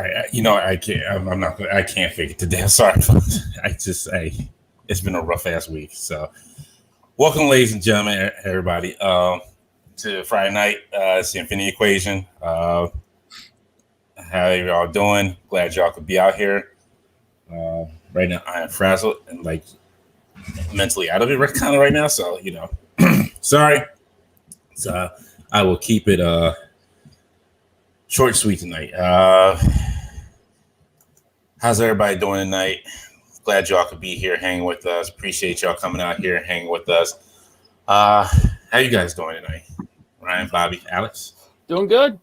I can't. I'm not. I can't fake it today. I'm sorry, folks. It's been a rough ass week. So, welcome, ladies and gentlemen, everybody, to Friday night. It's the Infinity Equation. How y'all doing? Glad y'all could be out here. Right now, I am frazzled and like mentally out of it kind of right now. So, sorry. So, I will keep it short and sweet tonight. How's everybody doing tonight? Glad y'all could be here hanging with us. Appreciate y'all coming out here hanging with us. How you guys doing tonight? Ryan, Bobby, Alex? Doing good.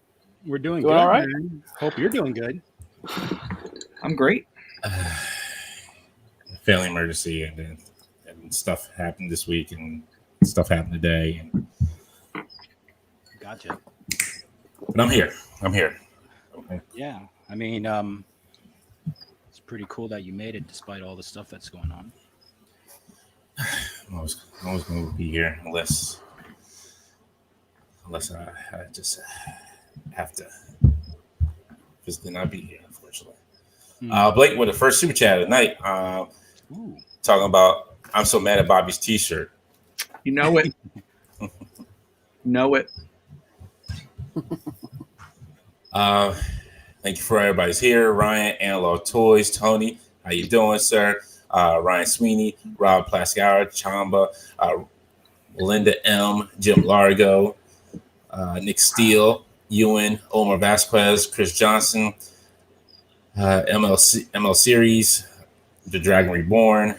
We're doing good. All right. Man. Hope you're doing good. I'm great. Family emergency and stuff happened this week and stuff happened today. Gotcha. But I'm here. Okay. Yeah. I mean, it's pretty cool that you made it despite all the stuff that's going on. I was going to be here unless I just have to physically not be here, unfortunately. Blake with the first super chat of the night. Talking about, I'm so mad at Bobby's t-shirt. You know it. Know it. Thank you for everybody's here. Ryan, Analog Toys, Tony, how you doing, sir? Ryan Sweeney, Rob Plaskower, Chamba, Linda M, Jim Largo, Nick Steele, Ewan, Omar Vasquez, Chris Johnson, ML Series, The Dragon Reborn.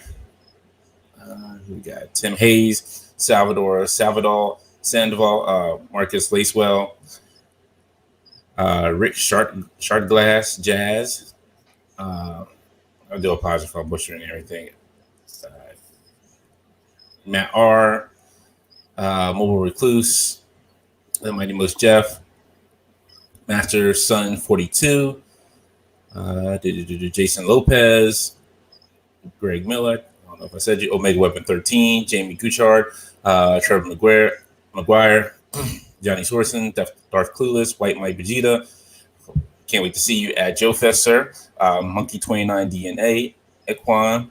We got Tim Hayes, Salvador Sandoval, Marcus Lacewell, Rick Shardglass, Jazz. I do apologize for butchering everything. Matt R, Mobile Recluse, The Mighty Most Jeff, Master Sun 42, Jason Lopez, Greg Miller. I don't know if I said you. Omega Weapon 13, Jamie Guchard, Trevor McGuire, Johnny Sorson, Darth Clueless, White Mike Vegeta. Can't wait to see you at Joe Fest, sir. Monkey 29 DNA, Equan,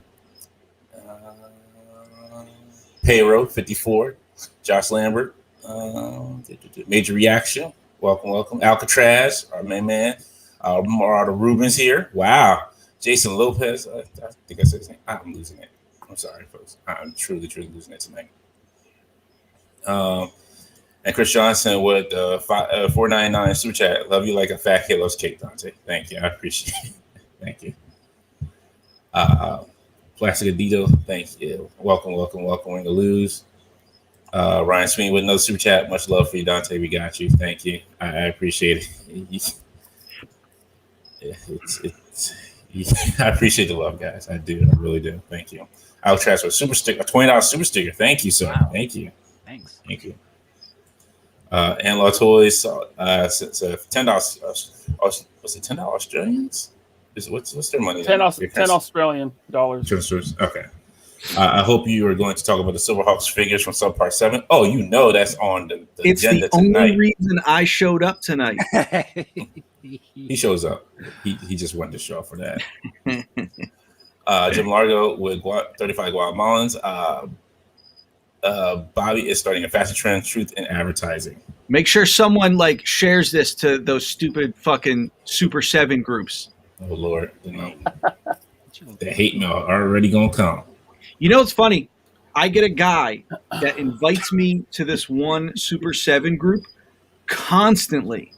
Payro 54, Josh Lambert, Major Reaction. Welcome. Alcatraz, our main man. Marauder Rubens here. Wow. Jason Lopez. I think I said his name. I'm losing it. I'm sorry, folks. I'm truly losing it tonight. And Chris Johnson with $4.99 super chat. Love you like a fat kid loves cake, Dante. Thank you. I appreciate it. Thank you. Plastic Adito. Thank you. Welcome. We're gonna lose. Ryan Sweeney with another super chat. Much love for you, Dante. We got you. Thank you. I appreciate it. I appreciate the love, guys. I do. I really do. Thank you. Alcatraz with super sticker, a $20 super sticker. Thank you, sir. Wow. Thank you. Thanks. Thank you. Analog Toys, it's $10. Was it $10 Australians? What's their money? $10 Australian dollars. Okay. I hope you are going to talk about the Silverhawks figures from Subpart 7. Oh, that's on the it's agenda the tonight. only reason I showed up tonight. He shows up. He just wanted to show up for that. Jim Largo with 35 Guatemalans. Bobby is starting a fashion trend, truth in advertising. Make sure someone shares this to those stupid fucking Super 7 groups. Oh Lord, the hate mail already gonna come. It's funny. I get a guy that invites me to this one Super 7 group constantly.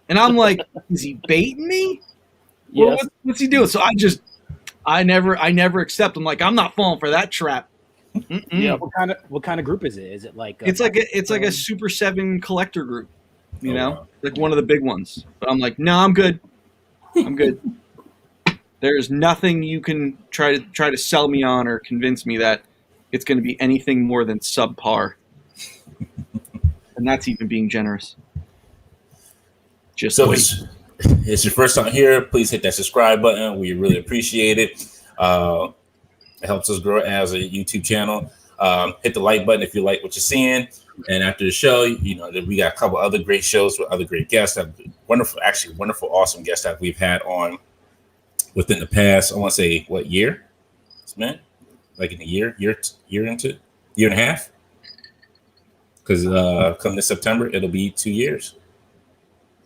And I'm like, is he baiting me? Yes. What's he doing? So I never accept. I'm like, I'm not falling for that trap. Yeah. What kind of group is it? Is it like it's like a Super 7 collector group, like one of the big ones. But I'm like, no, I'm good. There's nothing you can try to sell me on or convince me that it's going to be anything more than subpar. And that's even being generous. So if it's your first time here, please hit that subscribe button. We really appreciate it. It helps us grow as a YouTube channel. Hit the like button if you like what you're seeing. And after the show, we got a couple other great shows with other great guests that wonderful, awesome guests that we've had on within the past. I want to say what year it's been, like in a year and a half. Because come this September, it'll be 2 years.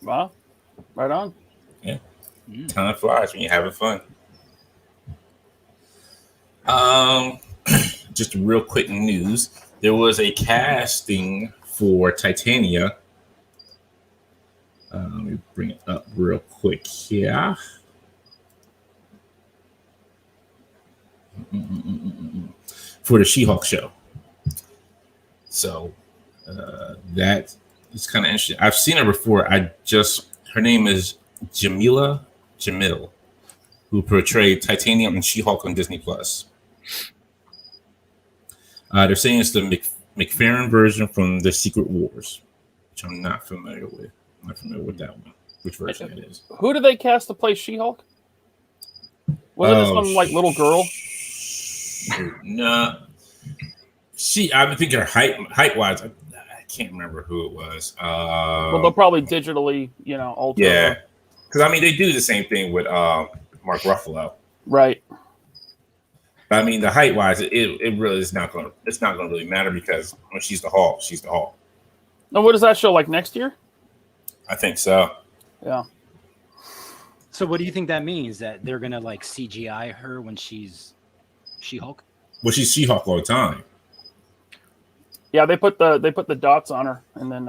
Wow. Right on. Yeah. Time flies when you're having fun. Just real quick news. There was a casting for Titania. Let me bring it up real quick here. For the She-Hulk show. So that is kind of interesting. I've seen her before. Her name is Jamil, who portrayed Titanium and She-Hulk on Disney Plus. They're saying it's the McFarlane version from the Secret Wars, which I'm not familiar with. I'm not familiar with that one. Which version it is? Who did they cast to play She-Hulk? Was it some like little girl? No. I'm thinking her height wise. I can't remember who it was. Well, they'll probably digitally, alter. Yeah, because I mean they do the same thing with Mark Ruffalo, right? But I mean the height wise, it really is not going to really matter because when she's the Hulk, she's the Hulk. Now, what does that show like next year? I think so. Yeah. So what do you think that means? That they're gonna like CGI her when she's She-Hulk? Well, she's She-Hulk all the time. Yeah, they put the dots on her, and then.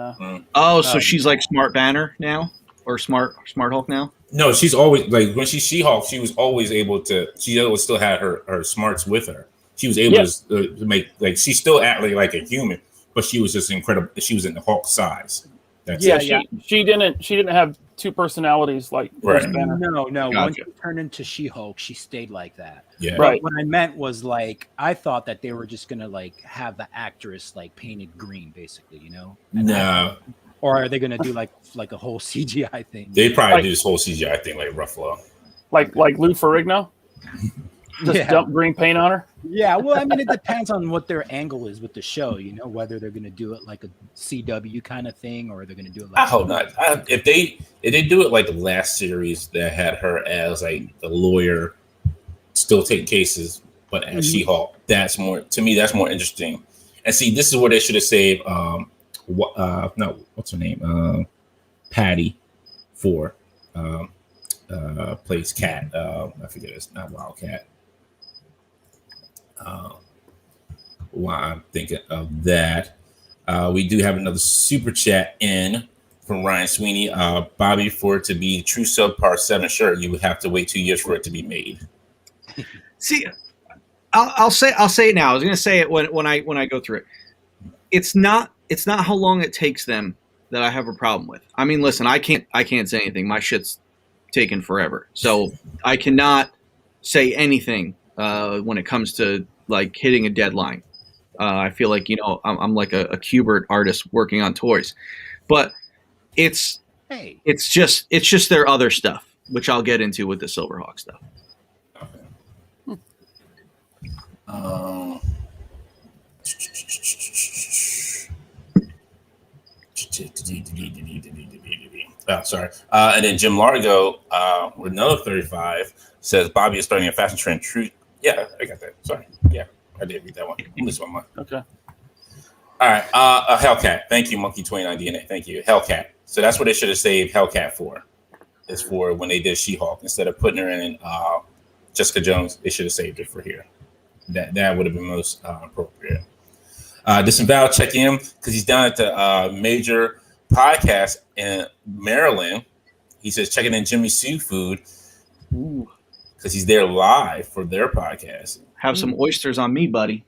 So she's like Smart Banner now, or Smart Hulk now. No, she's always like when she's She-Hulk, she was always able to. She always still had her smarts with her. She was able to make like she still acted like a human, but she was just incredible. She was in the Hulk size. That's it. She didn't have two personalities like Bruce Banner. No. Gotcha. Once she turned into She-Hulk, she stayed like that. Yeah. Right. What I meant was like I thought that they were just gonna like have the actress like painted green, basically, No. Or are they gonna do like a whole CGI thing? They probably do this whole CGI thing like Ruffalo. Like Lou Ferrigno? Just dump green paint on her? Yeah, well, I mean, it depends on what their angle is with the show, whether they're going to do it like a CW kind of thing or they're going to do it like... I hope not. If they do it like the last series that had her as like the lawyer still taking cases, but as She-Hulk, that's more interesting. And see, this is where they should have saved, what's her name? Patty for plays Cat. I forget, it's not Wildcat. While I'm thinking of that, we do have another super chat in from Ryan Sweeney. Bobby, for it to be true subpar 7 shirt, you would have to wait 2 years for it to be made. See, I'll say it now. I was going to say it when I go through it. It's not how long it takes them that I have a problem with. I mean, listen, I can't say anything. My shit's taken forever, so I cannot say anything when it comes to like hitting a deadline. I feel like I'm like a Kubert artist working on toys, but it's just their other stuff, which I'll get into with the Silverhawk stuff. Sorry. And then Jim Largo with another 35 says Bobby is starting a fashion trend. True. Yeah, I got that. Sorry. Yeah, I did read that one. I missed one. Okay. All right. Hellcat. Thank you, Monkey29 DNA. Thank you. Hellcat. So that's what they should have saved Hellcat for. It's for when they did She-Hulk. Instead of putting her in Jessica Jones, they should have saved it for here. That would have been most appropriate. Disavow check in because he's down at the major podcast in Maryland. He says checking in Jimmy Seafood because he's there live for their podcast. Have some oysters on me, buddy.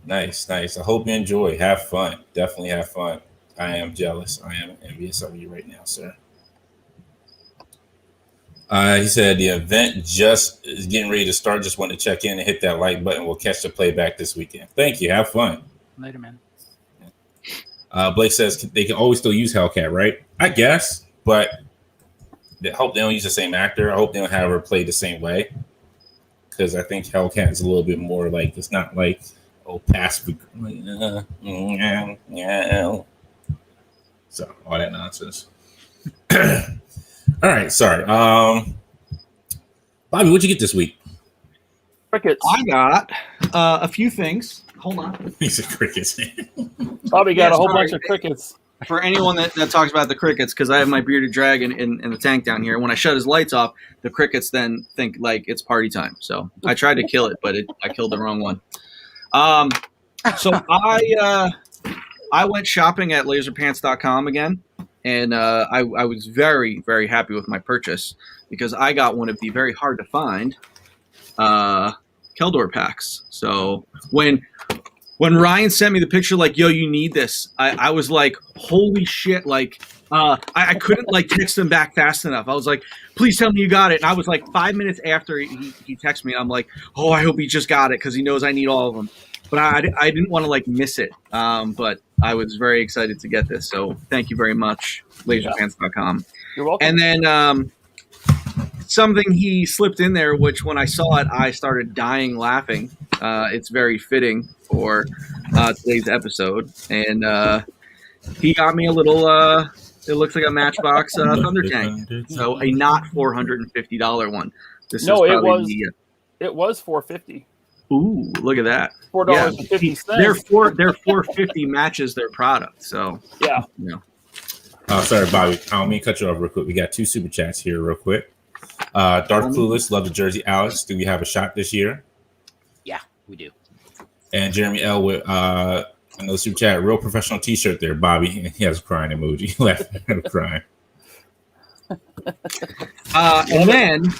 Nice. I hope you enjoy. Have fun. Definitely have fun. I am jealous. I am envious of you right now, sir. He said the event just is getting ready to start. Just want to check in and hit that like button. We'll catch the playback this weekend. Thank you. Have fun. Later, man. Blake says they can always still use Hellcat, right? I guess, but I hope they don't use the same actor. I hope they don't have her played the same way, because I think Hellcat is a little bit more like, it's not like So all that nonsense. All right, sorry. Bobby, what'd you get this week? Crickets. I got a few things. Hold on. These are crickets. Bobby got Yeah, a whole sorry. bunch of crickets. For anyone that talks about the crickets, because I have my bearded dragon in the tank down here. When I shut his lights off, the crickets then think like it's party time. So I tried to kill it, but I killed the wrong one. So I went shopping at laserpants.com again, and I was very, very happy with my purchase because I got one of the very hard to find Keldor packs. So when Ryan sent me the picture, like, yo, you need this, I was like, holy shit, like, I couldn't, like, text him back fast enough. I was like, please tell me you got it. And I was like 5 minutes after he texted me, and I'm like, oh, I hope he just got it because he knows I need all of them. But I didn't want to, like, miss it. But I was very excited to get this. So thank you very much, laserpants.com. You're welcome. And then something he slipped in there, which when I saw it, I started dying laughing. It's very fitting for today's episode. And he got me a little, it looks like a Matchbox Thunder Tank. So a not $450 one. This No, is it probably was the, it was $450. ooh, look at that. $4.50. Their $450 matches their product. So Yeah. Sorry, Bobby. I don't mean to cut you off real quick. We got 2 super chats here real quick. Dark Clueless, love the jersey. Alex, do we have a shot this year? Yeah, we do. And Jeremy L with another super chat, real professional T-shirt there, Bobby. And he has a crying emoji. He laughed at him crying. And then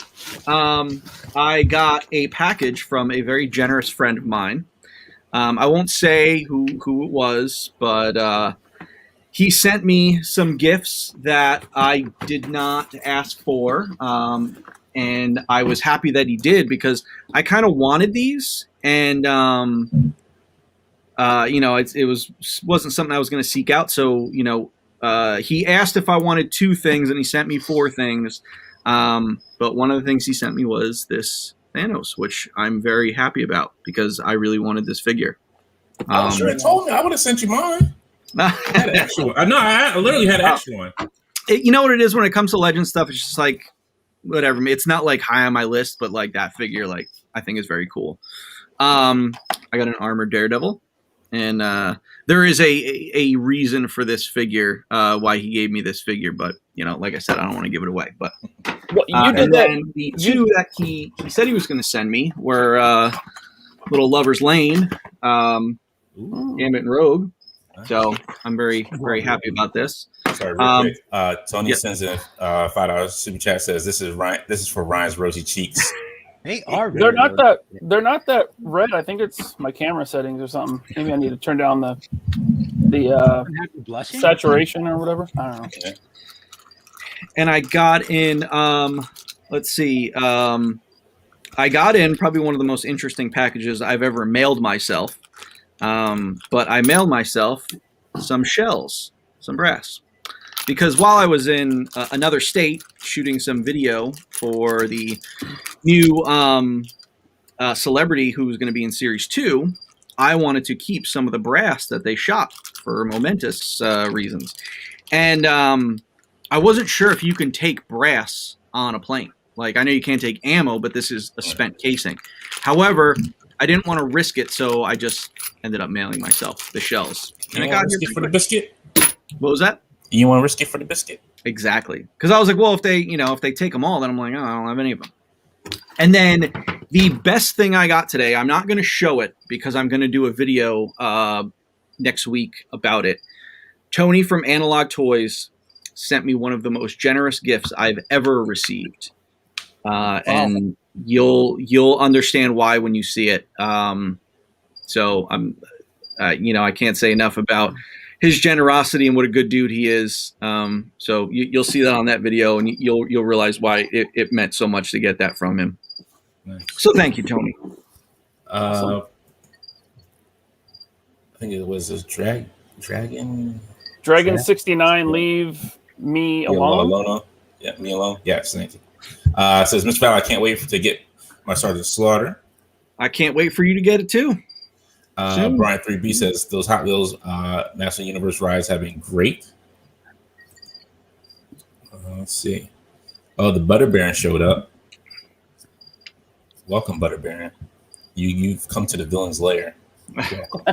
I got a package from a very generous friend of mine. I won't say who it was, but he sent me some gifts that I did not ask for. And I was happy that he did because I kind of wanted these. And, it wasn't something I was going to seek out. So, he asked if I wanted 2 things and he sent me 4 things. But one of the things he sent me was this Thanos, which I'm very happy about because I really wanted this figure. Oh, sure, told me. I would have sent you mine. I had an extra one. No, I literally had an extra one. You know what it is when it comes to Legend stuff? It's just like, whatever. It's not like high on my list, but like that figure, like I think is very cool. I got an armored Daredevil, and there is a reason for this figure, why he gave me this figure. But like I said, I don't want to give it away. But You did and that. then the 2 that he said he was going to send me were Little Lover's Lane, Gambit and Rogue. So I'm very, very happy about this. Sorry, real quick. Tony yep. sends in $5 super chat. Says this is for Ryan's rosy cheeks. They are. They're not that red. I think it's my camera settings or something. Maybe I need to turn down the blushing saturation or whatever. I don't know. Okay. And I got in. Let's see. I got in probably one of the most interesting packages I've ever mailed myself. But I mailed myself some shells, some brass, because while I was in another state shooting some video for the new celebrity who was going to be in Series 2, I wanted to keep some of the brass that they shot for momentous reasons. And I wasn't sure if you can take brass on a plane. Like, I know you can't take ammo, but this is a spent casing. However, I didn't want to risk it, so I just ended up mailing myself the shells. And I got risk it for the biscuit. What was that? You want to risk it for the biscuit? Exactly. Because I was like, well, if they take them all, then I'm like, oh, I don't have any of them. And then the best thing I got today, I'm not going to show it because I'm going to do a video next week about it. Tony from Analog Toys sent me one of the most generous gifts I've ever received. And you'll understand why when you see it. So I'm, I can't say enough about his generosity and what a good dude he is. So you'll see that on that video, and you'll realize why it meant so much to get that from him. Nice. So thank you, Tony. I think it was this Dragon 69. Leave me alone. Yeah, me alone. Yes, thank you. Says Mr. Val, I can't wait to get my Sergeant Slaughter. I can't wait for you to get it too. Brian 3B says those Hot Wheels Master Universe rides have been great. Let's see. Oh, the Butter Baron showed up. Welcome, Butter Baron. You've come to the villain's lair. Welcome.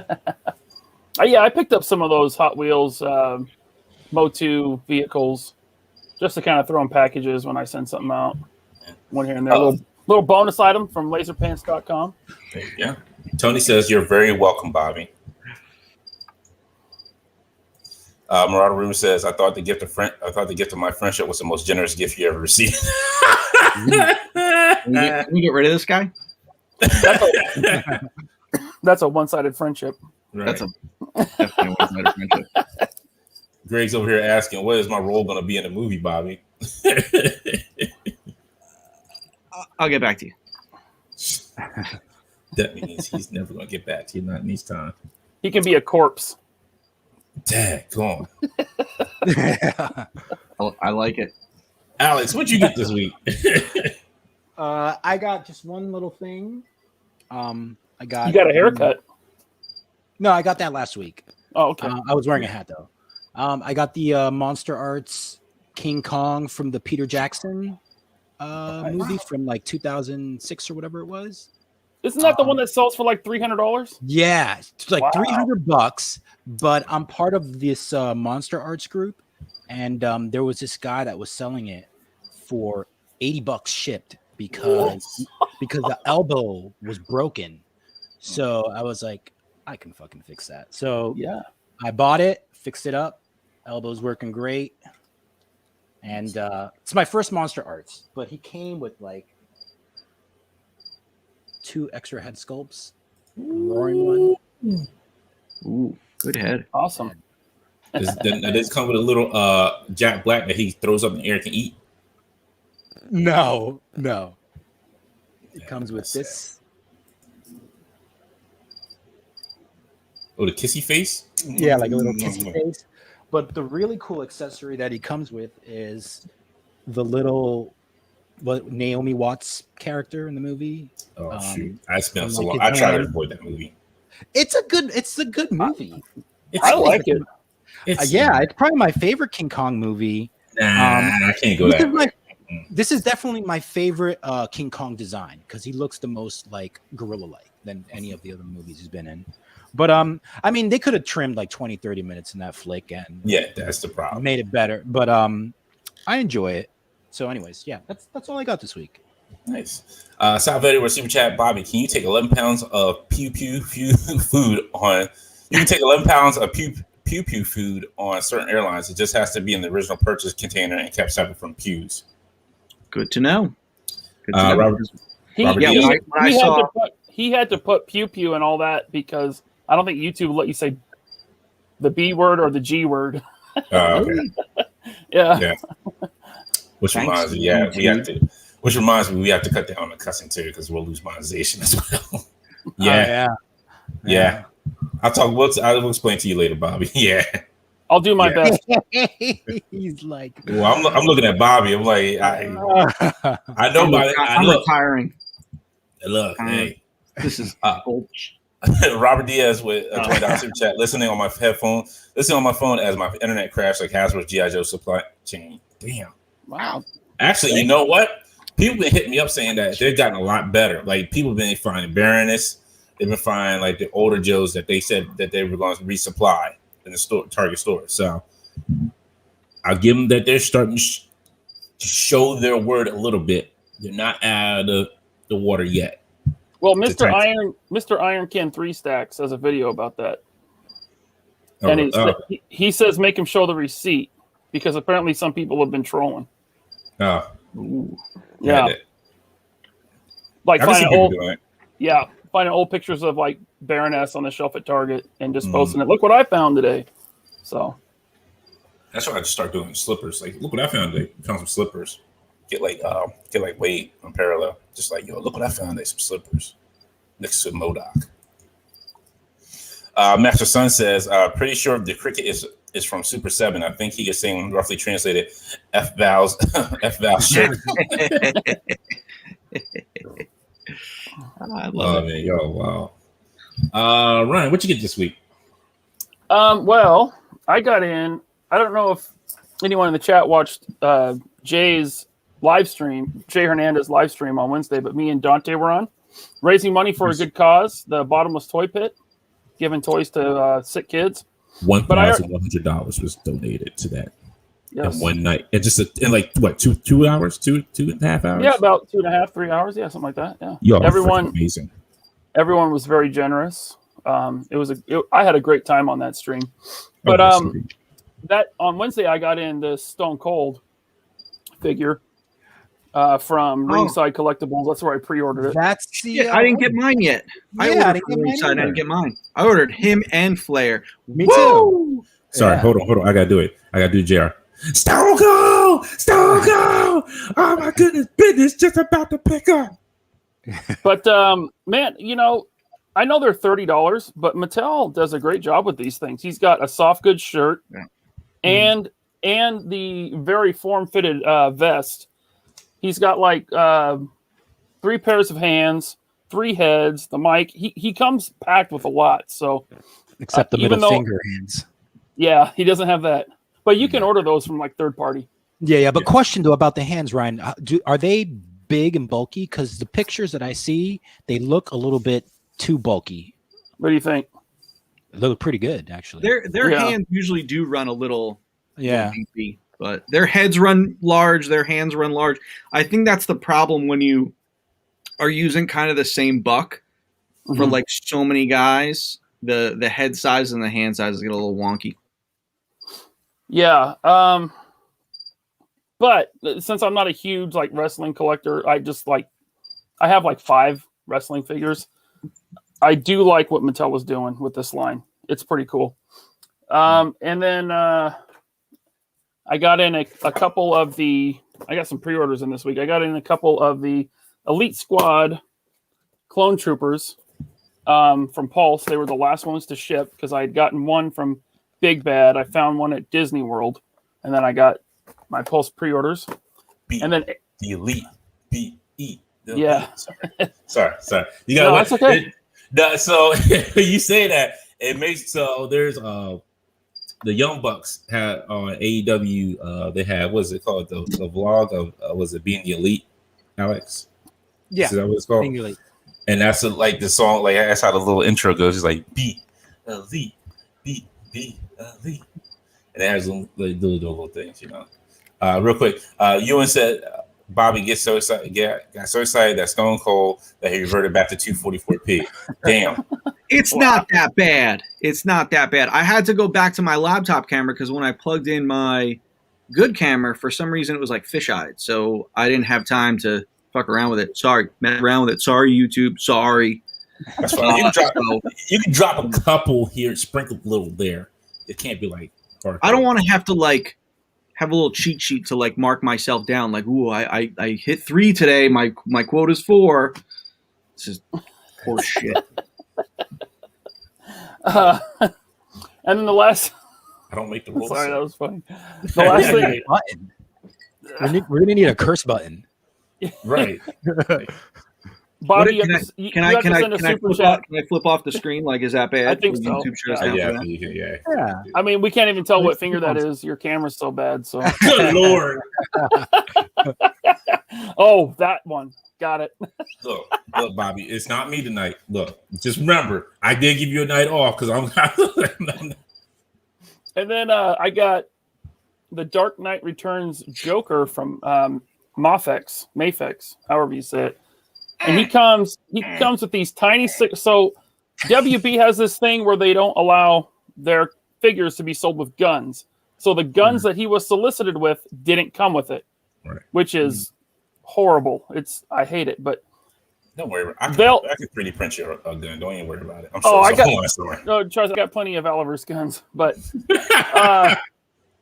Yeah, I picked up some of those Hot Wheels Motu vehicles just to kind of throw in packages when I send something out. One here and there. Little bonus item from laserpants.com. There you go. Tony says you're very welcome, Bobby. Marauder Room says, I thought the gift of my friendship was the most generous gift you ever received. Can we get rid of this guy? That's a one-sided friendship. Right. That's definitely a one-sided friendship. Greg's over here asking, what is my role going to be in the movie, Bobby? I'll get back to you. That means he's never going to get back to you, not in this time. He can be a corpse. Dad, go on. I like it. Alex, what'd you get this week? I got just one little thing. You got a haircut. No, I got that last week. Oh, okay. I was wearing a hat though. I got the Monster Arts King Kong from the Peter Jackson movie from like 2006 or whatever it was. Isn't that the one that sells for like $300? Yeah, it's like Wow. $300. But I'm part of this Monster Arts group, and there was this guy that was selling it for $80 shipped because the elbow was broken. So I was like, I can fucking fix that. So Yeah. I bought it, fixed it up. Elbow's working great. And it's my first Monster Arts, but he came with like 2 extra head sculpts. Roaring one. Ooh, good head. Awesome. Does this come with a little Jack Black that he throws up in the air and can eat? No. It comes with That's this. Oh, the kissy face? Yeah, like a little kissy face. But the really cool accessory that he comes with is the little Naomi Watts character in the movie. Oh shoot! I spent so like long. his I try to hand. avoid that movie. It's a good movie. I like it. It's, Yeah, it's probably my favorite King Kong movie. Nah, I can't go that. This is definitely my favorite King Kong design because he looks the most like gorilla-like than any of the other movies he's been in. But I mean, they could have trimmed like 20-30 minutes in that flick and Yeah, that's the problem. made it better. But I enjoy it. So, anyways, yeah, that's all I got this week. Nice. Salvatore with Super Chat. Bobby, can you take 11 pounds of pew food on? You can take 11 pounds of pew food on certain airlines. It just has to be in the original purchase container and kept separate from pews. Good to know. Good to know. Robert He had to put pew pew and all that because I don't think YouTube will let you say the B word or the G word. Okay. Yeah. Which reminds me, Which reminds me, we have to cut down on the cussing too because we'll lose monetization as well. Yeah. I will explain to you later, Bobby. Yeah. I'll do my best. He's like, Well, I'm looking at Bobby. I'm like, I know Bobby. I'm retiring. Look, hey. This is Robert Diaz with a $20 super chat. Listening on my phone as my internet crashed like Hasbro's G.I. Joe supply chain. Damn. Wow. Actually, you know what? People been hitting me up saying that they've gotten a lot better. Like people have been finding Baroness. They've been finding like the older Joes that they said that they were going to resupply in the store, Target store. So I'll give them that they're starting to show their word a little bit. They're not out of the water yet. Well, Mr. Iron Can 3 Stacks has a video about that. And he says make him show the receipt because apparently some people have been trolling. Oh. Yeah. Like finding old pictures of like Baroness on the shelf at Target and just posting it. Look what I found today. So that's why I just start doing slippers. Like, look what I found today. Found some slippers. Get like Wade on Parallel. Just like, yo, look what I found today. Some slippers next to MODOK. Master Sun says, pretty sure the cricket is from Super 7. I think he is saying roughly translated F Val's shirt. I love it. Yo, wow. Ryan, what you get this week? Well, I got in. I don't know if anyone in the chat watched Jay's live stream, Jay Hernandez live stream on Wednesday, but me and Dante were on raising money for a good cause, the Bottomless Toy Pit, giving toys to sick kids. $1,100 was donated to that. Yes. In one night. And just in like what, 2 hours? 2.5 hours? Yeah, about 2.5, 3 hours. Yeah, something like that. Yeah. Yo, everyone amazing. Everyone was very generous. I had a great time on that stream. But that on Wednesday I got in the Stone Cold figure from Ringside Collectibles. That's where I pre-ordered it. That's the. I didn't get mine yet. I ordered from Ringside. I didn't get mine. I ordered him and Flair. Me too. Sorry, hold on. I gotta do it. I gotta do JR. Stone Cold! Stone Cold! Oh my goodness, business just about to pick up. But man, I know they're $30, but Mattel does a great job with these things. He's got a soft goods shirt and the very form-fitted vest. He's got like 3 pairs of hands, 3 heads, the mic. He comes packed with a lot. So except the middle finger hands. Yeah, he doesn't have that. But you can order those from like third party. Yeah. But question though about the hands, Ryan, are they big and bulky? Because the pictures that I see, they look a little bit too bulky. What do you think? They look pretty good, actually. Their hands usually do run a little beefy, but their heads run large, their hands run large. I think that's the problem when you are using kind of the same buck for like so many guys. The head size and the hand size get a little wonky. Yeah. But since I'm not a huge like wrestling collector, I have like 5 wrestling figures. I do like what Mattel was doing with this line. It's pretty cool. And then I got in a couple of I got some pre-orders in this week. I got in a couple of the Elite Squad Clone Troopers from Pulse. They were the last ones to ship because I had gotten one from Big Bad. I found one at Disney World, and then I got my Pulse pre-orders. And then the Elite BE. Yeah. Sorry. You got that's okay. So you say that it makes there's the Young Bucks had on AEW. They had what's it called the vlog of was it Being the Elite, Alex? Yeah, is that what it's called? Being Elite. And that's like the song. Like that's how the little intro goes. It's like Be Elite, Be Elite, and it has little things, Real quick, Ewan said Bobby got so excited that Stone Cold that he reverted back to 244p. Damn. It's not that bad. It's not that bad. I had to go back to my laptop camera because when I plugged in my good camera, for some reason it was like fish-eyed. So I didn't have time to fuck around with it. Sorry. Mess around with it. Sorry, YouTube. Sorry. That's fine. You can drop a couple here, sprinkle a little there. It can't be like hardcore. I don't want to have to like have a little cheat sheet to like mark myself down. Like, ooh, I hit 3 today. My quota's 4. This is horse shit. And then the last. I don't make the rules. Sorry, that was funny. The last thing. We're gonna need a curse button. Right. Bobby, can I flip off the screen? Like, is that bad? I think so. Yeah. I mean, we can't even tell what finger that is. Your camera's so bad. So. Good Lord. Oh, that one. Got it. Look, Bobby. It's not me tonight. Look, just remember, I did give you a night off because I'm. And then I got the Dark Knight Returns Joker from Mafex, however you say it. And he comes with these tiny so WB has this thing where they don't allow their figures to be sold with guns. So the guns that he was solicited with didn't come with it, which is horrible. I hate it, but don't worry about it. I can 3D print you a gun. Don't even worry about it. I'm sure I got plenty of Oliver's guns, but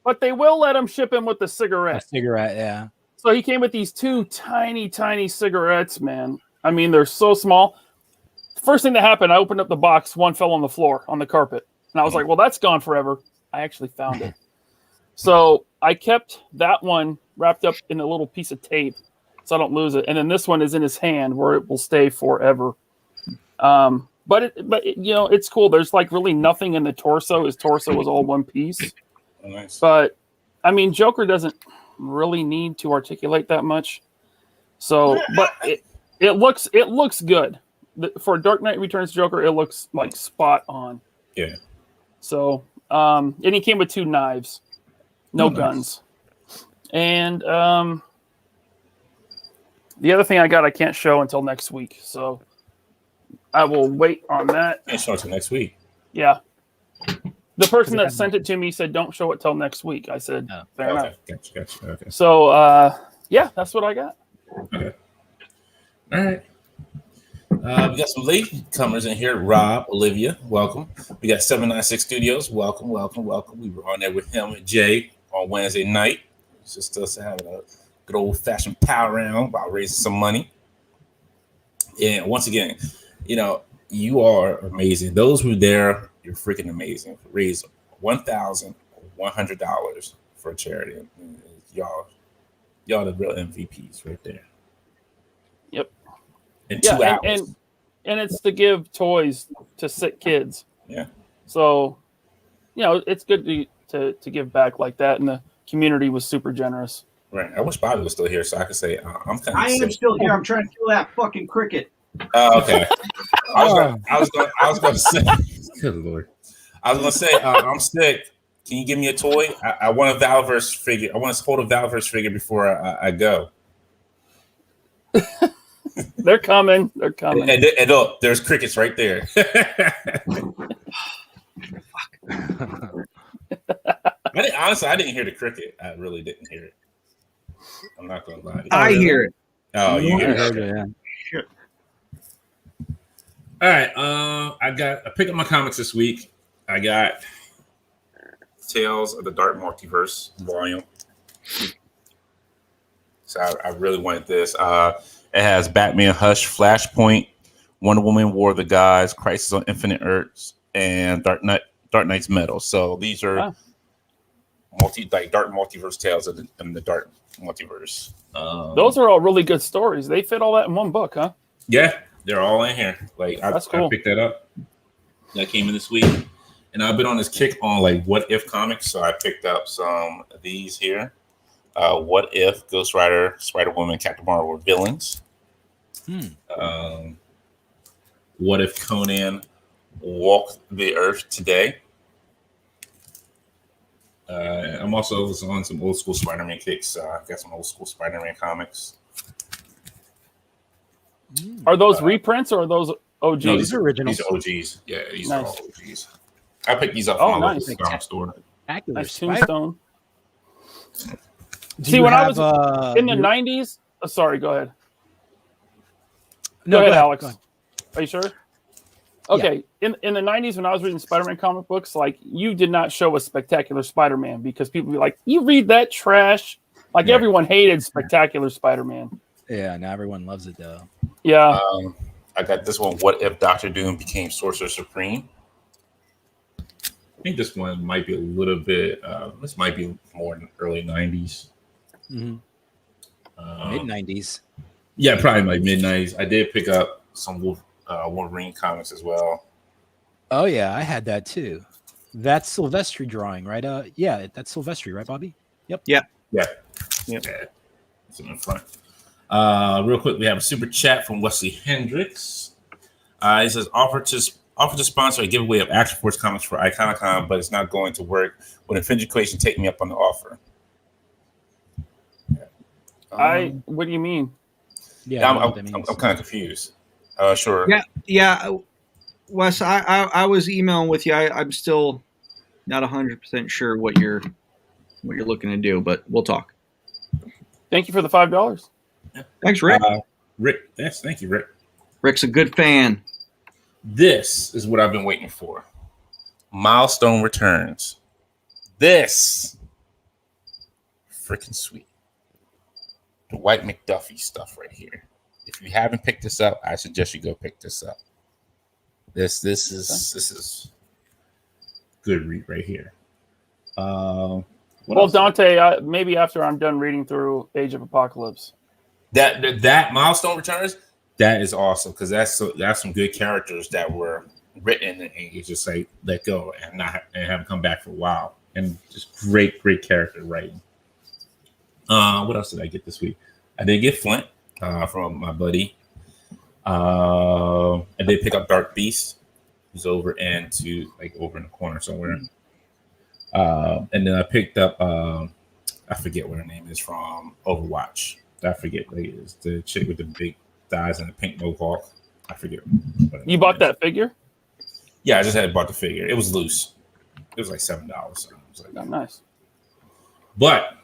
but they will let him ship him with the cigarette. Yeah. So he came with these 2 tiny, tiny cigarettes, man. I mean, they're so small. First thing that happened, I opened up the box. One fell on the floor, on the carpet. And I was like, well, that's gone forever. I actually found it. So I kept that one wrapped up in a little piece of tape so I don't lose it. And then this one is in his hand where it will stay forever. But it's cool. There's like really nothing in the torso. His torso was all one piece. Nice. But I mean, Joker doesn't really need to articulate that much. So, but it looks good. For Dark Knight Returns Joker, it looks like spot on. Yeah. So, and he came with 2 knives, no guns. And the other thing I got, I can't show until next week. So I will wait on that. Can't show it till next week. Yeah. The person that sent it to me said, don't show it till next week. I said, fair enough. Gotcha. Okay. So, yeah, that's what I got. Okay. All right. We got some latecomers in here. Rob, Olivia, welcome. We got 796 Studios. Welcome. We were on there with him and Jay on Wednesday night. It's just us having a good old-fashioned power round about raising some money. And once again, you are amazing. Those who are there, you're freaking amazing. Raise $1,100 for a charity. Y'all the real MVPs right there. Yep. In 2 hours. And it's to give toys to sick kids. Yeah. So, it's good to give back like that, and the community was super generous. Right. I wish Bobby was still here so I could say I'm kind of. I am still here. I'm trying to kill that fucking cricket. Oh, okay. I was going to say. Good Lord. I was going to say I'm sick. Can you give me a toy? I want a Valverse figure. I want to hold a Valverse figure before I go. They're coming. And look, there's crickets right there. I didn't hear the cricket. I really didn't hear it. I'm not going to lie. I hear it. Oh, you hear heard it? it, yeah. Shit. All right. I picked up my comics this week. I got Tales of the Dark Multiverse volume. So I really wanted this. It has Batman Hush, Flashpoint, Wonder Woman, War of the Gods, Crisis on Infinite Earths, and Dark Knight's Metal. So these are dark multiverse tales in the dark multiverse. Those are all really good stories. They fit all that in one book, huh? Yeah, they're all in here. That's cool. I picked that up. That came in this week. And I've been on this kick on What If comics. So I picked up some of these here. What If Ghost Rider, Spider-Woman, Captain Marvel were villains? What If Conan walked the earth today? I'm also on some old school Spider-Man kicks. I've got some old school Spider-Man comics. Are those reprints or are those OGs? No, These are originals. These are OGs. Yeah, these are all Nice. OGs. I picked these up from my nice. local comic store. Nice Spider. Tombstone. Do See, you when I have, was in the your- 90s, sorry, go ahead. No, Go ahead, Alex. Go ahead. Are you sure? Okay. In the 90s, when I was reading Spider-Man comic books, you did not show a Spectacular Spider-Man because people would be like, you read that trash? Yeah. Everyone hated Spectacular Spider-Man. Yeah, now everyone loves it though. Yeah. I got this one. What if Doctor Doom became Sorcerer Supreme? I think this one might be a little bit. This might be more in early 90s. Mm-hmm. Mid 90s. Yeah, probably mid 90s. I did pick up some Wolverine comics as well. Oh yeah, I had that too. That's Silvestri drawing, right? Yeah, that's Silvestri, right, Bobby? Yep. Yeah. It's in front. Real quick, we have a super chat from Wesley Hendricks. He says, offer to sponsor a giveaway of Action Force comics for Iconicon, but it's not going to work. Would Infinity Equation take me up on the offer? What do you mean? Yeah, I'm kind of confused. Sure. Yeah. Wes, I was emailing with you. I'm still not 100% sure what you're looking to do, but we'll talk. Thank you for the $5. Thanks, Rick. Rick, yes, thank you, Rick. Rick's a good fan. This is what I've been waiting for. Milestone returns. This freaking sweet. The White McDuffie stuff right here. If you haven't picked this up, I suggest you go pick this up. This is good read right here. Well, Dante, maybe after I'm done reading through Age of Apocalypse. That Milestone returns. That is awesome because that's some good characters that were written and you just let go and haven't come back for a while. and just great character writing. What else did I get this week? I did get Flint from my buddy. I did pick up Dark Beast, who's over in the corner somewhere. And then I picked up I forget what her name is from Overwatch. I forget. It's the chick with the big thighs and the pink mohawk. I forget. You bought that figure? Yeah, I just had bought the figure. It was loose. It was like $7. So I was like, oh, nice. But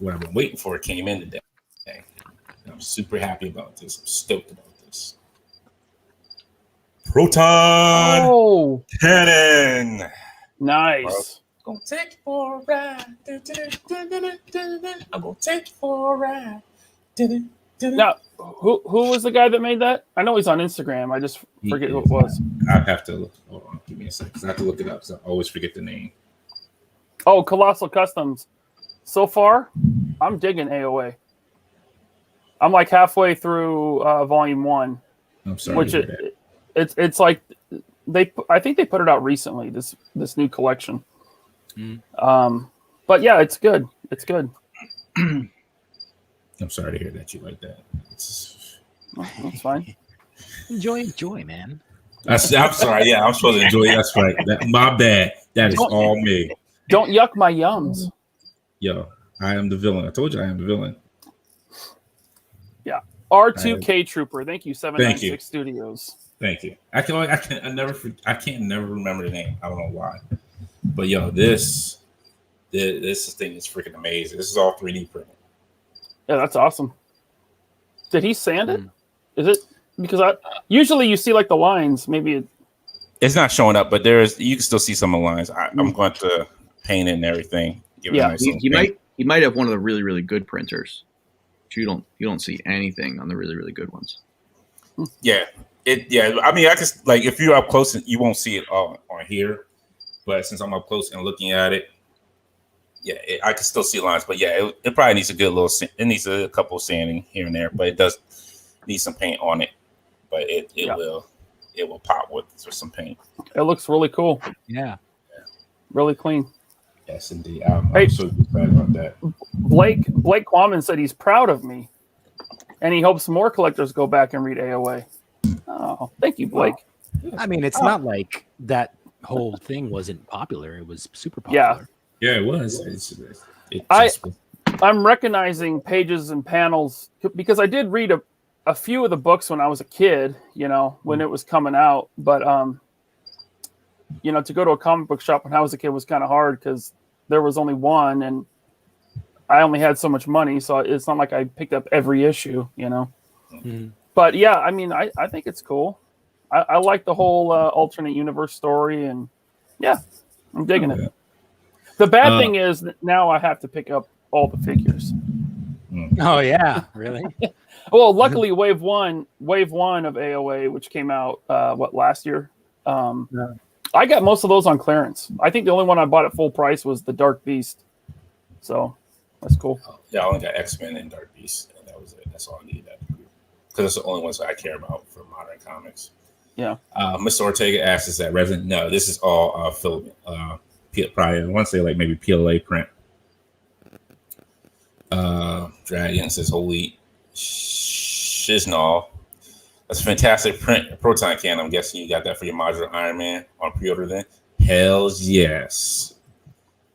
what I've been waiting for came in today. And I'm super happy about this. I'm stoked about this. Proton Cannon. Nice. Gonna take you for a ride. I'm gonna take you for a ride. Now, who was the guy that made that? I know he's on Instagram. I just forget who it was. I have to look. Hold on, give me a second. I have to look it up because I always forget the name. Oh, Colossal Customs. So far, I'm digging AOA. I'm like halfway through Volume 1. I'm sorry. Which it's like I think they put it out recently. This new collection. But yeah, it's good. It's good. I'm sorry to hear that you like that. That's fine. Enjoy, man. I'm sorry. Yeah, I'm supposed to enjoy it. That's right. My bad. That is all me. Don't yuck my yums. Yo, I am the villain. I told you I am the villain. Yeah. R2K Trooper. Thank you, 796 Studios. Thank you. I can't never remember the name. I don't know why. But yo, this thing is freaking amazing. This is all 3D printed. Yeah, that's awesome. Did he sand it? Is it because usually you see like the lines? Maybe it's not showing up, but you can still see some of the lines. I'm going to paint it and everything. Give it a nice he might have one of the really, really good printers. You don't see anything on the really, really good ones. Yeah. I mean, I just like if you're up close, you won't see it on here. But since I'm up close and looking at it, I can still see lines. But yeah, it probably needs a good little. It needs a couple of sanding here and there, but it does need some paint on it. But it will pop with some paint. It looks really cool. Yeah. Really clean. Yes, indeed. I'm so excited about that. Blake Quammen said he's proud of me, and he hopes more collectors go back and read AOA. Oh, thank you, Blake. I mean, it's not like that whole thing wasn't popular. It was super popular. Yeah, it was. I'm recognizing pages and panels because I did read a few of the books when I was a kid, when it was coming out. But, to go to a comic book shop when I was a kid was kind of hard because there was only one and I only had so much money. So it's not like I picked up every issue, Mm-hmm. But yeah, I mean, I think it's cool. I like the whole alternate universe story, and yeah, I'm digging it. The bad thing is that now I have to pick up all the figures. Oh yeah, really? Well, luckily, Wave One of AOA, which came out last year. I got most of those on clearance. I think the only one I bought at full price was the Dark Beast. So that's cool. Yeah, I only got X-Men and Dark Beast, and that was it. That's all I needed that because that's the only ones that I care about for modern comics. Yeah. Mr. Ortega asks, "Is that resin?" No, this is all filament. Probably I want to say like maybe PLA print. Dragon says, "Holy shiznall. That's a fantastic print. Proton Cannon. I'm guessing you got that for your modular Iron Man on pre-order then?" Hells yes.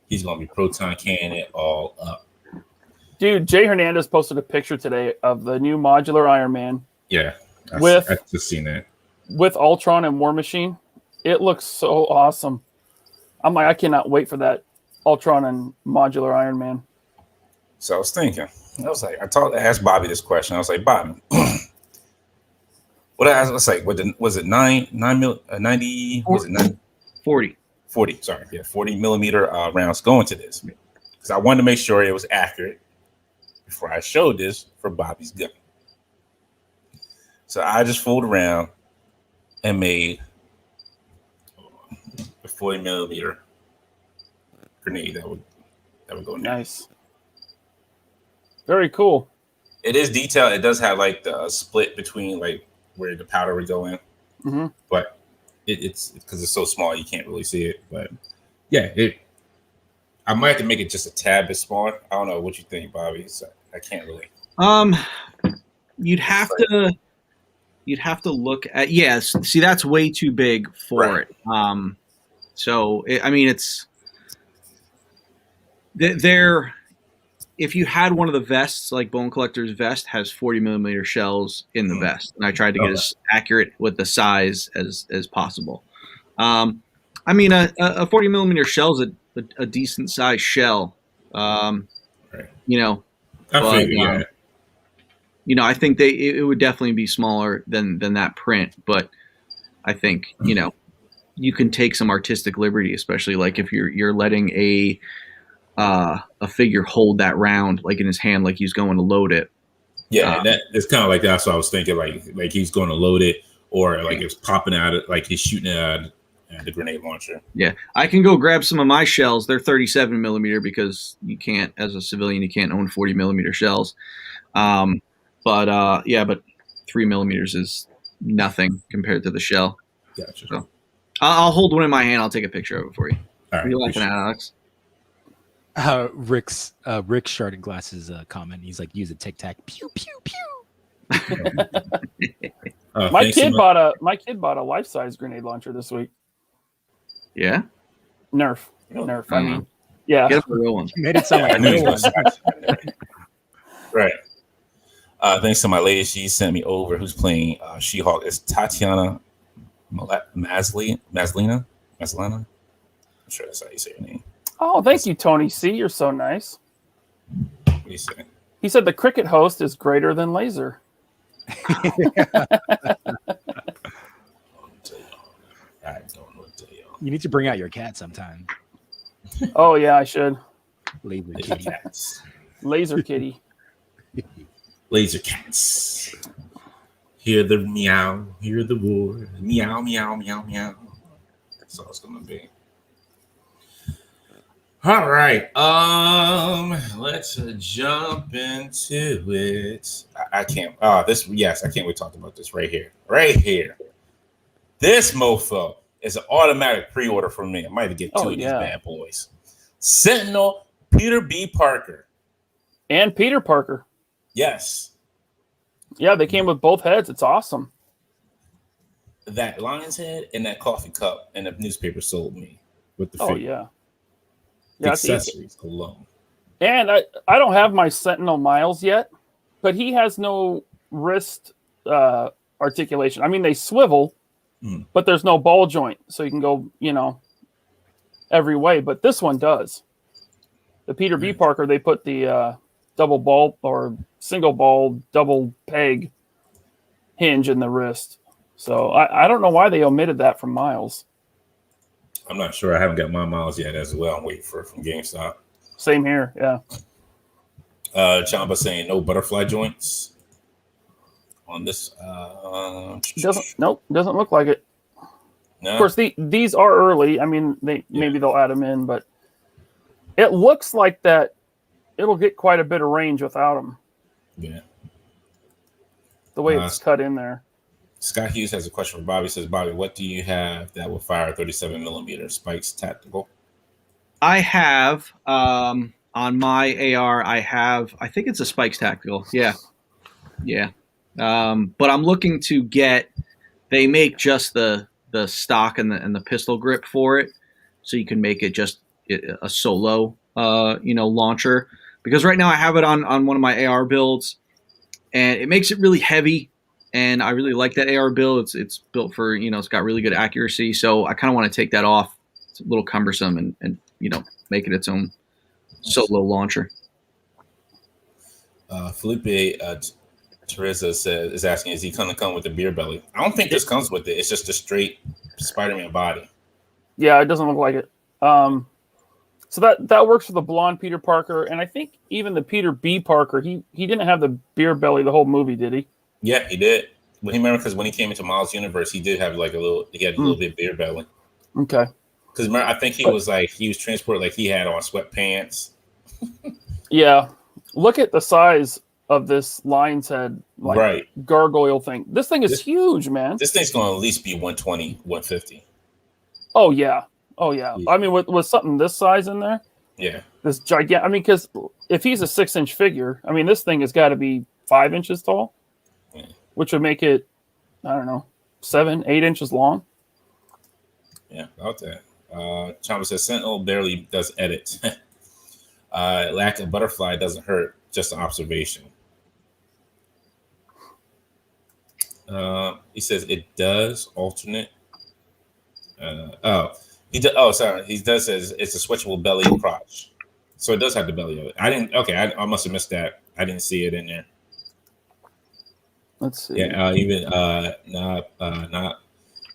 He's going to be Proton Cannon it all up. Dude, Jay Hernandez posted a picture today of the new modular Iron Man. Yeah. I've just seen that. With Ultron and War Machine. It looks so awesome. I'm like, I cannot wait for that Ultron and modular Iron Man. So I was thinking, I asked Bobby this question. I was like, Bobby, what I was like, was it 90? Was it 90? 40. 40, sorry. Yeah, 40 millimeter rounds going to this. Because I wanted to make sure it was accurate before I showed this for Bobby's gun. So I just fooled around and made a 40 millimeter grenade that would go in there. Nice. Very cool. It is detailed. It does have like the split between like where the powder would go in, but it's because it's so small you can't really see it. But yeah, I might have to make it just a tad bit smaller. I don't know what you think, Bobby. So I can't really. You'd have to look at yes. See, that's way too big for it. It's there. If you had one of the vests, like Bone Collector's vest, has 40mm shells in the vest, and I tried to get as accurate with the size as possible. A 40mm shell is a decent sized shell. I think it would definitely be smaller than that print, but I think you can take some artistic liberty, especially like if you're letting a figure hold that round like in his hand, like he's going to load it. Yeah, it's kind of like that's what I was thinking. Like he's going to load it, or like it's popping out, like he's shooting at the grenade launcher. Yeah, I can go grab some of my shells. They're 37mm because you can't, as a civilian, you can't own 40mm shells. But 3mm is nothing compared to the shell. Gotcha. So I'll hold one in my hand. I'll take a picture of it for you. All right, what are you laughing at, Alex? Rick's Sharding Glasses comment. He's like, use a tic tac, pew pew pew. My kid bought a life size grenade launcher this week. Yeah, Nerf. I mean, yeah. Get a real one. You made it sound like a new one. Right. Thanks to my lady, she sent me over. Who's playing She-Hulk? It's Tatiana Maslina. I'm sure that's how you say her name. Oh, thank you, Tony C. You're so nice. What do you say? He said the cricket host is greater than Laser. I don't know what to tell y'all. You need to bring out your cat sometime. Oh yeah, I should. Laser Kitty. Laser kitty. Laser cats. Hear the meow, hear the roar. Meow, meow, meow, meow. That's all it's gonna be. All right. Let's jump into it. I can't. I can't wait to talk about this right here. Right here. This mofo is an automatic pre-order for me. I might have to get two of these bad boys. Sentinel Peter B. Parker. And Peter Parker. Yes. Yeah, they came with both heads. It's awesome. That lion's head and that coffee cup and the newspaper sold me with the figure. Oh, yeah. Yeah, accessories alone. And I don't have my Sentinel Miles yet, but he has no wrist articulation. I mean, they swivel, but there's no ball joint, so you can go, every way. But this one does. The Peter B. Parker, they put the double ball or single ball double peg hinge in the wrist. So I don't know why they omitted that from Miles. I'm not sure. I haven't got my Miles yet as well. I'm waiting for it from GameStop. Same here, yeah. Chamba saying no butterfly joints on this. Doesn't look like it. No? Of course, these are early. I mean, maybe they'll add them in, but it looks like that it'll get quite a bit of range without them. Yeah. The way it's cut in there. Scott Hughes has a question for Bobby. He says, Bobby, what do you have that will fire 37mm spikes tactical? I have on my AR. I think it's a spikes tactical. Yeah. But I'm looking to get. They make just the stock and the pistol grip for it, so you can make it just a solo, launcher. Because right now I have it on one of my AR builds, and it makes it really heavy. And I really like that AR build. It's built for, it's got really good accuracy. So I kind of want to take that off. It's a little cumbersome and make it its own solo launcher. Felipe Teresa is asking, is he going to come with the beer belly? I don't think this comes with it. It's just a straight Spider-Man body. Yeah, it doesn't look like it. So that works for the blonde Peter Parker. And I think even the Peter B. Parker, he didn't have the beer belly the whole movie, did he? Yeah, he did. Well, because when he came into Miles' universe, he did have he had a little bit of beer belly. Okay. Because I think he was transported like he had on sweatpants. Yeah. Look at the size of this lion's head, gargoyle thing. This thing is huge, man. This thing's going to at least be 120, 150. Oh, yeah. I mean, with something this size in there, Yeah. This gigantic. I mean, because if he's a 6-inch figure, I mean, this thing has got to be 5 inches tall, which would make it, I don't know, 7, 8 inches long. Yeah, about that. Chamba says Sentinel barely does edit. Lack of butterfly doesn't hurt. Just an observation. He says it does alternate. He does says it's a switchable belly and crotch, so it does have the belly of it. I didn't. Okay, I must have missed that. I didn't see it in there. Let's see. Yeah, even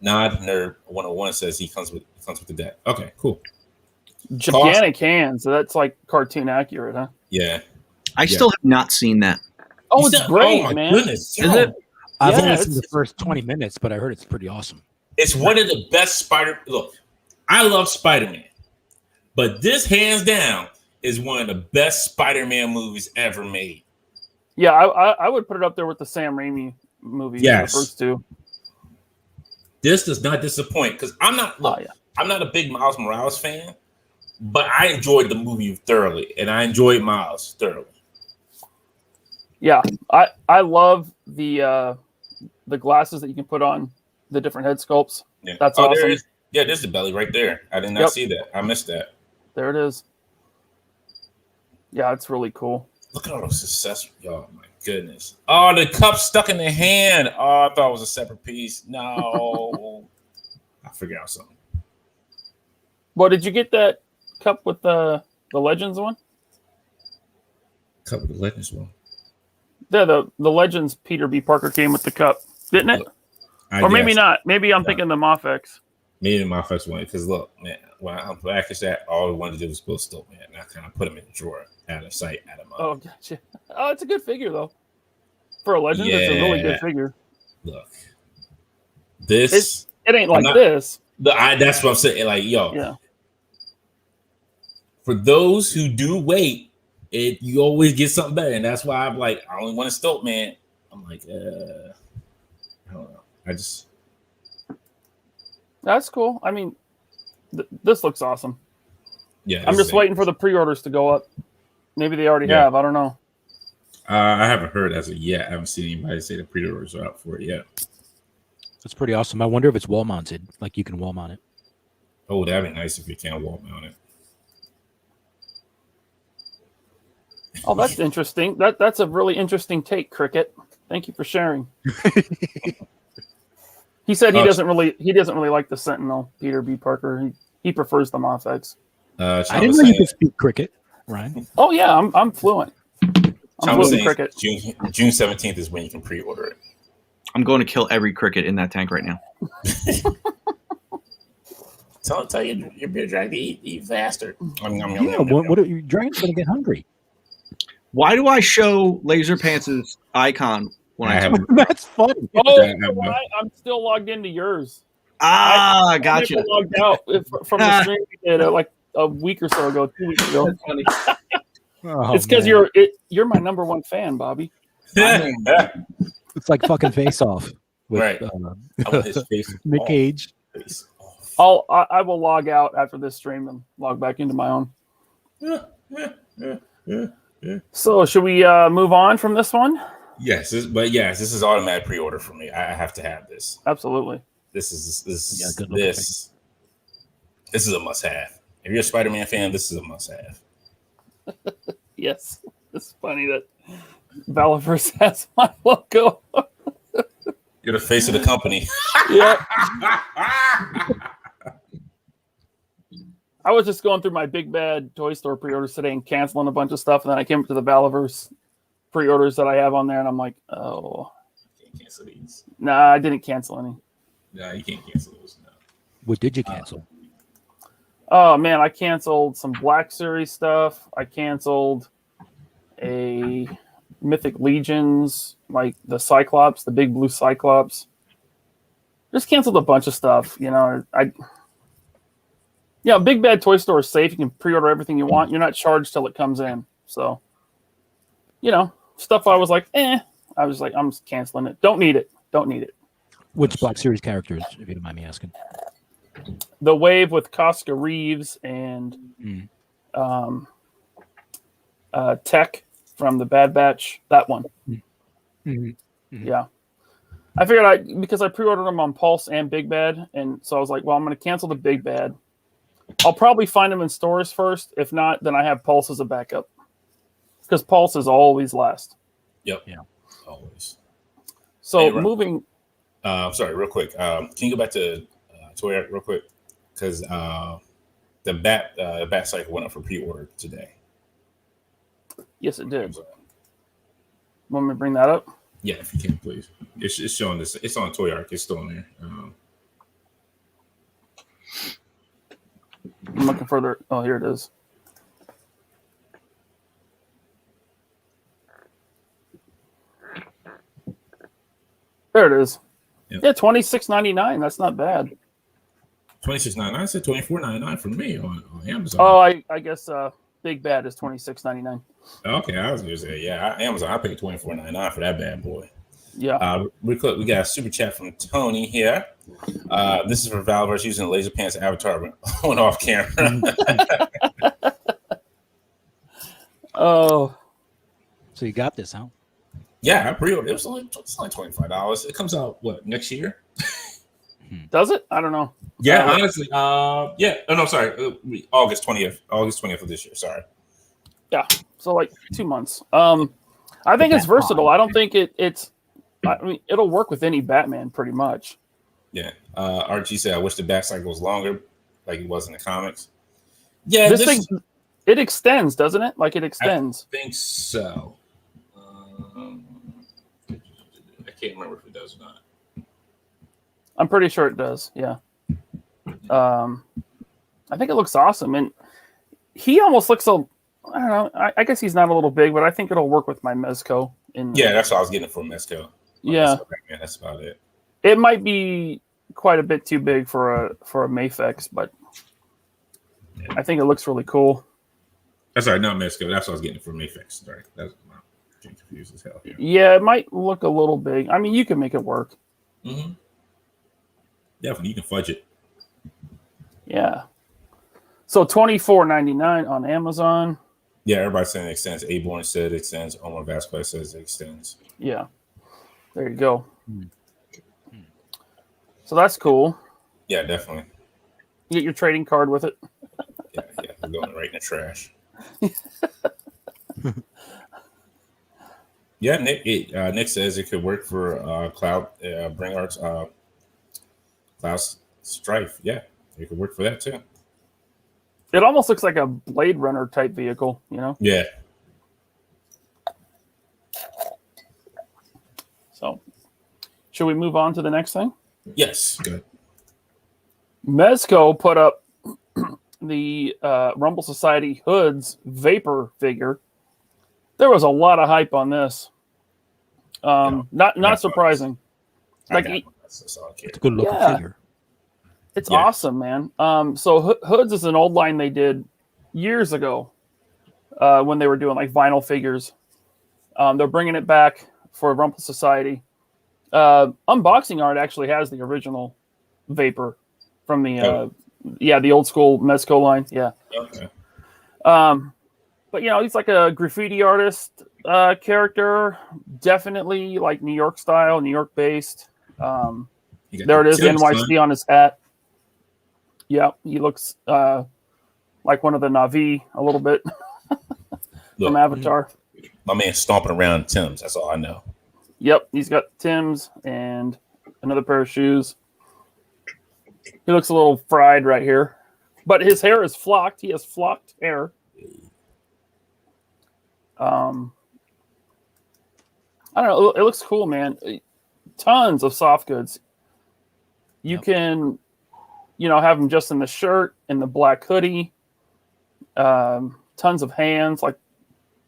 Nod Nerd 101 says he comes with the deck. Okay, cool. Gigantic hands. So that's like cartoon accurate, huh? Yeah. I still have not seen that. Oh, it's great, oh my man. goodness. Is it? I've Yeah, only seen the first 20 minutes, but I heard it's pretty awesome. It's one of the best Look, I love Spider-Man, but this hands down is one of the best Spider-Man movies ever made. Yeah, I would put it up there with the Sam Raimi movies. Yes. The first two. This does not disappoint because I'm not a big Miles Morales fan, but I enjoyed the movie thoroughly, and I enjoyed Miles thoroughly. Yeah, I love the glasses that you can put on the different head sculpts. Yeah. That's awesome. There's the belly right there. I did not see that. I missed that. There it is. Yeah, it's really cool. Look at all those success. Oh my goodness. Oh, the cup stuck in the hand. Oh, I thought it was a separate piece. No. I figured out something. Well, did you get that cup with the Legends one? Cup with the Legends one. Yeah, the Legends Peter B. Parker came with the cup, didn't it? Or maybe not. Maybe I'm thinking the Mofex. Maybe my first one. Because look, man, when I packaged that, all I wanted to do was put Stoke, man. And I kind of put him in the drawer, out of sight, out of mind. Oh, gotcha. Oh, it's a good figure, though. For a Legend, it's a really good figure. Look. This... It ain't like this. That's what I'm saying. Like, yo. Yeah. For those who do wait, you always get something better. And that's why I'm like, I only want a Stoke, man. I'm like, I don't know. That's cool. I mean, this looks awesome. Yeah. I'm just waiting for the pre-orders to go up. Maybe they already have. I don't know. I haven't heard as of yet. I haven't seen anybody say the pre-orders are out for it yet. That's pretty awesome. I wonder if it's wall mounted, like you can wall mount it. Oh, that'd be nice if you can wall mount it. Oh, that's interesting. That's a really interesting take, Cricket. Thank you for sharing. He said he doesn't really like the Sentinel Peter B. Parker. He prefers the Mofex. I didn't know you could speak Cricket, Ryan. Oh yeah, I'm fluent. I'm fluent in Cricket. June 17th is when you can pre-order it. I'm going to kill every cricket in that tank right now. Tell your beer dragon to eat faster. What are you? Dragon's gonna get hungry. Why do I show Laser Pants' icon when I have? That's funny. Oh, I'm still logged into yours. Gotcha. I logged out from the stream we did like a week or so ago, 2 weeks ago. That's funny. It's because you're my number one fan, Bobby. It's like fucking Face Off with right. I want his face Nick Cage. I will log out after this stream and log back into my own. So should we move on from this one? Yes, this is automatic pre-order for me. I have to have this. Absolutely. This is a must-have. If you're a Spider-Man fan, this is a must-have. Yes, it's funny that Valaverse has my logo. You're the face of the company. Yeah. I was just going through my Big Bad Toy Store pre-orders today and canceling a bunch of stuff, and then I came to the Valaverse pre-orders that I have on there, and I'm like, oh. You can't cancel these. Nah, I didn't cancel any. Nah, you can't cancel those. No. What did you cancel? Oh, man, I canceled some Black Series stuff. I canceled a Mythic Legions, like the Cyclops, the big blue Cyclops. Just canceled a bunch of stuff, Big Bad Toy Store is safe. You can pre-order everything you want. You're not charged till it comes in. So, stuff I was like, I was like, I'm just canceling it. Don't need it. Which Black Series characters, if you don't mind me asking? The Wave with Casca Reeves and Tech from the Bad Batch. That one. Mm-hmm. Mm-hmm. Yeah. I figured because I pre-ordered them on Pulse and Big Bad, and so I was like, well, I'm going to cancel the Big Bad. I'll probably find them in stores first. If not, then I have Pulse as a backup. Because Pulse is always last. Yep. Yeah. Always. So Hey, moving... sorry, real quick. Can you go back to Toy Art real quick? Because the bat cycle went up for pre-order today. Yes, it did. Want me to bring that up? Yeah, if you can, please. It's showing this. It's on Toy Arc. It's still on there. I'm looking further. Oh, here it is. There it is. Yep. Yeah, $26.99. That's not bad. $26.99. I said $24.99 for me on Amazon. Oh, I guess Big Bad is $26.99. Okay, I was gonna say Amazon. I paid $24.99 for that bad boy. Yeah. Real quick, we got a super chat from Tony here. This is for Valverse using Laser Pants avatar on off camera. Oh. So you got this, huh? Yeah, I pre-ordered. It's only $25. It comes out next year? Does it? I don't know. Yeah, honestly. Yeah. Oh no, sorry. August 20th. August 20th of this year. Sorry. Yeah. So like 2 months. I think it's versatile. I don't think it's. I mean, it'll work with any Batman pretty much. Yeah. Archie said, "I wish the bat cycle was longer, like it was in the comics." Yeah, this thing it extends, doesn't it? Like it extends. I think so. I can't remember if it does or not. I'm pretty sure it does. Yeah. I think it looks awesome, and he almost looks I don't know. I guess he's not a little big, but I think it'll work with my Mezco. Yeah, that's what I was getting from Mezco. Yeah, man, that's about it. It might be quite a bit too big for a Mafex, but yeah. I think it looks really cool. That's right, not Mezco. That's what I was getting from Mafex. Sorry, that's I'm getting confused as hell here. Yeah, it might look a little big. I mean, you can make it work. Mm-hmm. Definitely, you can fudge it. Yeah. So $24.99 on Amazon. Yeah, everybody's saying it extends. Aborn said it extends. Omar Vasquez says it extends. Yeah. There you go. So that's cool. Yeah, definitely. You get your trading card with it. Yeah, we're going right in the trash. Yeah, Nick says it could work for Cloud Bring Arts Cloud Strife. Yeah, it could work for that too. It almost looks like a Blade Runner type vehicle, you know? Yeah. So, should we move on to the next thing? Yes, good. Mezco put up the Rumble Society Hoods Vapor figure. There was a lot of hype on this. Not surprising. It's a good looking figure. It's awesome, man. So Hoods is an old line they did years ago when they were doing like vinyl figures. They're bringing it back for Rumble Society. Unboxing Art actually has the original Vapor from the the old school Mezco line. Yeah. Okay. But you know, he's like a graffiti artist character, definitely like New York style, New York based. There it is, NYC on his hat. Yeah, he looks like one of the Na'vi a little bit from Avatar. My man stomping around Tim's. That's all I know. Yep, he's got Tim's and another pair of shoes. He looks a little fried right here, but his hair is flocked. He has flocked hair. I don't know. It looks cool, man. Tons of soft goods. You can, have them just in the shirt, in the black hoodie. Tons of hands, like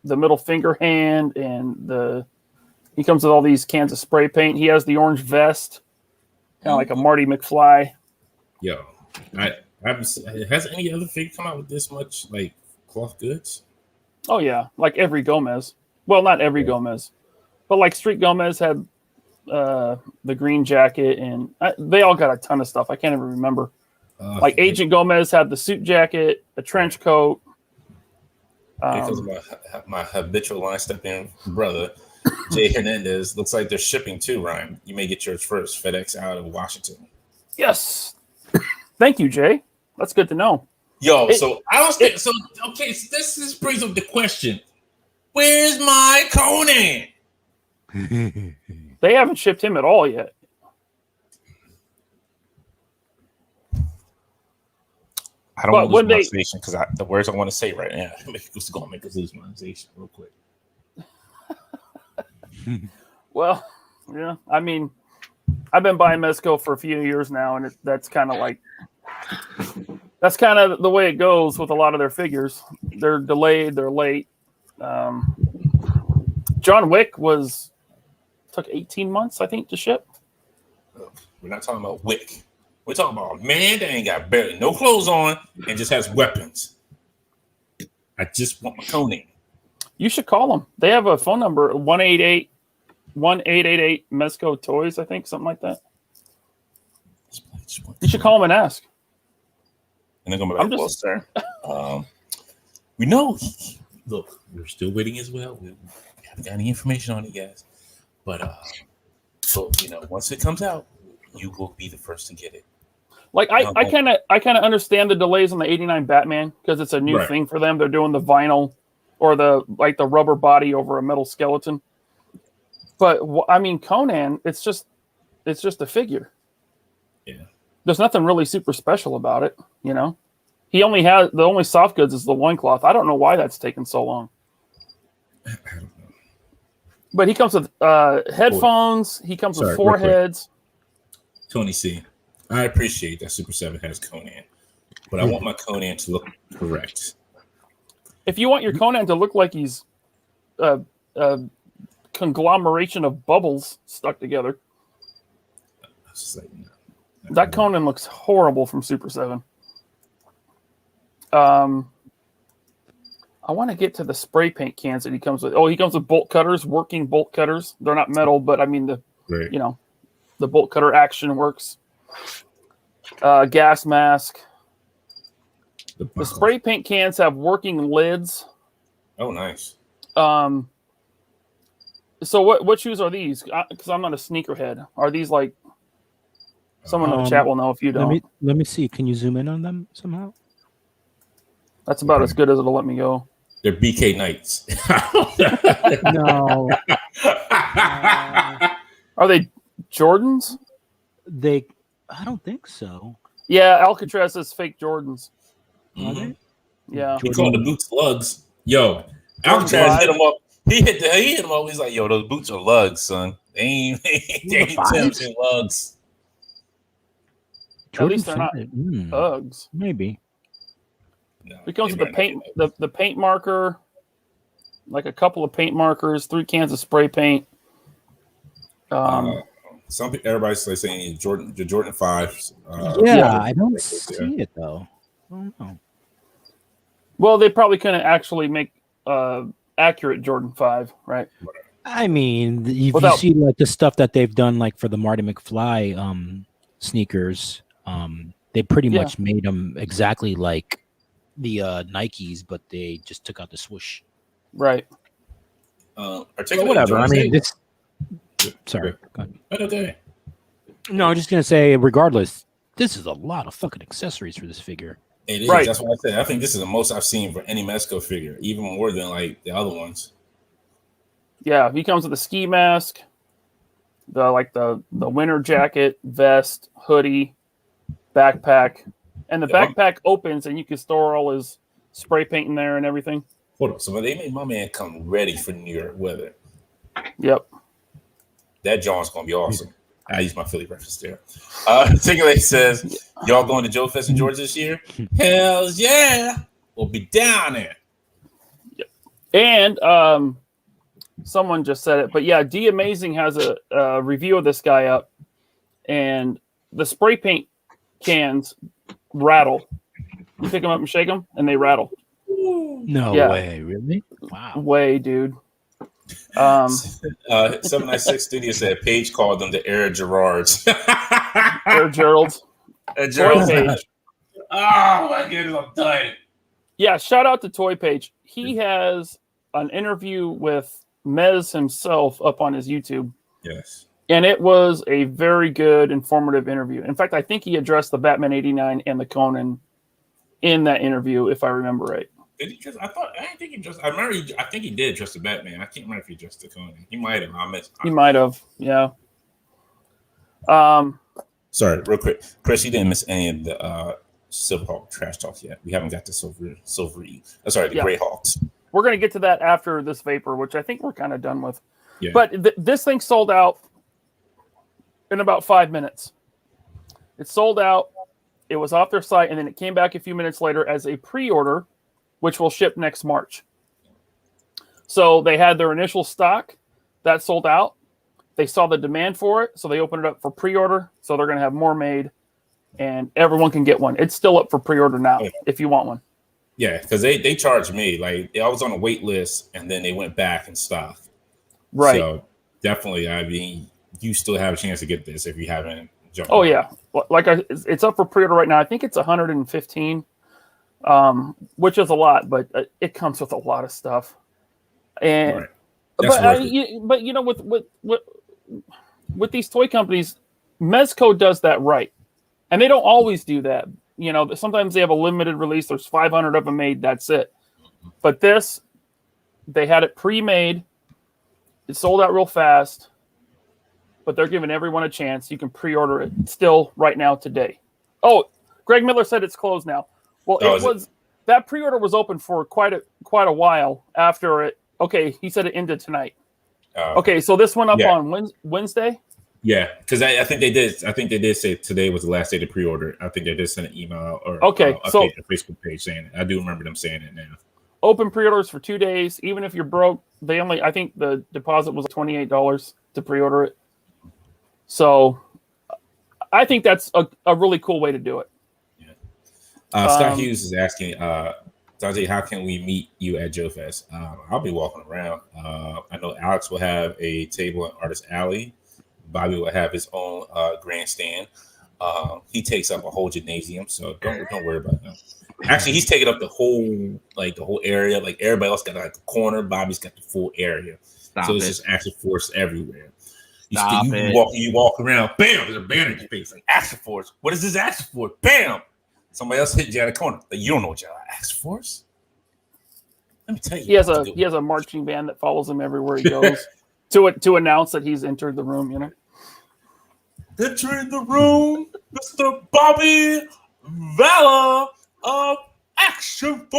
the middle finger hand, and he comes with all these cans of spray paint. He has the orange vest, kind of like a Marty McFly. Yo, has any other figure come out with this much like cloth goods? Oh yeah, like every Gomez. Well, not every Gomez, but like Street Gomez had the green jacket, and they all got a ton of stuff. I can't even remember. Like Agent Gomez had the suit jacket, a trench coat. Because of my habitual line stepping brother, Jay Hernandez. Looks like they're shipping too, Ryan. You may get yours first. FedEx out of Washington. Yes. Thank you, Jay. That's good to know. Yo, so I don't think so. Okay, so this brings up the question: where's my Conan? They haven't shipped him at all yet. I don't want to lose monetization because the words I want to say right now it's going to make us lose monetization real quick. Well, yeah. I mean, I've been buying Mezco for a few years now, and that's kind of the way it goes with a lot of their figures. They're delayed, they're late. John Wick took 18 months, I think, to ship. We're not talking about Wick. We're talking about a man that ain't got barely no clothes on and just has weapons. I just want my Conan. You should call them. They have a phone number, 1-888 Mezco Toys, I think, something like that. You should call them and ask. And they're going to be like, well, sir, we know. Look, we're still waiting as well. We haven't got any information on it, guys. But, so, once it comes out, you will be the first to get it. Like I kind of understand the delays on the '89 Batman because it's a new thing for them. They're doing the vinyl or the rubber body over a metal skeleton. But I mean, Conan, it's just a figure. Yeah, there's nothing really super special about it. He only has the only soft goods is the loincloth. I don't know why that's taken so long. I don't know. But he comes with headphones. He comes with 4 heads. Tony C. I appreciate that Super 7 has Conan, but I want my Conan to look correct. If you want your Conan to look like he's a conglomeration of bubbles stuck together, that Conan looks horrible from Super 7. I want to get to the spray paint cans that he comes with. Oh, he comes with bolt cutters, working bolt cutters. They're not metal, but I mean the bolt cutter action works. Gas mask. The spray paint cans have working lids. Oh, nice. So what shoes are these? Because I'm not a sneakerhead. Are these like? Someone in the chat will know if you don't. Let me see. Can you zoom in on them somehow? That's about as good as it'll let me go. They're BK Knights. No. Are they Jordans? I don't think so. Yeah, Alcatraz says fake Jordans. Are they? Yeah. He called the boots lugs. Yo, Alcatraz hit him up. He hit him up. He's like, yo, those boots are lugs, son. They ain't Timbs and lugs. At least they're not Uggs. Maybe. No, it comes with the paint, the paint marker, like a couple of paint markers, 3 cans of spray paint. Everybody's saying the Jordan 5s. I don't see it though. I don't know. Well, they probably couldn't actually make accurate Jordan 5, right? I mean, if you see like the stuff that they've done, like for the Marty McFly sneakers, they pretty much made them exactly like the Nikes, but they just took out the swoosh. Right. Whatever. I mean, this. Sorry. Go ahead. Okay. No, I'm just gonna say, regardless, this is a lot of fucking accessories for this figure. It is. Right. That's what I said. I think this is the most I've seen for any Mezco figure, even more than like the other ones. Yeah, he comes with a ski mask, the winter jacket, vest, hoodie, backpack, and the backpack opens and you can store all his spray paint in there and everything. Hold on. So they made my man come ready for New York weather. Yep. That John's gonna be awesome. I use my Philly reference there. Tingly says, y'all going to Joe Fest in Georgia this year? Hell yeah. We'll be down there. Yep. And someone just said it, but yeah, D Amazing has a review of this guy up, and the spray paint cans rattle. You pick them up and shake them, and they rattle. No way, really? Wow. Way, dude. 796 Studio said Paige called them the Air Gerards. Air Geralds. Geralds. Oh my goodness, I'm done. Yeah, shout out to Toy Page. He has an interview with Mez himself up on his YouTube. Yes. And it was a very good, informative interview. In fact, I think he addressed the Batman 89 and the Conan in that interview, if I remember right. Did he just? I didn't think he just. I remember. I think he did address the Batman. I can't remember if he addressed the Conan. He might have. He might have. Yeah. Sorry, real quick, Chris. You didn't miss any of the Silverhawk trash talk yet. We haven't got the the Gray Hawks. We're gonna get to that after this vapor, which I think we're kind of done with. Yeah. But this thing sold out in about 5 minutes. It sold out. It was off their site, and then it came back a few minutes later as a pre-order, which will ship next March. So they had their initial stock that sold out. They saw the demand for it, so they opened it up for pre-order. So they're going to have more made, and everyone can get one. It's still up for pre-order now if you want one. Yeah, because they charged me. Like, I was on a wait list, and then they went back in stock. Right. So definitely, I mean, you still have a chance to get this if you haven't jumped. Oh, yeah. It's up for pre-order right now. I think it's 115, which is a lot, but it comes with a lot of stuff. And right. but you know, with these toy companies, Mezco does that right, and they don't always do that. You know, sometimes they have a limited release. There's 500 of them made. That's it. But this, they had it pre-made. It sold out real fast, but they're giving everyone a chance. You can pre-order it still right now today. Oh, Greg Miller said it's closed now. Well, that pre-order was open for quite a while after it. Okay, he said it ended tonight. Okay, so this went up on Wednesday. Yeah, because I think they did. I think they did say today was the last day to pre-order. I think they did send an email or update their Facebook page saying it. I do remember them saying it now. Open pre-orders for 2 days. Even if you're broke, I think the deposit was $28 to pre-order it. So I think that's a really cool way to do it. Yeah. Scott Hughes is asking, Dante, how can we meet you at Joe Fest? I'll be walking around. I know Alex will have a table in Artist Alley. Bobby will have his own grandstand. He takes up a whole gymnasium, so don't worry about him. Actually, he's taking up the whole area. Like, everybody else got like a corner. Bobby's got the full area. It's just Action Force everywhere. You walk around, bam, there's a banner in your face, like Action Force. What is this Action Force? Bam! Somebody else hit you at a corner. Like, you don't know what you're Action Force? Let me tell you. He has a marching band that follows him everywhere he goes to announce that he's entered the room, you know. Entering the room, Mr. Bobby Valor of Action Force.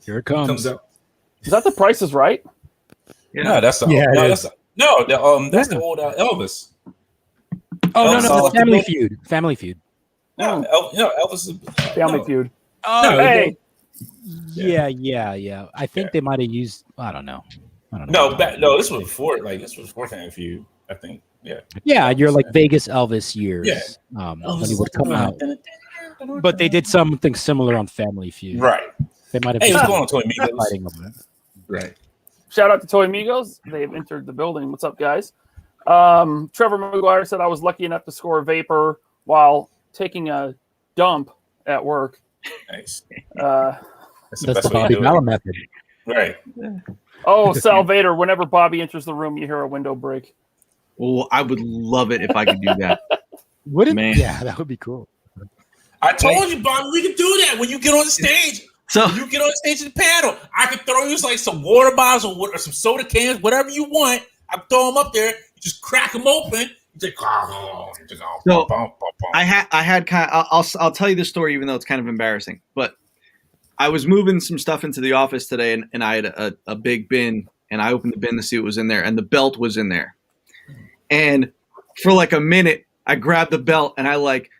Here it comes. Up. Is that The Price is Right? Yeah, no, that's the that's the old Elvis. Oh, no, Family Feud. Family Feud. No, Elvis is Family Feud. Oh, no, hey. Yeah. I think they might have used. I don't know. No, this was before. Like, this was before Family Feud. I think. Yeah. Yeah, you're like Vegas Elvis years. Yeah. When he would come out. But they did something similar on Family Feud. Right. They might have. Hey, what's going on, Toy Amigos? Right. Shout out to Toy Amigos. They've entered the building. What's up, guys? Trevor McGuire said I was lucky enough to score a vapor while taking a dump at work. Nice. That's the Bobby Ballard method. Right. Oh, Salvator, whenever Bobby enters the room, you hear a window break. Oh, I would love it if I could do that. Yeah, that would be cool. I told you, Bobby, we can do that when you get on the stage. So when you get on the stage of the panel, I can throw you like some water bottles or some soda cans, whatever you want. I throw them up there. You just crack them open. I had kind of, I'll tell you this story, even though it's kind of embarrassing, but I was moving some stuff into the office today, and I had a big bin, and I opened the bin to see what was in there, and the belt was in there. And for like a minute, I grabbed the belt, and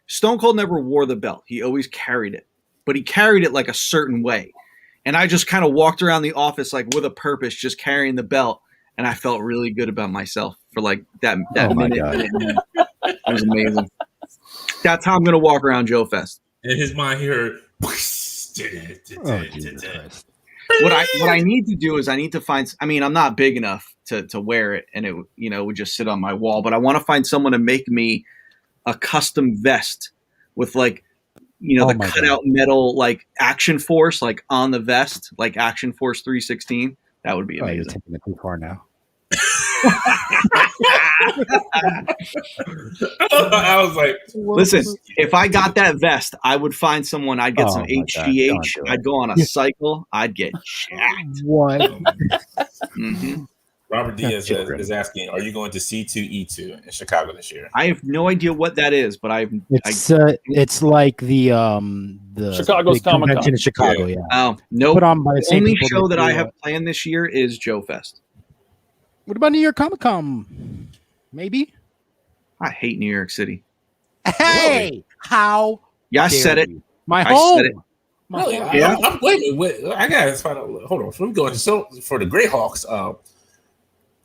Stone Cold never wore the belt. He always carried it, but he carried it like a certain way. And I just kind of walked around the office like with a purpose, just carrying the belt. And I felt really good about myself for like that minute. It was amazing. That's how I'm going to walk around Joe Fest. In his mind, he heard. What I need to do is I need to find. I mean, I'm not big enough to wear it, and it would just sit on my wall. But I want to find someone to make me a custom vest with the cutout metal like Action Force like on the vest, like Action Force 316. That would be amazing. You're taking it too far now. I was like, listen, if I got that vest, I would find someone. I'd get some HGH. I'd go on a cycle. I'd get jacked. What? Mm-hmm. Robert Diaz is asking, are you going to C2E2 in Chicago this year? I have no idea what that is, but it's like the Chicago's Comic Con in Chicago. Yeah. Oh no! Put on by the same only people show that I do, have planned this year is Joe Fest. What about New York Comic Con? Maybe. I hate New York City. Hey, really? How? Yeah, I said it. My I home. said it. Really? Yeah. I'm wait. I gotta find out. Hold on. I'm going for the Greyhawks.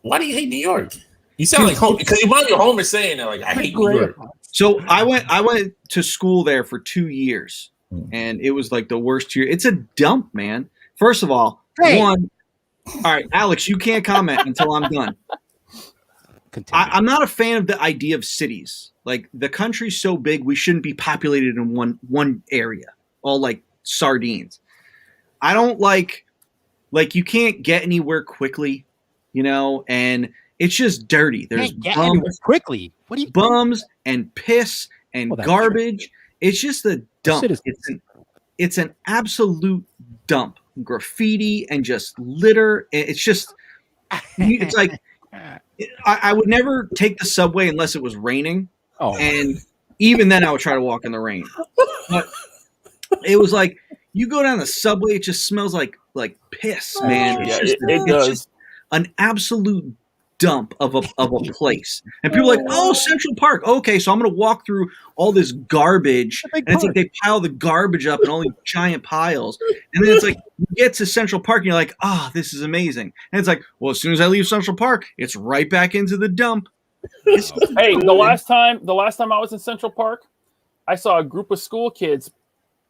Why do you hate New York? You sound like home because one of your home is saying that, like, I hate New York. So I went to school there for 2 years, and it was like the worst year. It's a dump, man. First of all, all right, Alex, you can't comment until I'm done. I'm not a fan of the idea of cities. Like, the country's so big, we shouldn't be populated in one area, all like sardines. I don't like you can't get anywhere quickly, and it's just dirty. There's bums quickly. What do you bums and piss and garbage. It's just a dump. It's an absolute dump. Graffiti and just litter. It's like I would never take the subway unless it was raining. Oh, and even then I would try to walk in the rain. But it was like you go down the subway, it just smells like piss, man. It does. Just an absolute dump of a place. And people are like, oh, Central Park. Okay, so I'm going to walk through all this garbage. And it's like they pile the garbage up in all these giant piles. And then it's like you get to Central Park and you're like, this is amazing. And it's like, well, as soon as I leave Central Park, it's right back into the dump. Hey, the last time I was in Central Park, I saw a group of school kids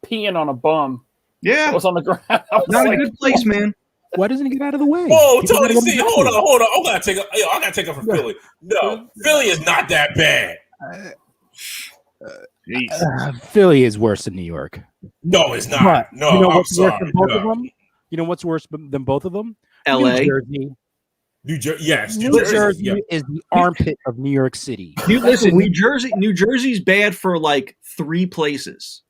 peeing on a bum. Yeah. It was on the ground. Not a good place, man. Why doesn't he get out of the way? Whoa, Tony, hold on. I gotta take up from Philly. No, Philly is not that bad. Philly is worse than New York. No, it's not. But no, you know I'm what's sorry. worse than both of them? You know what's worse than both of them? LA. New Jersey. Yes, New Jersey is the armpit of New York City. Listen, New Jersey's bad for like 3 places.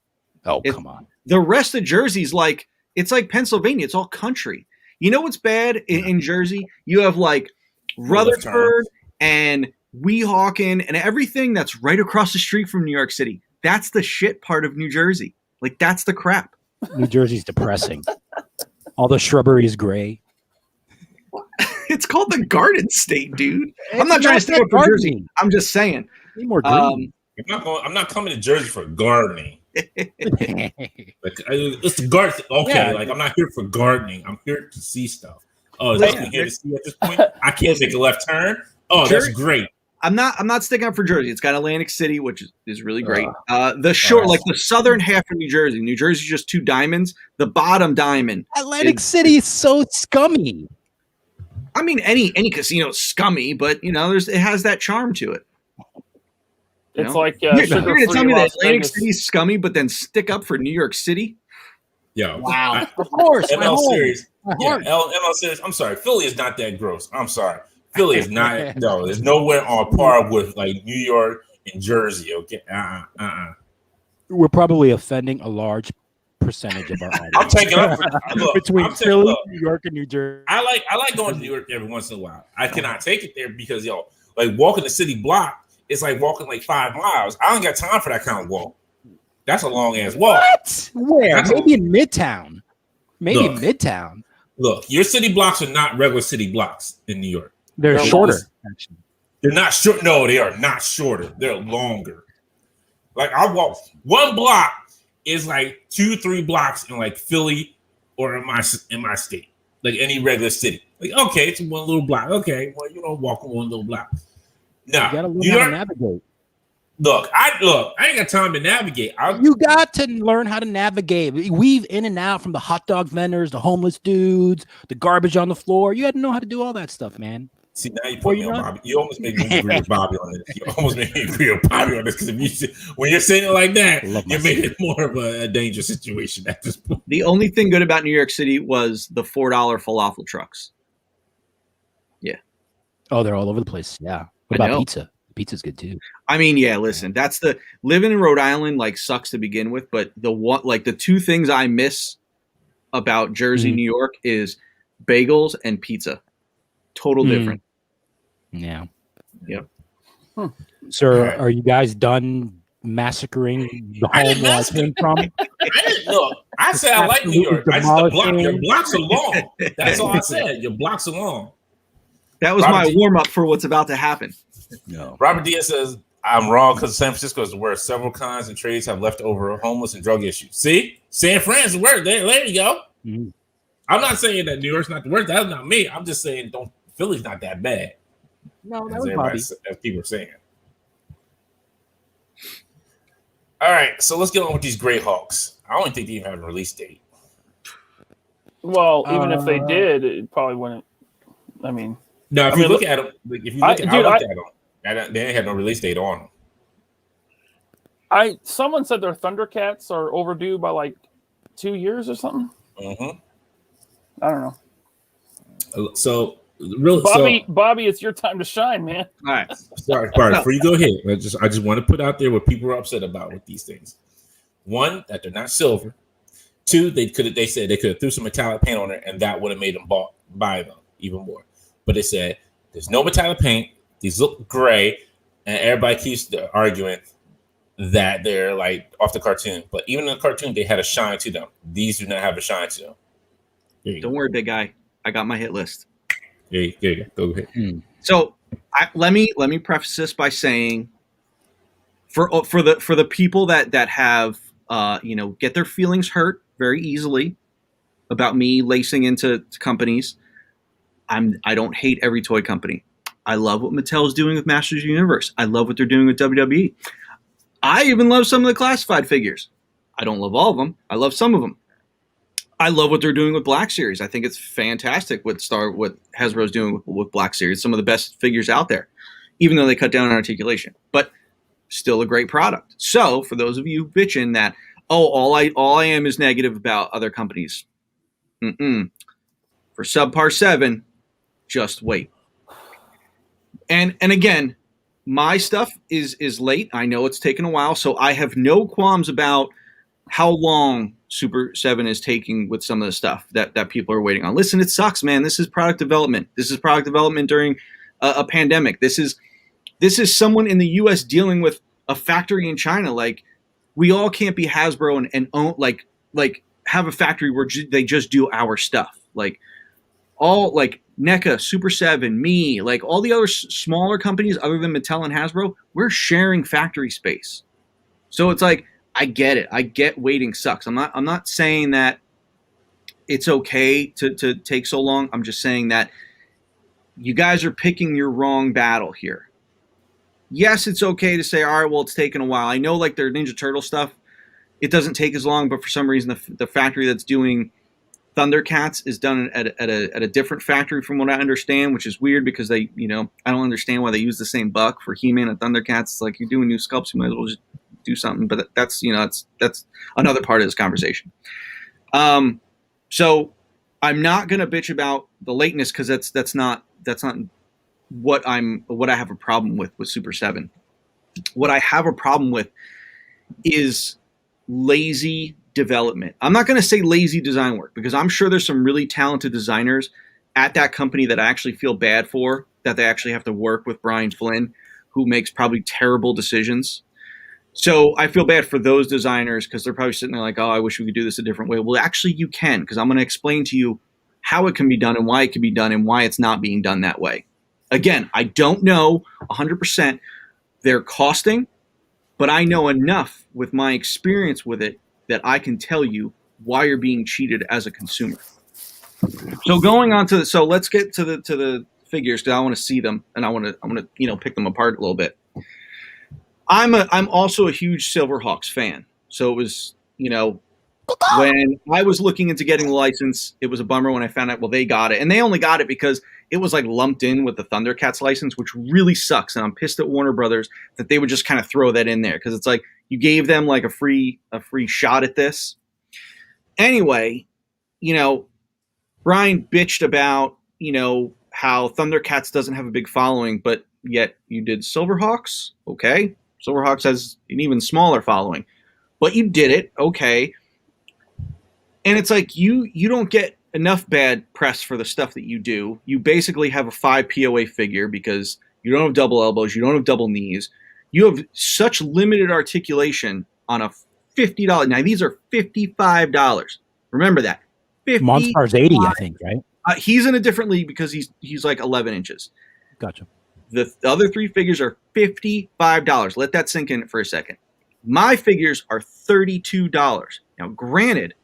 Oh, come on. The rest of Jersey's like it's like Pennsylvania. It's all country. You know what's bad in Jersey? You have like Rutherford and Weehawken and everything that's right across the street from New York City. That's the shit part of New Jersey. Like, that's the crap. New Jersey's depressing. All the shrubbery is gray. It's called the Garden State, dude. I'm not trying to stay up for Jersey. I'm just saying. Need more green. I'm not coming to Jersey for gardening. It's the garden. Okay, yeah. Like I'm not here for gardening. I'm here to see stuff. Oh, is that here to see at this point? I can't take a left turn. Oh, Jersey, that's great. I'm not sticking up for Jersey. It's got Atlantic City, which is really great. The southern half of New Jersey. New Jersey's just 2 diamonds. The bottom diamond. Atlantic City is so scummy. I mean, any casino is scummy, but it has that charm to it. It's like you're going to tell me that Atlantic City's scummy, but then stick up for New York City? Yeah. Wow. Of course. ML series. Yeah, ML series. I'm sorry. Philly is not that gross. I'm sorry. Philly is not. No, there's nowhere on par with like New York and Jersey. Okay. We're probably offending a large percentage of our audience. I'm taking up between Philly, New York, and New Jersey. I like going to New York every once in a while. I cannot take it there because like walking the city block. It's like walking like 5 miles. I don't got time for that kind of walk. That's a long ass walk. What? Where? Maybe in Midtown. Midtown. Look, your city blocks are not regular city blocks in New York. They're shorter. Actually. They're not short. No, they are not shorter. They're longer. Like I walk 1 block is like 2-3 blocks in like Philly or in my state, like any regular city. Like okay, it's 1 little block. Okay, well walk 1 little block. No, you gotta learn how to navigate. Look, I ain't got time to navigate. You got to learn how to navigate. Weave in and out from the hot dog vendors, the homeless dudes, the garbage on the floor. You had to know how to do all that stuff, man. See, now you put me on Bobby. You almost made me agree with Bobby on this. You almost made me agree with Bobby on this because when you're saying it like that, you make it more of a dangerous situation at this point. The only thing good about New York City was the $4 falafel trucks. Yeah. Oh, they're all over the place. Yeah. What about pizza? Pizza's good too. I mean, yeah, listen, that's living in Rhode Island like sucks to begin with, but the two things I miss about Jersey, New York is bagels and pizza. Total different. Yeah. Yep. Sir, are you guys done massacring the home where I came from? I didn't know. I said I like New York. I just your blocks are long. That's all I said. Your blocks are long. That was my warm up for what's about to happen. No. Robert Diaz says I'm wrong because San Francisco is where several cons and trades have left over homeless and drug issues. See, San Francisco, where there you go. Mm-hmm. I'm not saying that New York's not the worst. That's not me. I'm just saying Philly's not that bad. No, that was Bobby. As people are saying. All right, so let's get on with these Grey Hawks. I don't think they even have a release date. Well, even if they did, it probably wouldn't. I mean, no. If you look at them, I looked at them. They ain't had no release date on them. Someone said their Thundercats are overdue by like 2 years or something. Mm-hmm. I don't know. So, really, Bobby, it's your time to shine, man. All right. Sorry, before you go ahead, I just want to put out there what people are upset about with these things. One, that they're not silver. Two, they said they could have threw some metallic paint on it, and that would have made them buy them even more. But they said there's no metallic paint. These look gray, and everybody keeps arguing that they're like off the cartoon. But even in the cartoon, they had a shine to them. These do not have a shine to them. Don't worry, big guy. I got my hit list. Yeah, go ahead. So let me preface this by saying, for the people that have get their feelings hurt very easily about me lacing into companies, I don't hate every toy company. I love what Mattel is doing with Masters of the Universe. I love what they're doing with WWE. I even love some of the classified figures. I don't love all of them. I love some of them. I love what they're doing with Black Series. I think it's fantastic what Hasbro's doing with Black Series. Some of the best figures out there, even though they cut down on articulation, but still a great product. So for those of you bitching that, all I am is negative about other companies. For Subpar 7, just wait. And again, my stuff is late. I know it's taken a while, so I have no qualms about how long Super 7 is taking with some of the stuff that people are waiting on. Listen, it sucks, man. This is product development. This is product development during a pandemic. This is someone in the U.S. dealing with a factory in China. Like, we all can't be Hasbro and own like have a factory where they just do our stuff. Like all like NECA, Super 7, me, like all the other smaller companies other than Mattel and Hasbro, we're sharing factory space. So it's like, I get it. I get waiting sucks. I'm not saying that it's okay to take so long. I'm just saying that you guys are picking your wrong battle here. Yes, it's okay to say, all right, well, it's taken a while. I know like their Ninja Turtle stuff, it doesn't take as long, but for some reason the factory that's doing Thundercats is done at a different factory from what I understand, which is weird because they, I don't understand why they use the same buck for He-Man and Thundercats. It's like you're doing new sculpts, you might as well just do something, but that's another part of this conversation. So I'm not going to bitch about the lateness because that's not what I have a problem with Super 7. What I have a problem with is lazy development. I'm not going to say lazy design work because I'm sure there's some really talented designers at that company that I actually feel bad for, that they actually have to work with Brian Flynn, who makes probably terrible decisions. So I feel bad for those designers because they're probably sitting there like, oh, I wish we could do this a different way. Well, actually you can, because I'm going to explain to you how it can be done and why it can be done and why it's not being done that way. Again, I don't know 100% their costing, but I know enough with my experience with it that I can tell you why you're being cheated as a consumer. So going on to so let's get to the figures because I want to see them and I want to pick them apart a little bit. I'm also a huge Silverhawks fan. So it was, when I was looking into getting the license, it was a bummer when I found out, well, they got it. And they only got it because it was like lumped in with the Thundercats license, which really sucks. And I'm pissed at Warner Brothers that they would just kind of throw that in there, because it's like you gave them like a free shot at this. Anyway, Brian bitched about, how Thundercats doesn't have a big following, but yet you did Silverhawks. Okay. Silverhawks has an even smaller following, but you did it. Okay. And it's like you don't get enough bad press for the stuff that you do. You basically have a 5 POA figure because you don't have double elbows, you don't have double knees. You have such limited articulation on a $50. Now these are $55. Remember that. Monstar's 80, I think, right? He's in a different league because he's like 11 inches. Gotcha. The other 3 figures are $55. Let that sink in for a second. My figures are $32. Now, granted,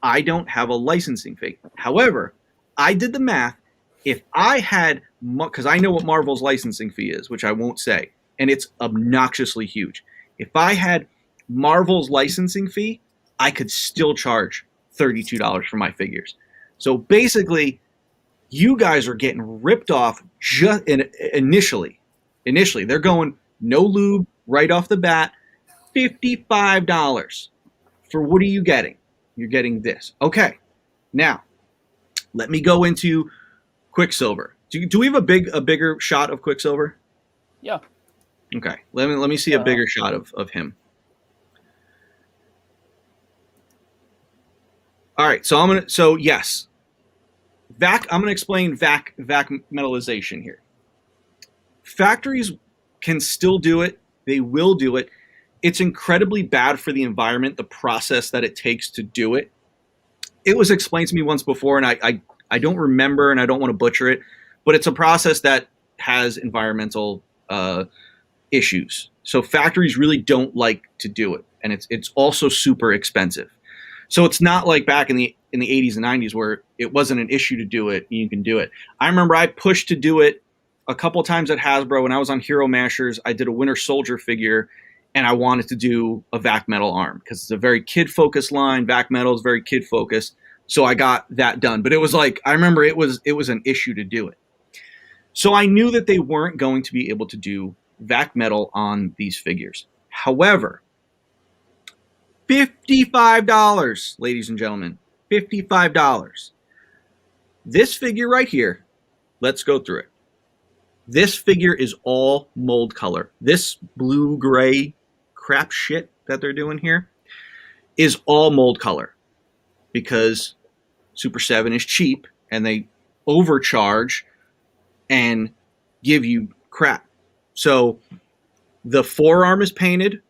I don't have a licensing fee. However, I did the math. If I had, because I know what Marvel's licensing fee is, which I won't say, and it's obnoxiously huge. If I had Marvel's licensing fee, I could still charge $32 for my figures. So basically, you guys are getting ripped off just initially. Initially, they're going no lube right off the bat. $55 for what are you getting? You're getting this. Okay, now let me go into Quicksilver. Do we have a bigger shot of Quicksilver? Yeah. Okay, let me see a bigger shot of him. All right, so yes, I'm gonna explain vac metallization here. Factories can still do it. They will do it. It's incredibly bad for the environment, the process that it takes to do it. It was explained to me once before, and I don't remember, and I don't want to butcher it, but it's a process that has environmental issues. So factories really don't like to do it, and it's also super expensive. So it's not like back in the 80s and 90s where it wasn't an issue to do it, and you can do it. I remember I pushed to do it a couple times at Hasbro when I was on Hero Mashers. I did a Winter Soldier figure, and I wanted to do a vac metal arm because it's a very kid-focused line. Vac metal is very kid-focused, so I got that done. But it was like, I remember it was an issue to do it. So I knew that they weren't going to be able to do vac metal on these figures. However, $55, ladies and gentlemen, $55. This figure right here, let's go through it. This figure is all mold color. This blue-gray crap shit that they're doing here is all mold color because Super 7 is cheap and they overcharge and give you crap. So the forearm is painted.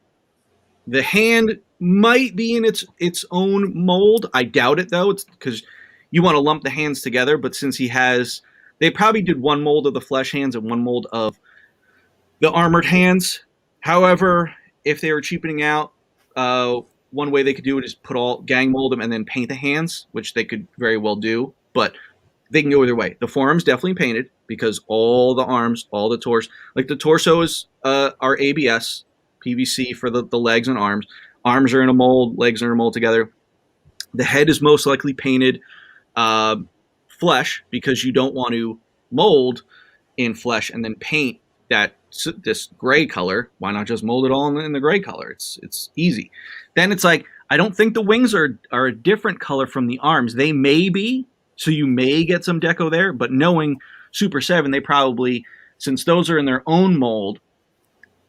The hand might be in its own mold. I doubt it, though. It's because you want to lump the hands together, but since they probably did one mold of the flesh hands and one mold of the armored hands. However, if they were cheapening out, one way they could do it is gang mold them and then paint the hands, which they could very well do, but they can go either way. The forearm's definitely painted because all the arms, all the torso, like the torso is are ABS, PVC for the legs and arms. Arms are in a mold, legs are in a mold together. The head is most likely painted flesh because you don't want to mold in flesh and then paint this gray color. Why not just mold it all in the gray color? It's easy. Then it's like, I don't think the wings are a different color from the arms. They may be, so you may get some deco there, but knowing Super 7, they probably, since those are in their own mold,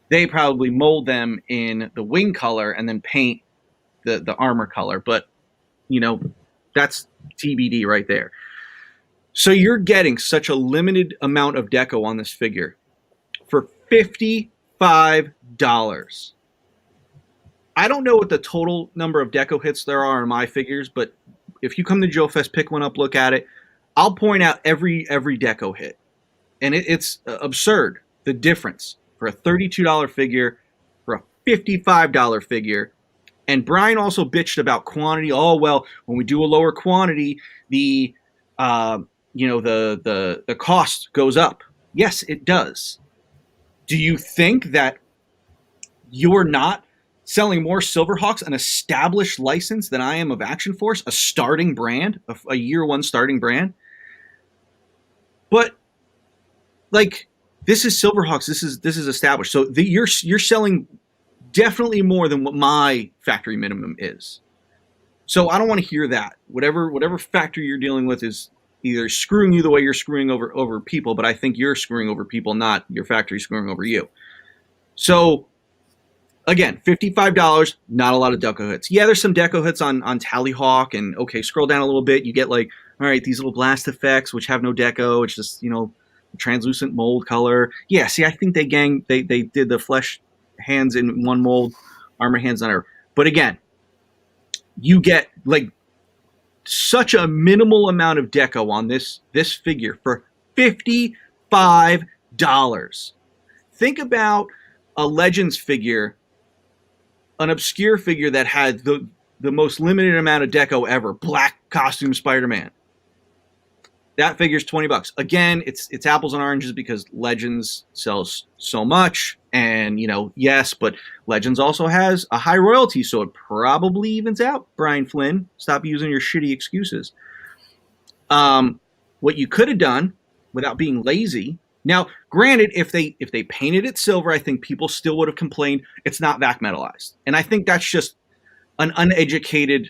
they probably mold them in the wing color and then paint the armor color. But, that's TBD right there. So you're getting such a limited amount of deco on this figure for $55. I don't know what the total number of deco hits there are on my figures, but if you come to Joe Fest, pick one up, look at it. I'll point out every deco hit. And it's absurd, the difference for a $32 figure, for a $55 figure. And Brian also bitched about quantity. Oh, well, when we do a lower quantity, the cost goes up. Yes, it does. Do you think that you're not selling more Silverhawks, an established license, than I am of Action Force, a starting brand, a year one starting brand. But like, this is Silverhawks. This is established. So you're selling definitely more than what my factory minimum is. So I don't want to hear that. Whatever factory you're dealing with is either screwing you the way you're screwing over people, but I think you're screwing over people, not your factory screwing over you. So again, $55, not a lot of deco hits. Yeah, there's some deco hits on Tallyhawk, and okay, scroll down a little bit, you get like, all right, these little blast effects, which have no deco. It's just, translucent mold color. Yeah, see, I think they did the flesh hands in one mold, armor hands on her. But again, you get like such a minimal amount of deco on this figure for $55. Think about a Legends figure, an obscure figure that had the most limited amount of deco ever, black costume Spider-Man. That figure's $20. Again, it's apples and oranges because Legends sells so much, and yes, but Legends also has a high royalty, so it probably evens out. Brian Flynn, stop using your shitty excuses. What you could have done without being lazy. Now, granted, if they painted it silver, I think people still would have complained it's not vac metalized, and I think that's just an uneducated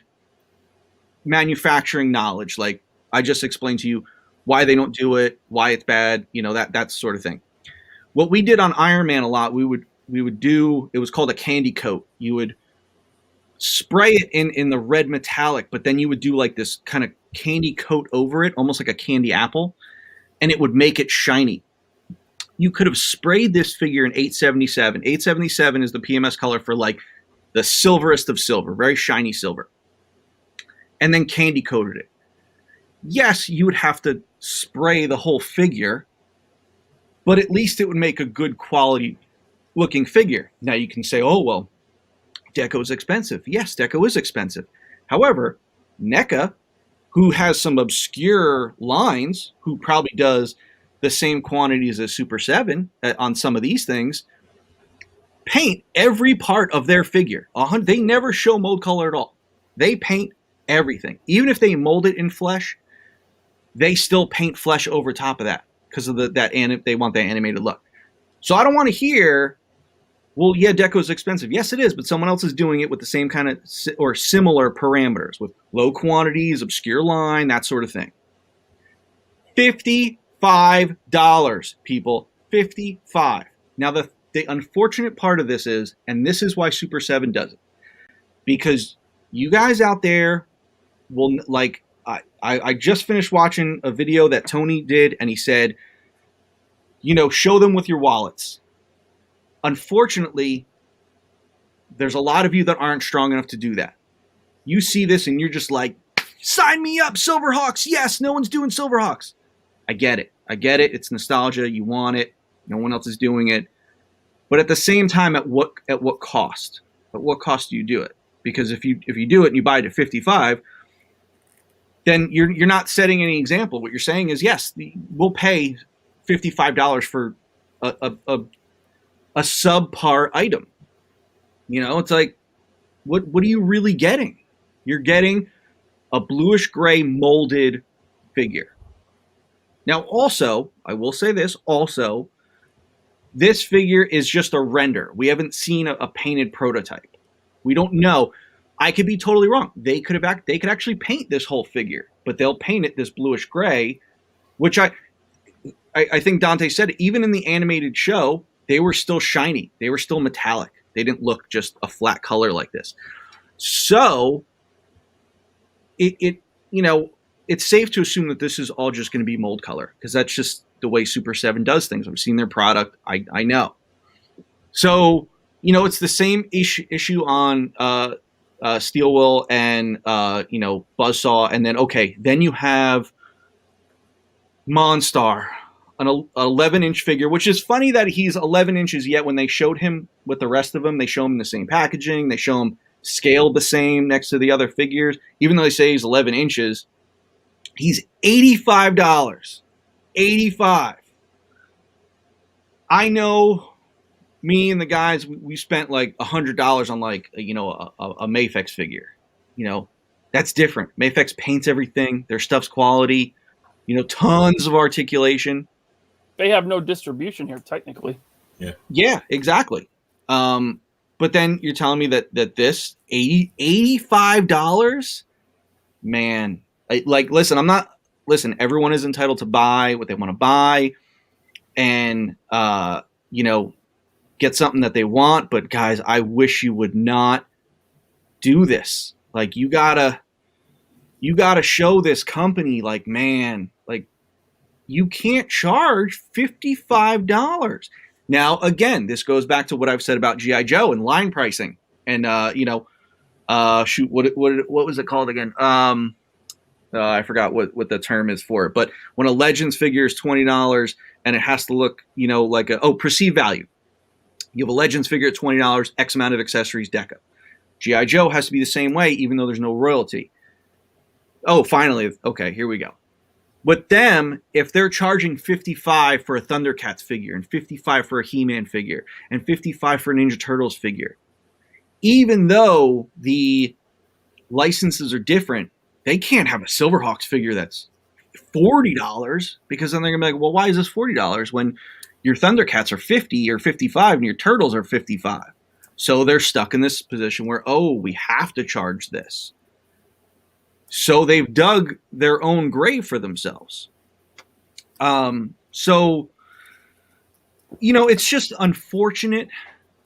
manufacturing knowledge. Like I just explained to you why they don't do it, why it's bad, that sort of thing. What we did on Iron Man a lot, we would do, it was called a candy coat. You would spray it in the red metallic, but then you would do like this kind of candy coat over it, almost like a candy apple, and it would make it shiny. You could have sprayed this figure in 877. 877 is the PMS color for like the silverest of silver, very shiny silver, and then candy coated it. Yes, you would have to spray the whole figure, but at least it would make a good quality looking figure. Now you can say, oh, well, deco is expensive. Yes, deco is expensive. However, NECA, who has some obscure lines, who probably does the same quantities as Super 7 on some of these things, paint every part of their figure. They never show mold color at all. They paint everything. Even if they mold it in flesh, they still paint flesh over top of that because of they want that animated look. So I don't want to hear, well, yeah, deco is expensive. Yes, it is, but someone else is doing it with the same kind of or similar parameters with low quantities, obscure line, that sort of thing. $55, people. $55. Now the unfortunate part of this is, and this is why Super 7 does it, because you guys out there will like. I just finished watching a video that Tony did, and he said, show them with your wallets. Unfortunately, there's a lot of you that aren't strong enough to do that. You see this and you're just like, sign me up, Silverhawks. Yes, no one's doing Silverhawks. I get it. It's nostalgia. You want it. No one else is doing it. But at the same time, at what cost? At what cost do you do it? Because if you do it and you buy it at 55, then you're not setting any example. What you're saying is, yes, we'll pay $55 for a subpar item. It's like, what are you really getting? You're getting a bluish gray molded figure. Now, also, I will say this, this figure is just a render. We haven't seen a painted prototype. We don't know. I could be totally wrong. They could actually paint this whole figure, but they'll paint it this bluish gray, which I think Dante said, even in the animated show, they were still shiny. They were still metallic. They didn't look just a flat color like this. So it's safe to assume that this is all just going to be mold color, because that's just the way Super 7 does things. I've seen their product. I know. So, it's the same issue on Steel Will and Buzzsaw, and then you have Monstar, an 11-inch figure, which is funny that he's 11 inches, yet when they showed him with the rest of them, they show him the same packaging, they show him scaled the same next to the other figures, even though they say he's 11 inches. He's $85. $85. I know me and the guys, we spent like $100 on like a Mafex figure. That's different. Mafex paints everything. Their stuff's quality. Tons of articulation. They have no distribution here technically. Yeah, exactly. But then you're telling me that this $85, man. Listen, everyone is entitled to buy what they want to buy, and get something that they want. But guys, I wish you would not do this. Like, you gotta show this company, like, man, like, you can't charge $55. Now, again, this goes back to what I've said about G.I. Joe and line pricing, and what was it called again? I forgot what the term is for it. But when a Legends figure is $20 and it has to look, like perceived value. You have a Legends figure at $20, X amount of accessories, deco. G.I. Joe has to be the same way, even though there's no royalty. Oh, finally. Okay, here we go. With them, if they're charging $55 for a Thundercats figure and $55 for a He-Man figure and $55 for a Ninja Turtles figure, even though the licenses are different, they can't have a Silverhawks figure that's $40 because then they're going to be like, well, why is this $40 when your Thundercats are $50 or $55 and your Turtles are $55? So they're stuck in this position where, we have to charge this. So they've dug their own grave for themselves. It's just unfortunate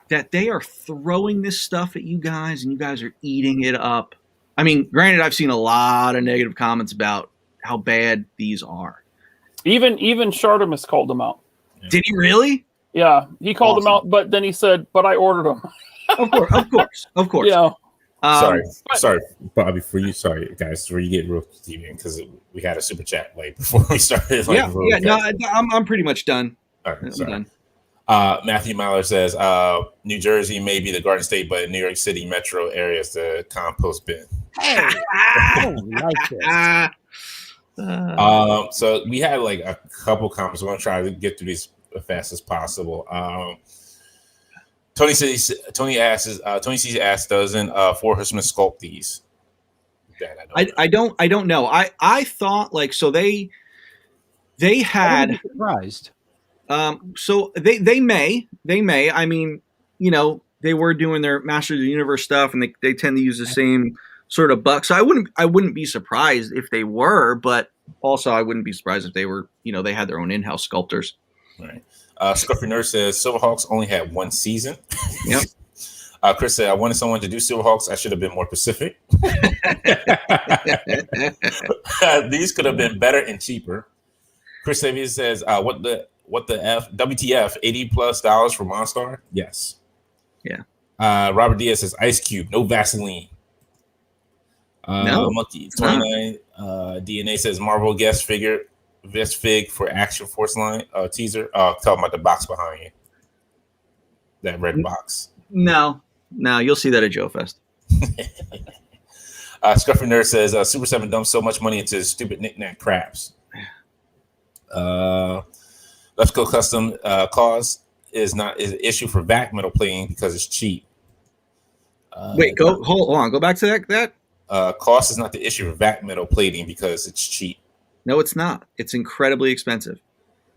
that they are throwing this stuff at you guys and you guys are eating it up. I mean, granted, I've seen a lot of negative comments about how bad these are. Even Shartimus called them out. Did he really? Yeah, he called them out, but then he said, "But I ordered them." Of course. Sorry, Bobby, sorry guys, for you get real deviant because we had a super chat before we started. I'm pretty much done. All right, I'm sorry. done. Matthew Myler says, New Jersey may be the Garden State, but New York City metro area is the compost bin. I don't like this. So we had like a couple comments. We're going to try to get through these as fast as possible. Tony C asks, doesn't Four Horsemen sculpt these? I don't know. I thought they had. I wouldn't be surprised. So they may. I mean, they were doing their Masters of the Universe stuff, and they tend to use the same sort of buck. So I wouldn't be surprised if they were, but also I wouldn't be surprised if they were. They had their own in-house sculptors. Right. Scruffy Nurse says Silverhawks only had one season. Yep. Chris said, I wanted someone to do Silverhawks. I should have been more specific. These could have been better and cheaper. Chris Xavier says, what the F? WTF? $80+ for Monstar? Yes. Yeah. Robert Diaz says, Ice Cube, no Vaseline. No. Monkey 29. DNA says Marvel guest fig for Action Force line teaser. Talking about the box behind you. That red box. No, you'll see that at Joe Fest. Scruffy Nerd says Super 7 dumps so much money into stupid knick-knack craps. Let's Go Custom cost is an issue for vac metal plating because it's cheap. Hold on. Go back to that. Cost is not the issue for vac metal plating because it's cheap. No, it's not. It's incredibly expensive.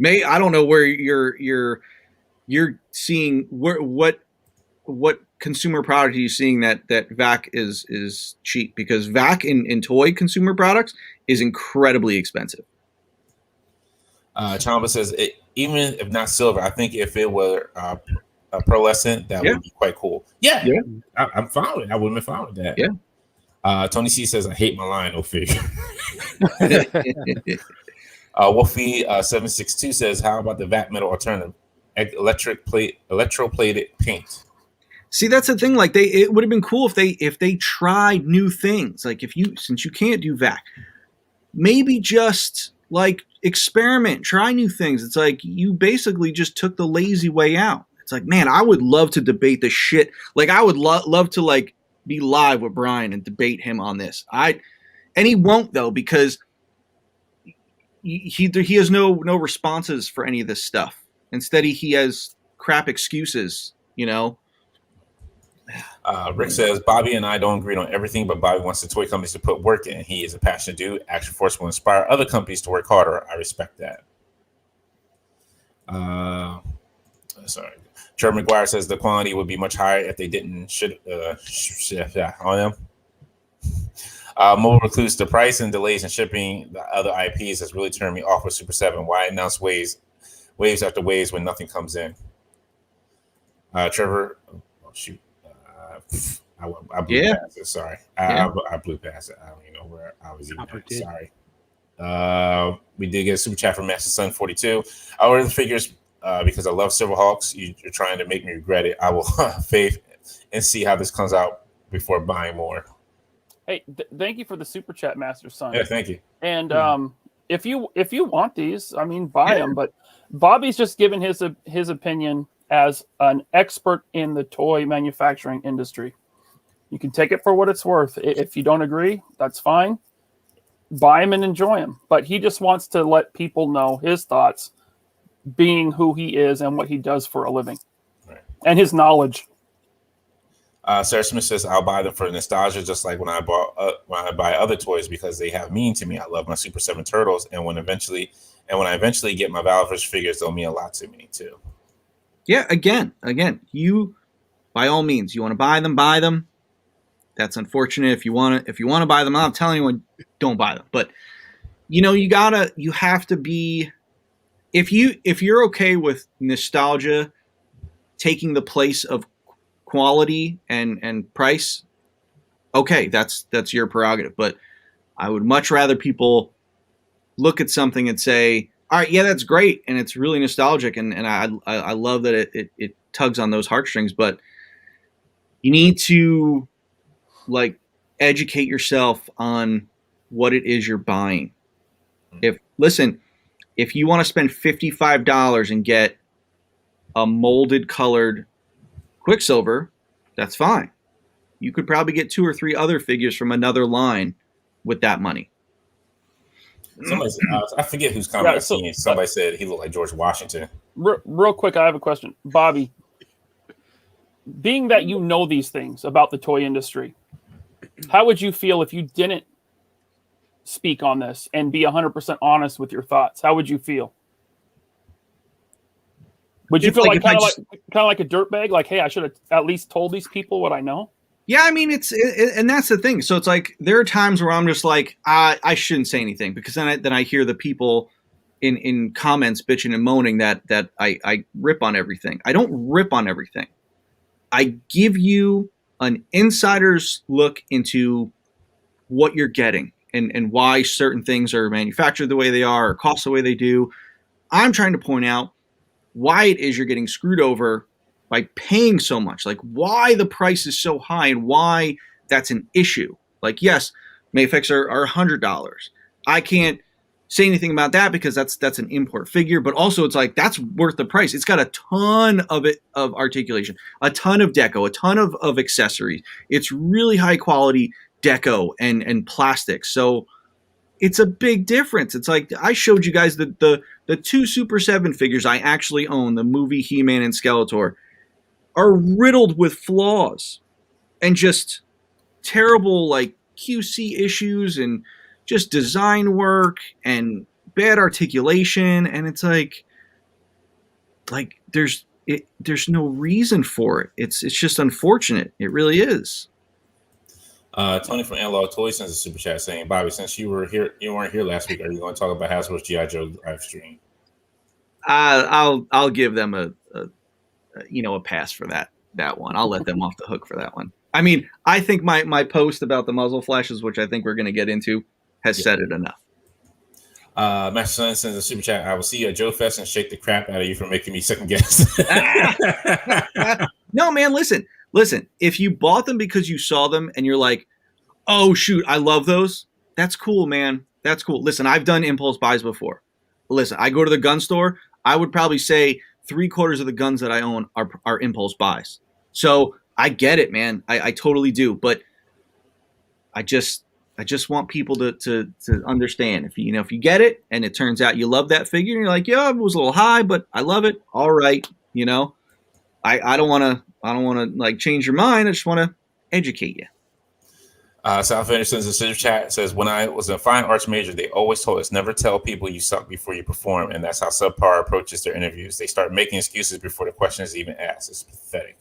I don't know where you're seeing what consumer product are you seeing that vac is cheap, because vac in toy consumer products is incredibly expensive. Chamba says even if not silver, I think if it were pearlescent, that would be quite cool. Yeah. I'm fine with it. I wouldn't be fine with that. Yeah. Tony C says I hate my Lionel figure. Wolfie 762 says, how about the vac metal alternative? Electroplated paint. See, that's the thing. Like it would have been cool if they tried new things. Like since you can't do vac, maybe just like experiment, try new things. It's like you basically just took the lazy way out. It's like, man, I would love to debate the shit. Like I would love to like be live with Brian and debate him on this. And he won't though, because he has no responses for any of this stuff. Instead, he has crap excuses, you know. Rick says Bobby and I don't agree on everything, but Bobby wants the toy companies to put work in. He is a passionate dude. Action Force will inspire other companies to work harder. I respect that. Sorry. Trevor McGuire says the quality would be much higher if they didn't on them. Mobile includes the price and delays in shipping the other IPs has really turned me off with Super 7. Why announce waves after waves when nothing comes in? Trevor, oh shoot. I blew past it. Sorry. I blew past it. I don't even know where I was even at. Sorry. We did get a super chat from Master Sun 42. I ordered the figures because I love Silverhawks. You're trying to make me regret it. I will faith and see how this comes out before buying more. Hey, thank you for the super chat, Master Son. Yeah, thank you. And if you want these, I mean, buy them. But Bobby's just given his opinion as an expert in the toy manufacturing industry. You can take it for what it's worth. If you don't agree, that's fine. Buy them and enjoy them. But he just wants to let people know his thoughts, being who he is and what he does for a living, right, and his knowledge. Sarah Smith says, "I'll buy them for nostalgia, just like when I buy other toys because they have meaning to me. I love my Super 7 Turtles, and when I eventually get my Valverse figures, they'll mean a lot to me too." Yeah, again, you by all means, you want to buy them. That's unfortunate. If you want to buy them, I'm not telling anyone don't buy them. But you have to be, if you're okay with nostalgia taking the place of quality and price, okay, that's your prerogative. But I would much rather people look at something and say, all right, yeah, that's great, and it's really nostalgic, and I love that it tugs on those heartstrings, but you need to educate yourself on what it is you're buying. If you want to spend $55 and get a molded colored Quicksilver, that's fine. You could probably get 2 or 3 other figures from another line with that money. Somebody said, I forget whose comment I seen. Somebody said he looked like George Washington. Real quick, I have a question. Bobby, being that you know these things about the toy industry, how would you feel if you didn't speak on this and be 100% honest with your thoughts? How would you feel? Would you feel kind of like a dirtbag? Like, hey, I should have at least told these people what I know? Yeah, I mean, and that's the thing. So it's like there are times where I'm just like, I shouldn't say anything, because then I hear the people in comments bitching and moaning that I rip on everything. I don't rip on everything. I give you an insider's look into what you're getting and why certain things are manufactured the way they are or cost the way they do. I'm trying to point out why it is you're getting screwed over by paying so much, like why the price is so high and why that's an issue. Like, yes, Mayfix are $100. I can't say anything about that because that's an import figure, but also it's like that's worth the price. It's got a ton of articulation, a ton of deco, a ton of accessories. It's really high quality deco and plastic. So it's a big difference. It's like I showed you guys the 2 Super 7 figures I actually own, the movie He-Man and Skeletor, are riddled with flaws and just terrible QC issues and just design work and bad articulation. And it's like there's no reason for it. It's just unfortunate. It really is. Tony from Analog Toys sends a super chat saying, Bobby, since you weren't here last week, are you going to talk about Hasbro's G.I. Joe live stream? I'll give them a pass for that one. I'll let them off the hook for that one. I mean, I think my post about the muzzle flashes, which I think we're going to get into, has said it enough. Master Son sends a super chat. I will see you at Joe Fest and shake the crap out of you for making me second guess. No, man, listen. If you bought them because you saw them and you're like, oh, shoot, I love those, that's cool, man. That's cool. Listen, I've done impulse buys before. Listen, I go to the gun store. I would probably say 3/4 of the guns that I own are impulse buys. So I get it, man. I totally do. But I just want people to understand. If you get it and it turns out you love that figure and you're like, yeah, it was a little high, but I love it. All right. I don't want to like change your mind. I just want to educate you. South Anderson's in Cinder Chat says, when I was a fine arts major, they always told us never tell people you suck before you perform, and that's how subpar approaches their interviews. They start making excuses before the question is even asked. It's pathetic.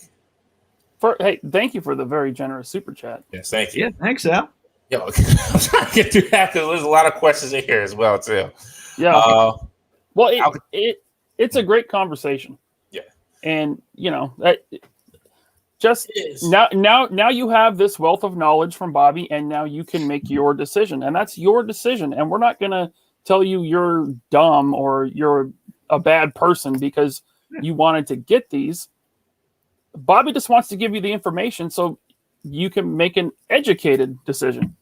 Hey, thank you for the very generous super chat. Yes, thank you. Yeah, thanks, Al. Yo, I'm trying to get through that because there's a lot of questions in here as well too. Yeah. Well, it's a great conversation. Yeah. And just now you have this wealth of knowledge from Bobby, and now you can make your decision, and that's your decision. And we're not gonna tell you you're dumb or you're a bad person because you wanted to get these. Bobby just wants to give you the information so you can make an educated decision.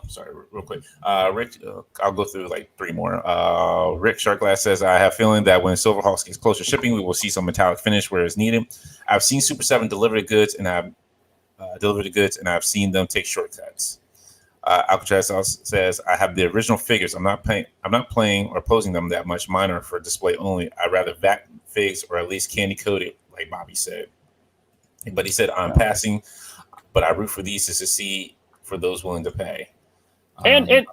Sorry, real quick. Rick, I'll go through like three more. Rick Sharkglass says, I have a feeling that when Silverhawks gets closer to shipping, we will see some metallic finish where it's needed. I've seen Super 7 deliver the goods, and I've seen them take shortcuts. Alcatraz says, I have the original figures. I'm not playing or posing them that much. Mine are for display only. I'd rather vac figs or at least candy coated, like Bobby said. But he said, I'm passing, but I root for these to succeed for those willing to pay. And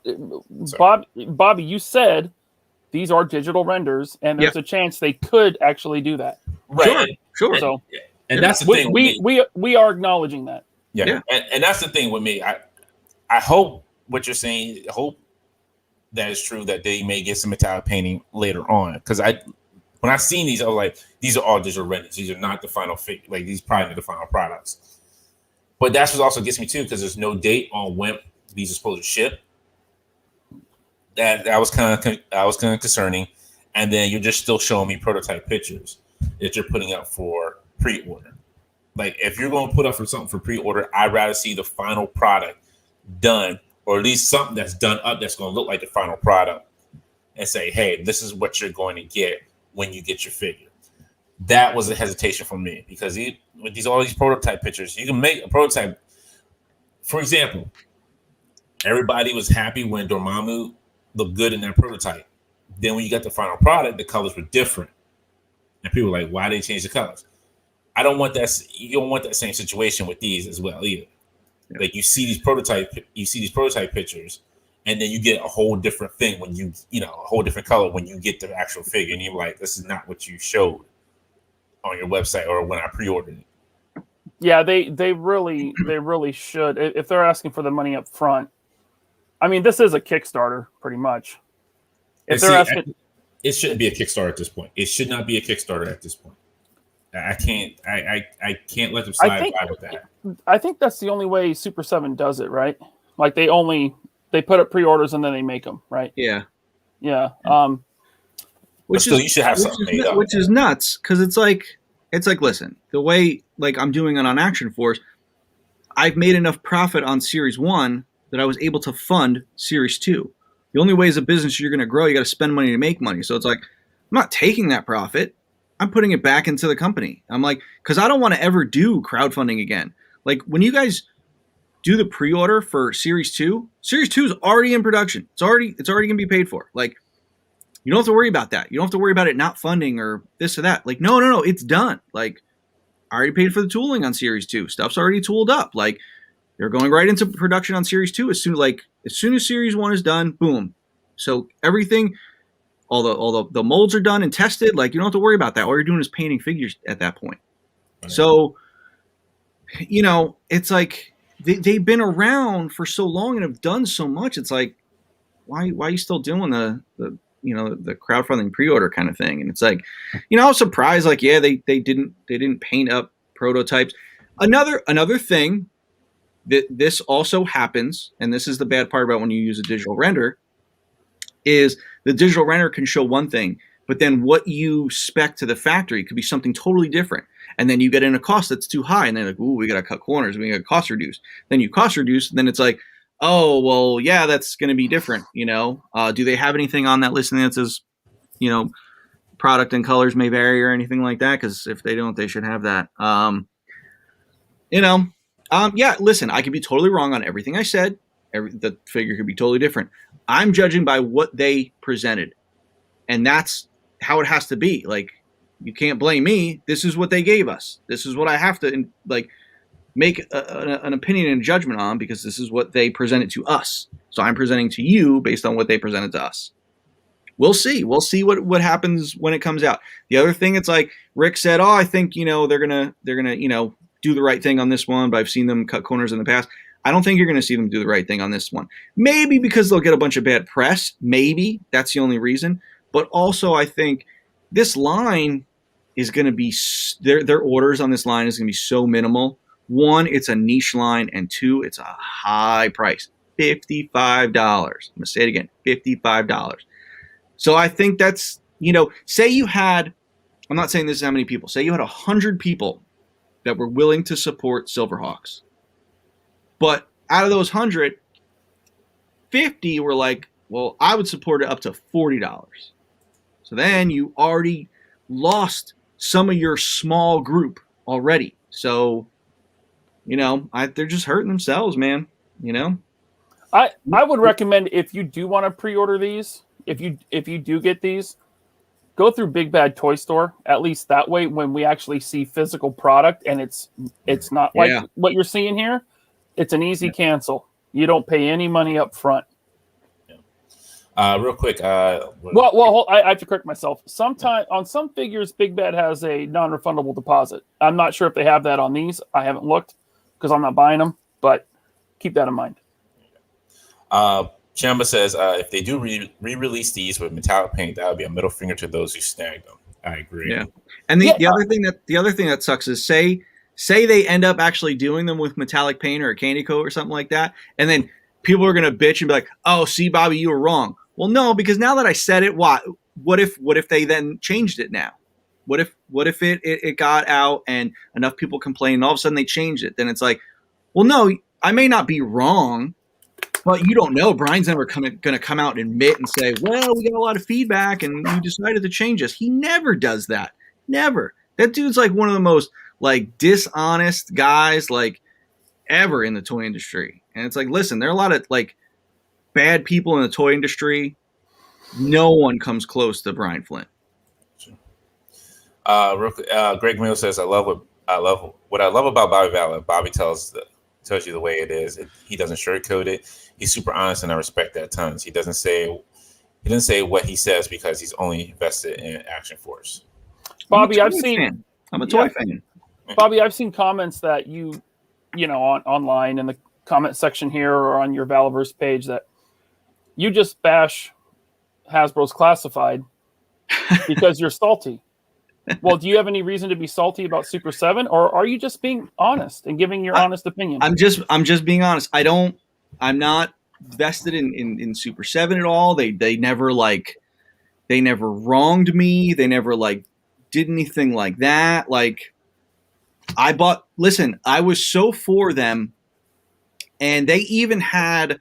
Bobby, you said these are digital renders, and there's a chance they could actually do that. Right. Sure. So, and that's the thing. We are acknowledging that. Yeah. And that's the thing with me. I hope what you're saying. I hope that is true, that they may get some metallic painting later on. Because when I seen these, I was like, these are all digital renders. These are not the final figure. Like, these probably not the final products. But that's what also gets me too, because there's no date on when these are supposed to ship. That was kind of concerning. And then you're just still showing me prototype pictures that you're putting up for pre-order. Like, if you're going to put up for something for pre-order, I'd rather see the final product done, or at least something that's done up that's going to look like the final product, and say, hey, this is what you're going to get when you get your figure. That was a hesitation for me, because with all these prototype pictures, you can make a prototype. For example, everybody was happy when Dormammu looked good in that prototype. Then when you got the final product, the colors were different, and people were like, why they change the colors? I don't want that. You don't want that same situation with these as well either. Yeah. Like, you see these prototype pictures, and then you get a whole different thing when a whole different color when you get the actual figure, and you're like, this is not what you showed on your website or when I pre-ordered it. Yeah, they really should. If they're asking for the money up front, I mean, this is a Kickstarter pretty much. It shouldn't be a Kickstarter at this point. It should not be a Kickstarter at this point. I can't let them slide by with that. I think that's the only way Super 7 does it, right? Like, they put up pre-orders and then they make them, right? Yeah. Which still, you should have something made up. Which is nuts, because it's like, listen, the way, like, I'm doing it on Action Force, I've made enough profit on Series 1 that I was able to fund Series 2. The only way as a business you're going to grow, you got to spend money to make money. So it's like, I'm not taking that profit. I'm putting it back into the company. I'm like, because I don't want to ever do crowdfunding again. Like, when you guys do the pre-order for Series 2 is already in production. It's already going to be paid for. Like, you don't have to worry about that. You don't have to worry about it not funding or this or that. Like, no, it's done. Like, I already paid for the tooling on Series 2. Stuff's already tooled up. Like, they're going right into production on Series 2 as soon as Series 1 is done, boom. So everything, all the molds are done and tested. Like, you don't have to worry about that. All you're doing is painting figures at that point. Right. So, it's like they've been around for so long and have done so much. It's like, why are you still doing the crowdfunding pre-order kind of thing? And it's like, I was surprised. Like, yeah, they didn't paint up prototypes. Another thing that this also happens, and this is the bad part about when you use a digital render, is the digital render can show one thing, but then what you spec to the factory could be something totally different. And then you get in a cost that's too high, and they're like, ooh, we got to cut corners. We got to cost reduce. Then you cost reduce, and then it's like, oh, well, yeah, that's going to be different. Do they have anything on that listing that says, product and colors may vary or anything like that? Because if they don't, they should have that. Yeah, listen, I could be totally wrong on everything I said. The figure could be totally different. I'm judging by what they presented, and that's how it has to be. Like, you can't blame me. This is what they gave us. This is what I have to like make an opinion and judgment on because this is what they presented to us. So I'm presenting to you based on what they presented to us. We'll see. We'll see what happens when it comes out. The other thing, it's like Rick said, I think, they're gonna, do the right thing on this one, but I've seen them cut corners in the past. I don't think you're going to see them do the right thing on this one. Maybe because they'll get a bunch of bad press. Maybe that's the only reason. But also, I think this line is going to be their orders on this line is going to be so minimal. One, it's a niche line, and two, it's a high price, $55. I'm going to say it again, $55. So I think that's say you had. I'm not saying this is how many people. Say you had 100 people that were willing to support Silverhawks. But out of those 100, 50 were like, well, I would support it up to $40. So then you already lost some of your small group already. So, they're just hurting themselves, man. I would recommend if you do want to pre-order these, if you do get these, go through Big Bad Toy Store. At least that way, when we actually see physical product and it's not like what you're seeing here. It's an easy cancel. You don't pay any money up front. Real quick. Well, I have to correct myself. Sometime on some figures, Big Bad has a non-refundable deposit. I'm not sure if they have that on these. I haven't looked because I'm not buying them, but keep that in mind. Chamba says if they do re-release these with metallic paint, that would be a middle finger to those who snagged them. I agree. Yeah, and the other thing that sucks is say they end up actually doing them with metallic paint or a candy coat or something like that, and then people are going to bitch and be like, oh, see, Bobby, you were wrong. Well, no, because now that I said it, what if they then changed it now? What if it got out and enough people complained and all of a sudden they changed it? Then it's like, well, no, I may not be wrong, but you don't know. Brian's never going to come out and admit and say, well, we got a lot of feedback and we decided to change this. He never does that. Never. That dude's like one of the most dishonest guys ever in the toy industry. And it's like, listen, there are a lot of bad people in the toy industry. No one comes close to Brian Flynn. Greg Mill says, what I love about Bobby Valor. Bobby tells you the way it is. He doesn't sugarcoat it. He's super honest, and I respect that tons. He doesn't say what he says because he's only invested in Action Force. Bobby, I'm a toy fan. Bobby, I've seen comments that you online in the comment section here or on your Valorverse page that you just bash Hasbro's Classified because you're salty. Well, do you have any reason to be salty about Super 7, or are you just being honest and giving your honest opinion? I'm just being honest. I'm not vested in Super 7 at all. They never they never wronged me. They never did anything like that. I was so for them, and they even had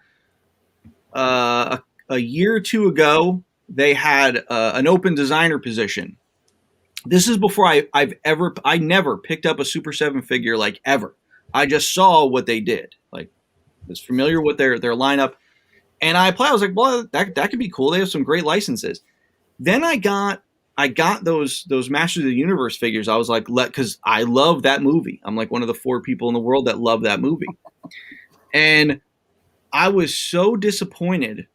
a year or two ago, they had an open designer position. This is before I never picked up a Super 7 figure ever. I just saw what they did. Was familiar with their lineup, and I applied. I was like, well, that could be cool. They have some great licenses. Then I got those Masters of the Universe figures. I was like, because I love that movie. I'm one of the 4 people in the world that love that movie. And I was so disappointed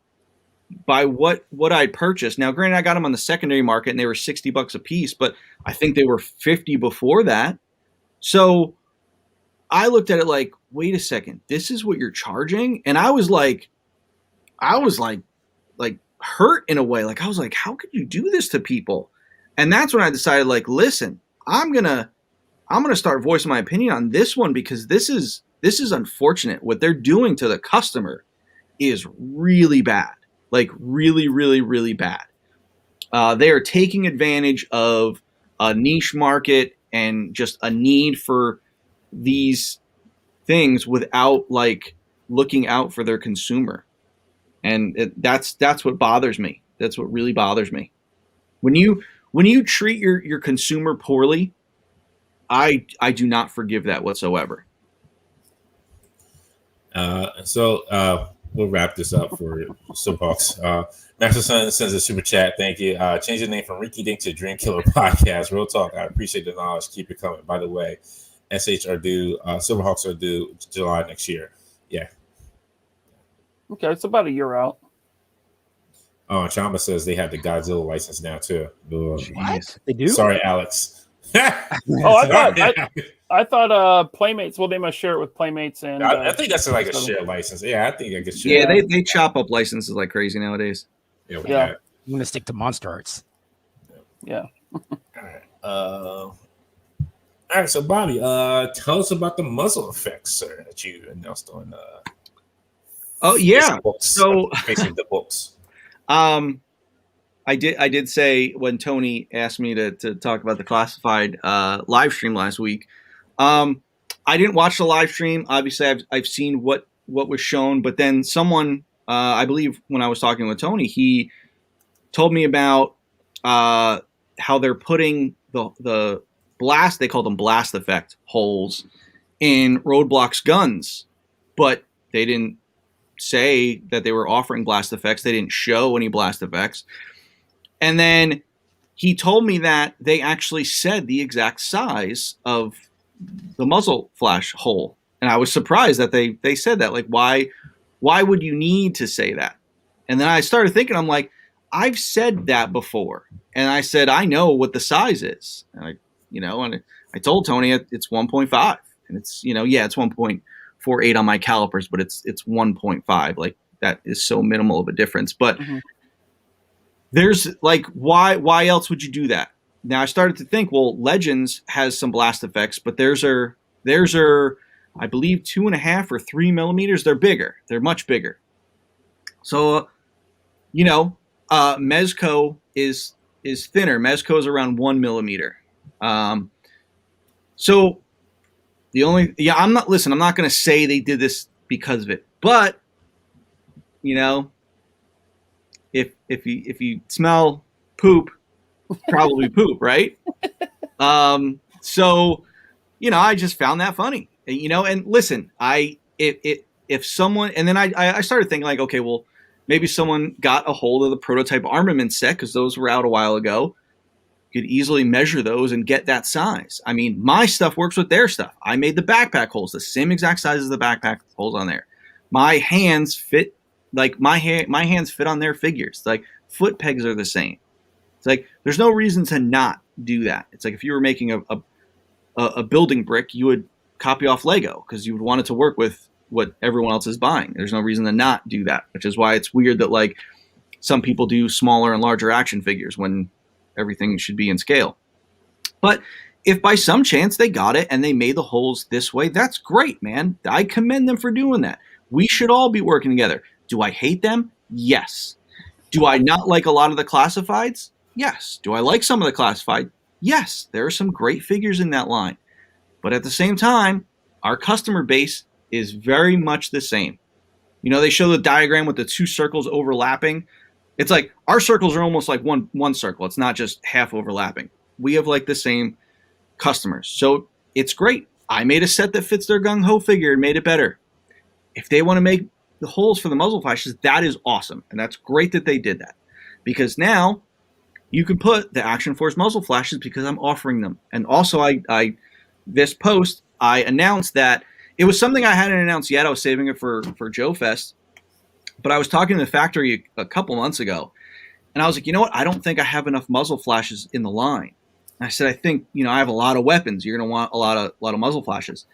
by what I purchased. Now, granted, I got them on the secondary market and they were $60 a piece, but I think they were $50 before that. So I looked at it wait a second, this is what you're charging? And I was hurt in a way. I was like, how could you do this to people? And that's when I decided, listen, I'm gonna start voicing my opinion on this one, because this is unfortunate. What they're doing to the customer is really bad. Really, really, really bad. They are taking advantage of a niche market and just a need for these things without looking out for their consumer. And that's what bothers me. That's what really bothers me. When you treat your consumer poorly, I do not forgive that whatsoever. we'll wrap this up for Silverhawks. Master Son sends a super chat. Thank you. Change the name from Ricky Dink to Dream Killer Podcast. Real talk. I appreciate the knowledge. Keep it coming. By the way, SH are due. Silverhawks are due July next year. Yeah. Okay, it's about a year out. Oh, Chamba says they have the Godzilla license now too. What? They do? Sorry, Alex. I thought Playmates. Well, they must share it with Playmates, and I think that's like a shared license. Yeah, I think I could share. Yeah, they chop up licenses like crazy nowadays. Yeah. I'm gonna stick to Monster Arts. Yeah. All right. All right. So, Bobby, tell us about the muzzle effects, sir, that you announced on. Oh yeah. Books, So facing the books. I did say when Tony asked me to talk about the classified live stream last week. I didn't watch the live stream. Obviously, I've seen what was shown, but then someone, I believe, when I was talking with Tony, he told me about how they're putting the blast. They call them blast effect holes in Roadblock's guns, but they didn't say that they were offering blast effects. They didn't show any blast effects. And then he told me that they actually said the exact size of the muzzle flash hole. And I was surprised that they said that. Like, why would you need to say that? And then I started thinking, I'm like, I've said that before. And I said, I know what the size is. And I told Tony it's 1.5. And it's, it's 1.48 on my calipers, but it's 1.5. Like, that is so minimal of a difference. But there's like, why else would you do that? Now I started to think, well, Legends has some blast effects, but theirs are, I believe 2.5 or 3 millimeters. They're bigger. They're much bigger. So, Mezco is thinner. Mezco is around 1 millimeter. So I'm not going to say they did this because of it, but if you smell poop, probably poop, right? So, I just found that funny, and listen, if someone, and then I started thinking like, okay, well, maybe someone got a hold of the prototype armament set, because those were out a while ago. Could easily measure those and get that size. I mean, my stuff works with their stuff. I made the backpack holes the same exact size as the backpack holes on there. My hands fit, like my hands fit on their figures. Like, foot pegs are the same. It's like, there's no reason to not do that. It's like if you were making a building brick, you would copy off Lego because you would want it to work with what everyone else is buying. There's no reason to not do that, which is why it's weird that like some people do smaller and larger action figures when everything should be in scale. But if by some chance they got it and they made the holes this way, that's great, man. I commend them for doing that. We should all be working together. Do I hate them? Yes. Do I not like a lot of the classifieds? Yes. Do I like some of the classified? Yes. There are some great figures in that line. But at the same time, our customer base is very much the same. They show the diagram with the two circles overlapping. It's like our circles are almost like one circle. It's not just half overlapping. We have like the same customers. So it's great. I made a set that fits their gung-ho figure and made it better. If they want to make the holes for the muzzle flashes, that is awesome. And that's great that they did that. Because now you can put the Action Force muzzle flashes because I'm offering them. And also I this post, I announced that it was something I hadn't announced yet. I was saving it for Joe Fest. But I was talking to the factory a couple months ago, and I was like, you know what? I don't think I have enough muzzle flashes in the line. And I said, I think, I have a lot of weapons. You're going to want a lot of muzzle flashes.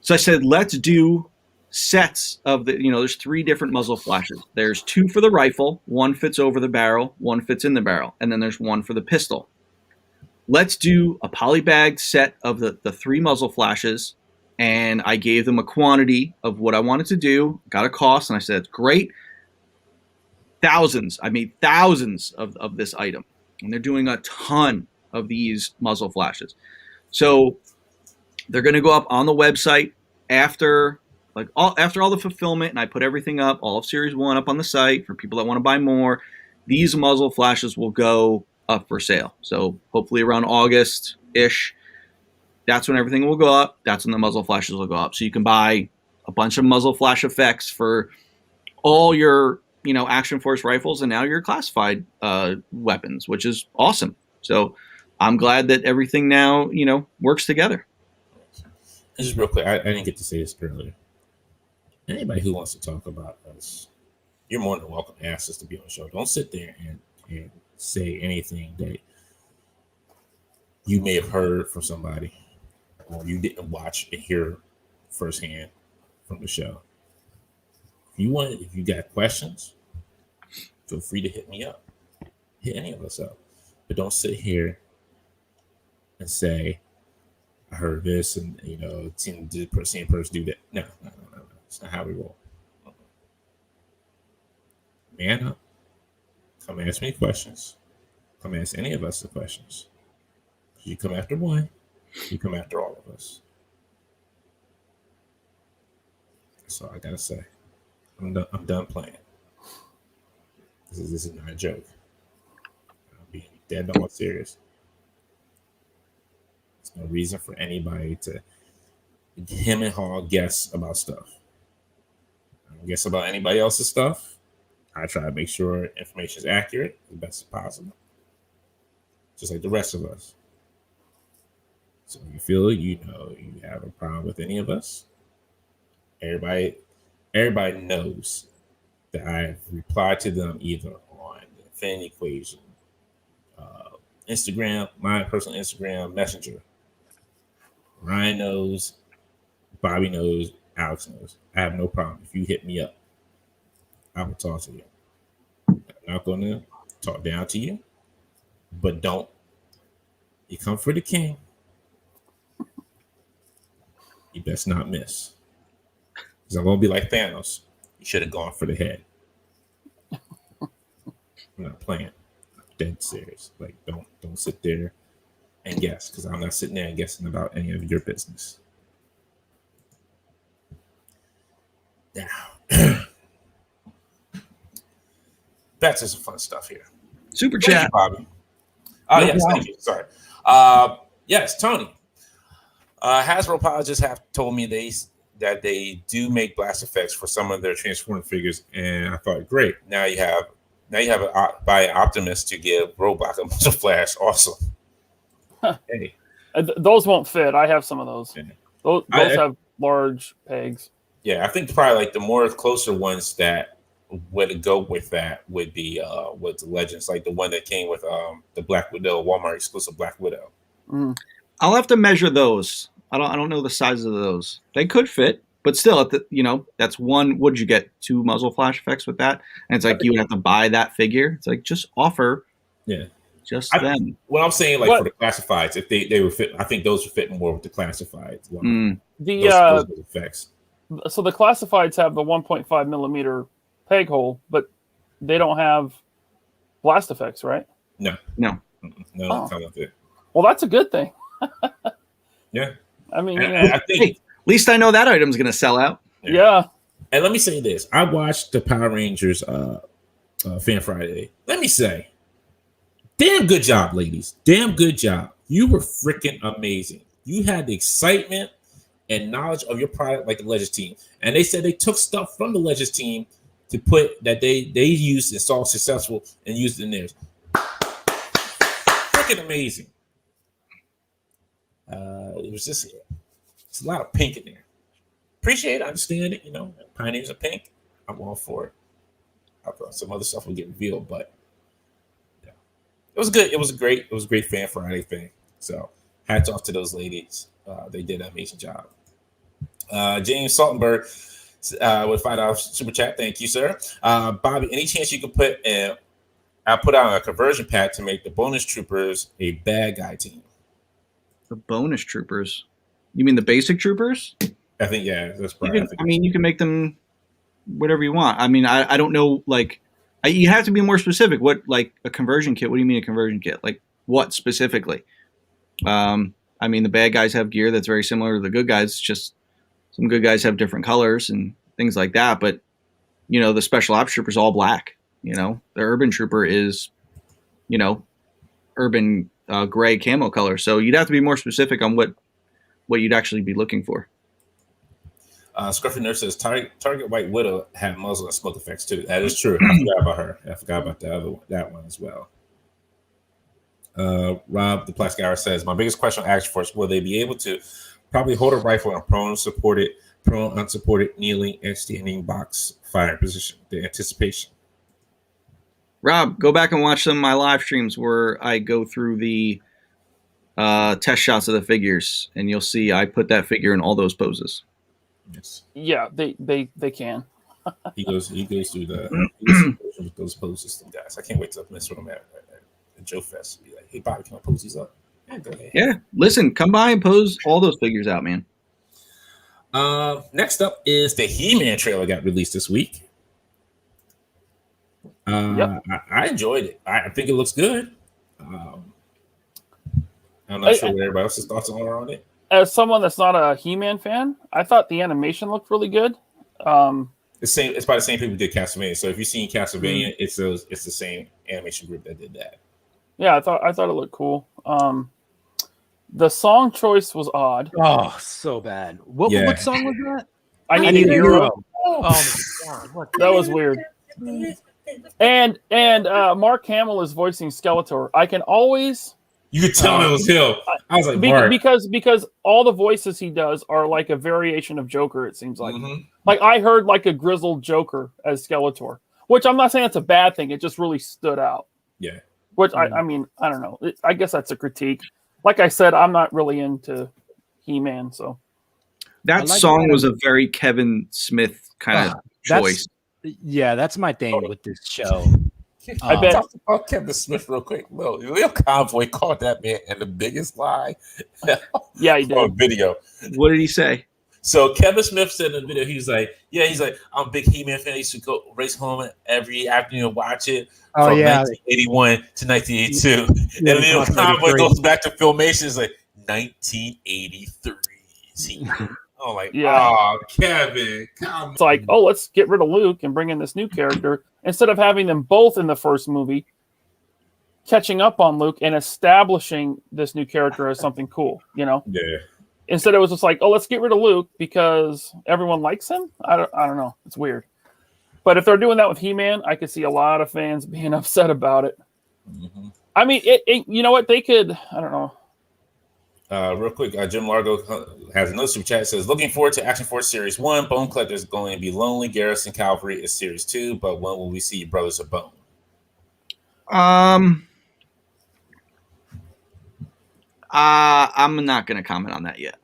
So I said, let's do sets of there's 3 different muzzle flashes. There's 2 for the rifle. 1 fits over the barrel. 1 fits in the barrel. And then there's 1 for the pistol. Let's do a polybagged set of the 3 muzzle flashes. And I gave them a quantity of what I wanted to do, got a cost, and I said, great. I made thousands of this item. And they're doing a ton of these muzzle flashes. So they're going to go up on the website after all the fulfillment, and I put everything up, all of Series 1 up on the site for people that want to buy more. These muzzle flashes will go up for sale. So hopefully around August-ish. That's when everything will go up. That's when the muzzle flashes will go up. So you can buy a bunch of muzzle flash effects for all your action force rifles and now your classified weapons, which is awesome. So I'm glad that everything now works together. And just real quick, I didn't get to say this earlier. Anybody who wants to talk about us, you're more than welcome to ask us to be on the show. Don't sit there and say anything that you may have heard from somebody or you didn't watch and hear firsthand from the show. If you got questions, feel free to hit me up. Hit any of us up. But don't sit here and say, I heard this and seen the same person do that. No. It's not how we roll. Man up. Come ask me questions. Come ask any of us the questions. You come after one, you come after all of us. That's all I gotta say. I'm done playing. This is not a joke. I'm being dead on serious. There's no reason for anybody to him and haw guess about stuff. I don't guess about anybody else's stuff. I try to make sure information is accurate as best as possible. Just like the rest of us. So if you feel you have a problem with any of us, everybody knows that I've replied to them either on the Infinity Equation, Instagram, my personal Instagram, Messenger. Ryan knows, Bobby knows, Alex knows. I have no problem. If you hit me up, I will talk to you. I'm not going to talk down to you, but don't. You come for the king, you best not miss. Because I'm going to be like Thanos. You should have gone for the head. I'm not playing. I'm dead serious. Like, don't sit there and guess, because I'm not sitting there and guessing about any of your business. Now, back to some fun stuff here. Super chat, you, Bobby. Oh, No yes, problem. thank you. Sorry. Yes, Tony. Hasbro apologists have told me that they do make blast effects for some of their Transformer figures, and I thought, great. Now you have buy an Optimus to give Roadblock a Muzzle Flash. Awesome. Hey, Those won't fit. I have some of those. Yeah. Those have large pegs. Yeah, I think probably like the more closer ones that would go with that would be with the Legends, like the one that came with the Black Widow, Walmart exclusive Black Widow. Mm. I'll have to measure those. I don't know the size of those. They could fit, but still, that's one. What did you get? 2 muzzle flash effects with that, and it's like you would have to buy that figure. It's like just offer. Yeah, just them. What I'm saying, like for the classifieds, if they were fit, I think those would fit more with the classifieds. Those effects. So the classifieds have the 1.5 millimeter peg hole, but they don't have blast effects, right? No. Oh. Come with it. Well, that's a good thing. Yeah. I mean, I think at least I know that item's going to sell out. Yeah. And let me say this: I watched the Power Rangers Fan Friday. Let me say, damn good job, ladies. Damn good job. You were freaking amazing. You had the excitement and knowledge of your product like the Legends team. And they said they took stuff from the Legends team to put that they used and saw successful and used it in theirs. Freaking amazing. It was just it's a lot of pink in there. Appreciate it, understand it, Pioneers of pink. I'm all for it. I thought some other stuff would get revealed, but yeah. It was good. It was a great Fan Friday thing. So hats off to those ladies. They did an amazing job. James Saltenberg with $5 super chat. Thank you, sir. Bobby, any chance you could put out a conversion pack to make the bonus troopers a bad guy team? The bonus troopers? You mean the basic troopers? I think, yeah, that's probably. You can make them whatever you want. I mean, I don't know. Like, you have to be more specific. What, like a conversion kit? What do you mean a conversion kit? Like what specifically? I mean, the bad guys have gear that's very similar to the good guys. It's just some good guys have different colors and things like that. But the special ops trooper is all black. The urban trooper is, urban gray camo color. So you'd have to be more specific on what you'd actually be looking for. Scruffy Nurse says Target White Widow had muzzle and smoke effects too. That is true. I forgot about her. I forgot about that one as well. Rob the Plastic Hour says, my biggest question on Action Force, will they be able to probably hold a rifle in a prone, unsupported, kneeling, and standing box fire position? The anticipation. Rob, go back and watch some of my live streams where I go through the test shots of the figures, and you'll see I put that figure in all those poses. Yes. Yeah, they can. He goes through those poses, guys. I can't wait to mess with him at Joe Fest. Be like, hey, Bobby, can I pose these up? Yeah, go ahead. Yeah, listen, come by and pose all those figures out, man. Next up is the He-Man trailer got released this week. Yep. I enjoyed it. I think it looks good. I'm not sure what everybody else's thoughts are on it. As someone that's not a He-Man fan, I thought the animation looked really good. It's by the same people who did Castlevania. So if you've seen Castlevania, it's the same animation group that did that. Yeah, I thought it looked cool. The song choice was odd. Oh, so bad. What song was that? I need a hero. Oh my god, that was weird. And Mark Hamill is voicing Skeletor. I can always you could tell it was him. I was like, Mark. because all the voices he does are like a variation of Joker. It seems like Mm-hmm. like I heard like a grizzled Joker as Skeletor, which I'm not saying that's a bad thing. It just really stood out. Yeah. Which I mean I don't know. I guess that's a critique. Like I said, I'm not really into He-Man, so that song was a very Kevin Smith kind of choice. Yeah, that's my thing with this show. I bet. Talk about Kevin Smith real quick. Lil Convoy called that man and the biggest lie. Yeah, he did. On video. What did he say? So Kevin Smith said in the video, he's like, I'm a big He-Man fan. I used to go race home every afternoon and watch it from 1981 to 1982. And Lil Convoy goes back to filmations like 1983. Oh, like, Kevin. It's like, let's get rid of Luke and bring in this new character instead of having them both in the first movie, catching up on Luke and establishing this new character as something cool, you know? Yeah. Instead, it was just like, let's get rid of Luke because everyone likes him. I don't know. It's weird. But if they're doing that with He-Man, I could see a lot of fans being upset about it. Mm-hmm. I mean, you know what? They could, I don't know. Real quick, Jim Largo has another super chat. It says, looking forward to Action Force Series 1. Bone Collector is going to be lonely. Garrison Cavalry is Series 2. But when will we see Brothers of Bone? I'm not going to comment on that yet.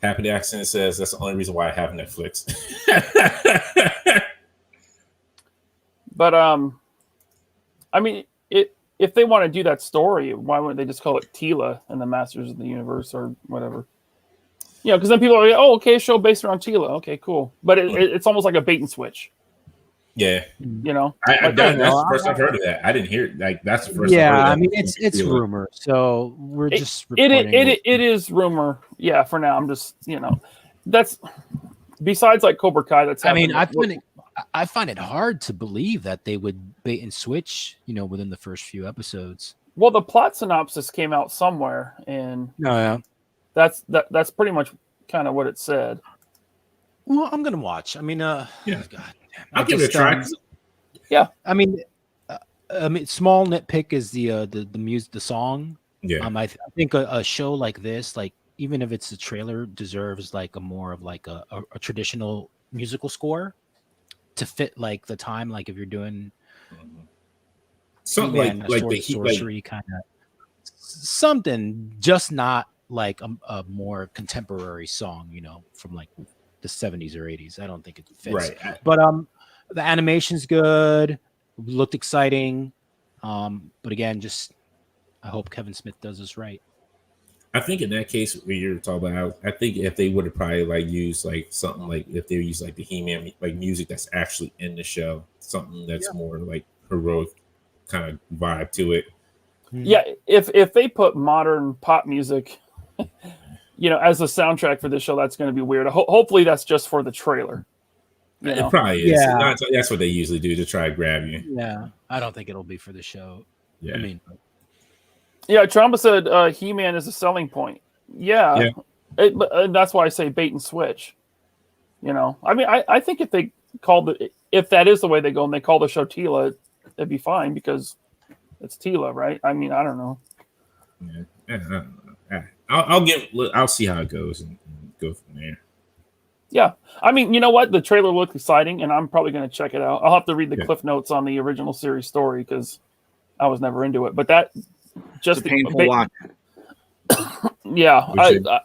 Happy Accent says, that's the only reason why I have Netflix. But, I mean, if they want to do that story, why wouldn't they just call it Tila and the Masters of the Universe or whatever? You know, because then people are like, okay, show based around Tila. Okay, cool. But it's almost like a bait and switch. Yeah. You know? That's the first I've heard of that. I didn't hear it. Like, that's the first I've heard of that. I mean, it's rumor. So we're just it is rumor. Yeah, for now. I'm just, you know, that's besides like Cobra Kai. That's I mean, I find it hard to believe that they would bait and switch, you know, within the first few episodes. Well, the plot synopsis came out somewhere, and that's pretty much kind of what it said. Well, I'm gonna watch. I mean, God, I'll give it a try. Yeah, I mean, small nitpick is the music, the song. Yeah, I think a show like this, like even if it's a trailer, deserves like a more of like a traditional musical score to fit like the time. Like if you're doing something like the sorcery kind of something, just not like a more contemporary song, you know, from like the 70s or 80s. I don't think it fits. Right. But the animation's good, looked exciting. But again, just I hope Kevin Smith does this right. I think in that case where you're talking about, I think if they would have probably like used like something like if they use like the He-Man like music that's actually in the show, something that's more like heroic kind of vibe to it. Yeah, if they put modern pop music, you know, as a soundtrack for this show, that's going to be weird. Hopefully, that's just for the trailer. You know? It probably is. Yeah. That's what they usually do to try to grab you. Yeah, I don't think it'll be for the show. Yeah. Yeah, Trumba said He-Man is a selling point. Yeah. That's why I say bait and switch. You know, I mean, I think if they if that is the way they go and they call the show Tila, it'd be fine because it's Tila, right? I mean, I don't know. Yeah. I'll see how it goes and go from there. Yeah, I mean, you know what? The trailer looked exciting, and I'm probably going to check it out. I'll have to read the cliff notes on the original series story because I was never into it. But that just It's a painful watch. Yeah,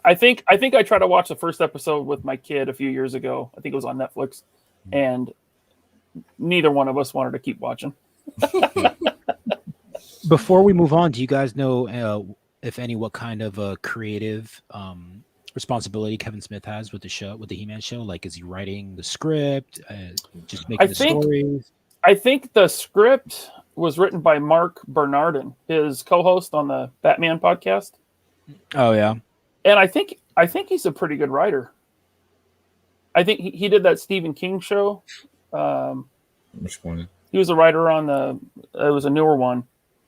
I think I tried to watch the first episode with my kid a few years ago. I think it was on Netflix, and neither one of us wanted to keep watching. Before we move on, do you guys know, if any, what kind of creative responsibility Kevin Smith has with the show, with the He-Man show? Like, is he writing the script, just making the stories? I think the script was written by Mark Bernardin, his co-host on the Batman podcast. Oh yeah, and I think he's a pretty good writer. I think he did that Stephen King show. Which one? He was a writer on it was a newer one.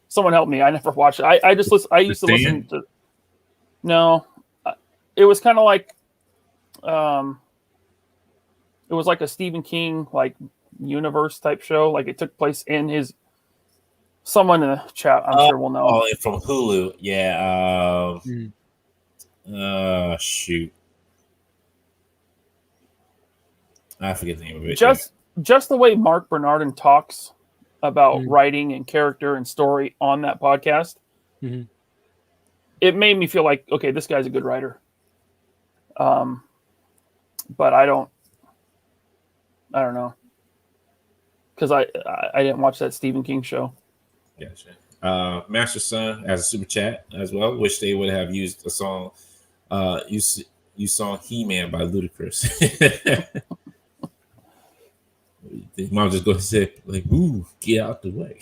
Someone help me. I never watched it. I just listen. I used to listen to. No, it was kind of like, it was like a Stephen King like universe type show. Like it took place in his. Someone in the chat, I'm sure will know. Oh, from Hulu. Yeah. Shoot. I forget the name of it. Just the way Mark Bernardin talks about writing and character and story on that podcast, it made me feel like, okay, this guy's a good writer. But I don't know, because I didn't watch that Stephen King show. Gotcha. Master Son has a super chat as well. Wish they would have used a song. You saw He-Man by Ludacris. Mom just go and say like, "Ooh, get out the way."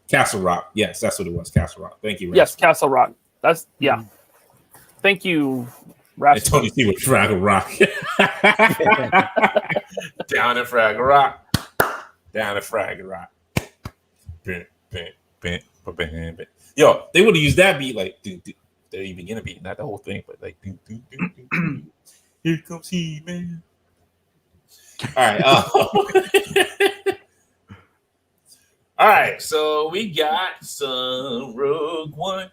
Castle Rock. Yes, that's what it was. Castle Rock. Thank you. Yes, Castle Rock. That's Thank you, Rascal. Tony C with Fraggle Rock. Down in Fraggle Rock. Down in Fraggle Rock. Yo, they would have used that beat like the beginning beat, not the whole thing, but like here comes He-Man. All right. All right, so we got some Rogue One.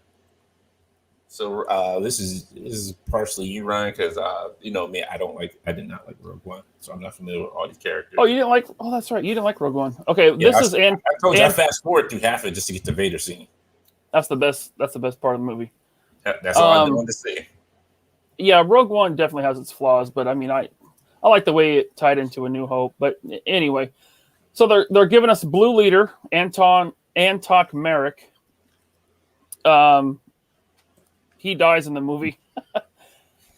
So this is partially you, Ryan, because you know me, I did not like Rogue One, so I'm not familiar with all these characters. Oh, you didn't like? Oh, that's right, you didn't like Rogue One. Okay, yeah, I told you I fast forward through half of it just to get the Vader scene. That's the best. That's the best part of the movie. That's all I wanted to say. Yeah, Rogue One definitely has its flaws, but I mean, I like the way it tied into A New Hope. But anyway, so they're giving us Blue Leader Antok Merrick. He dies in the movie,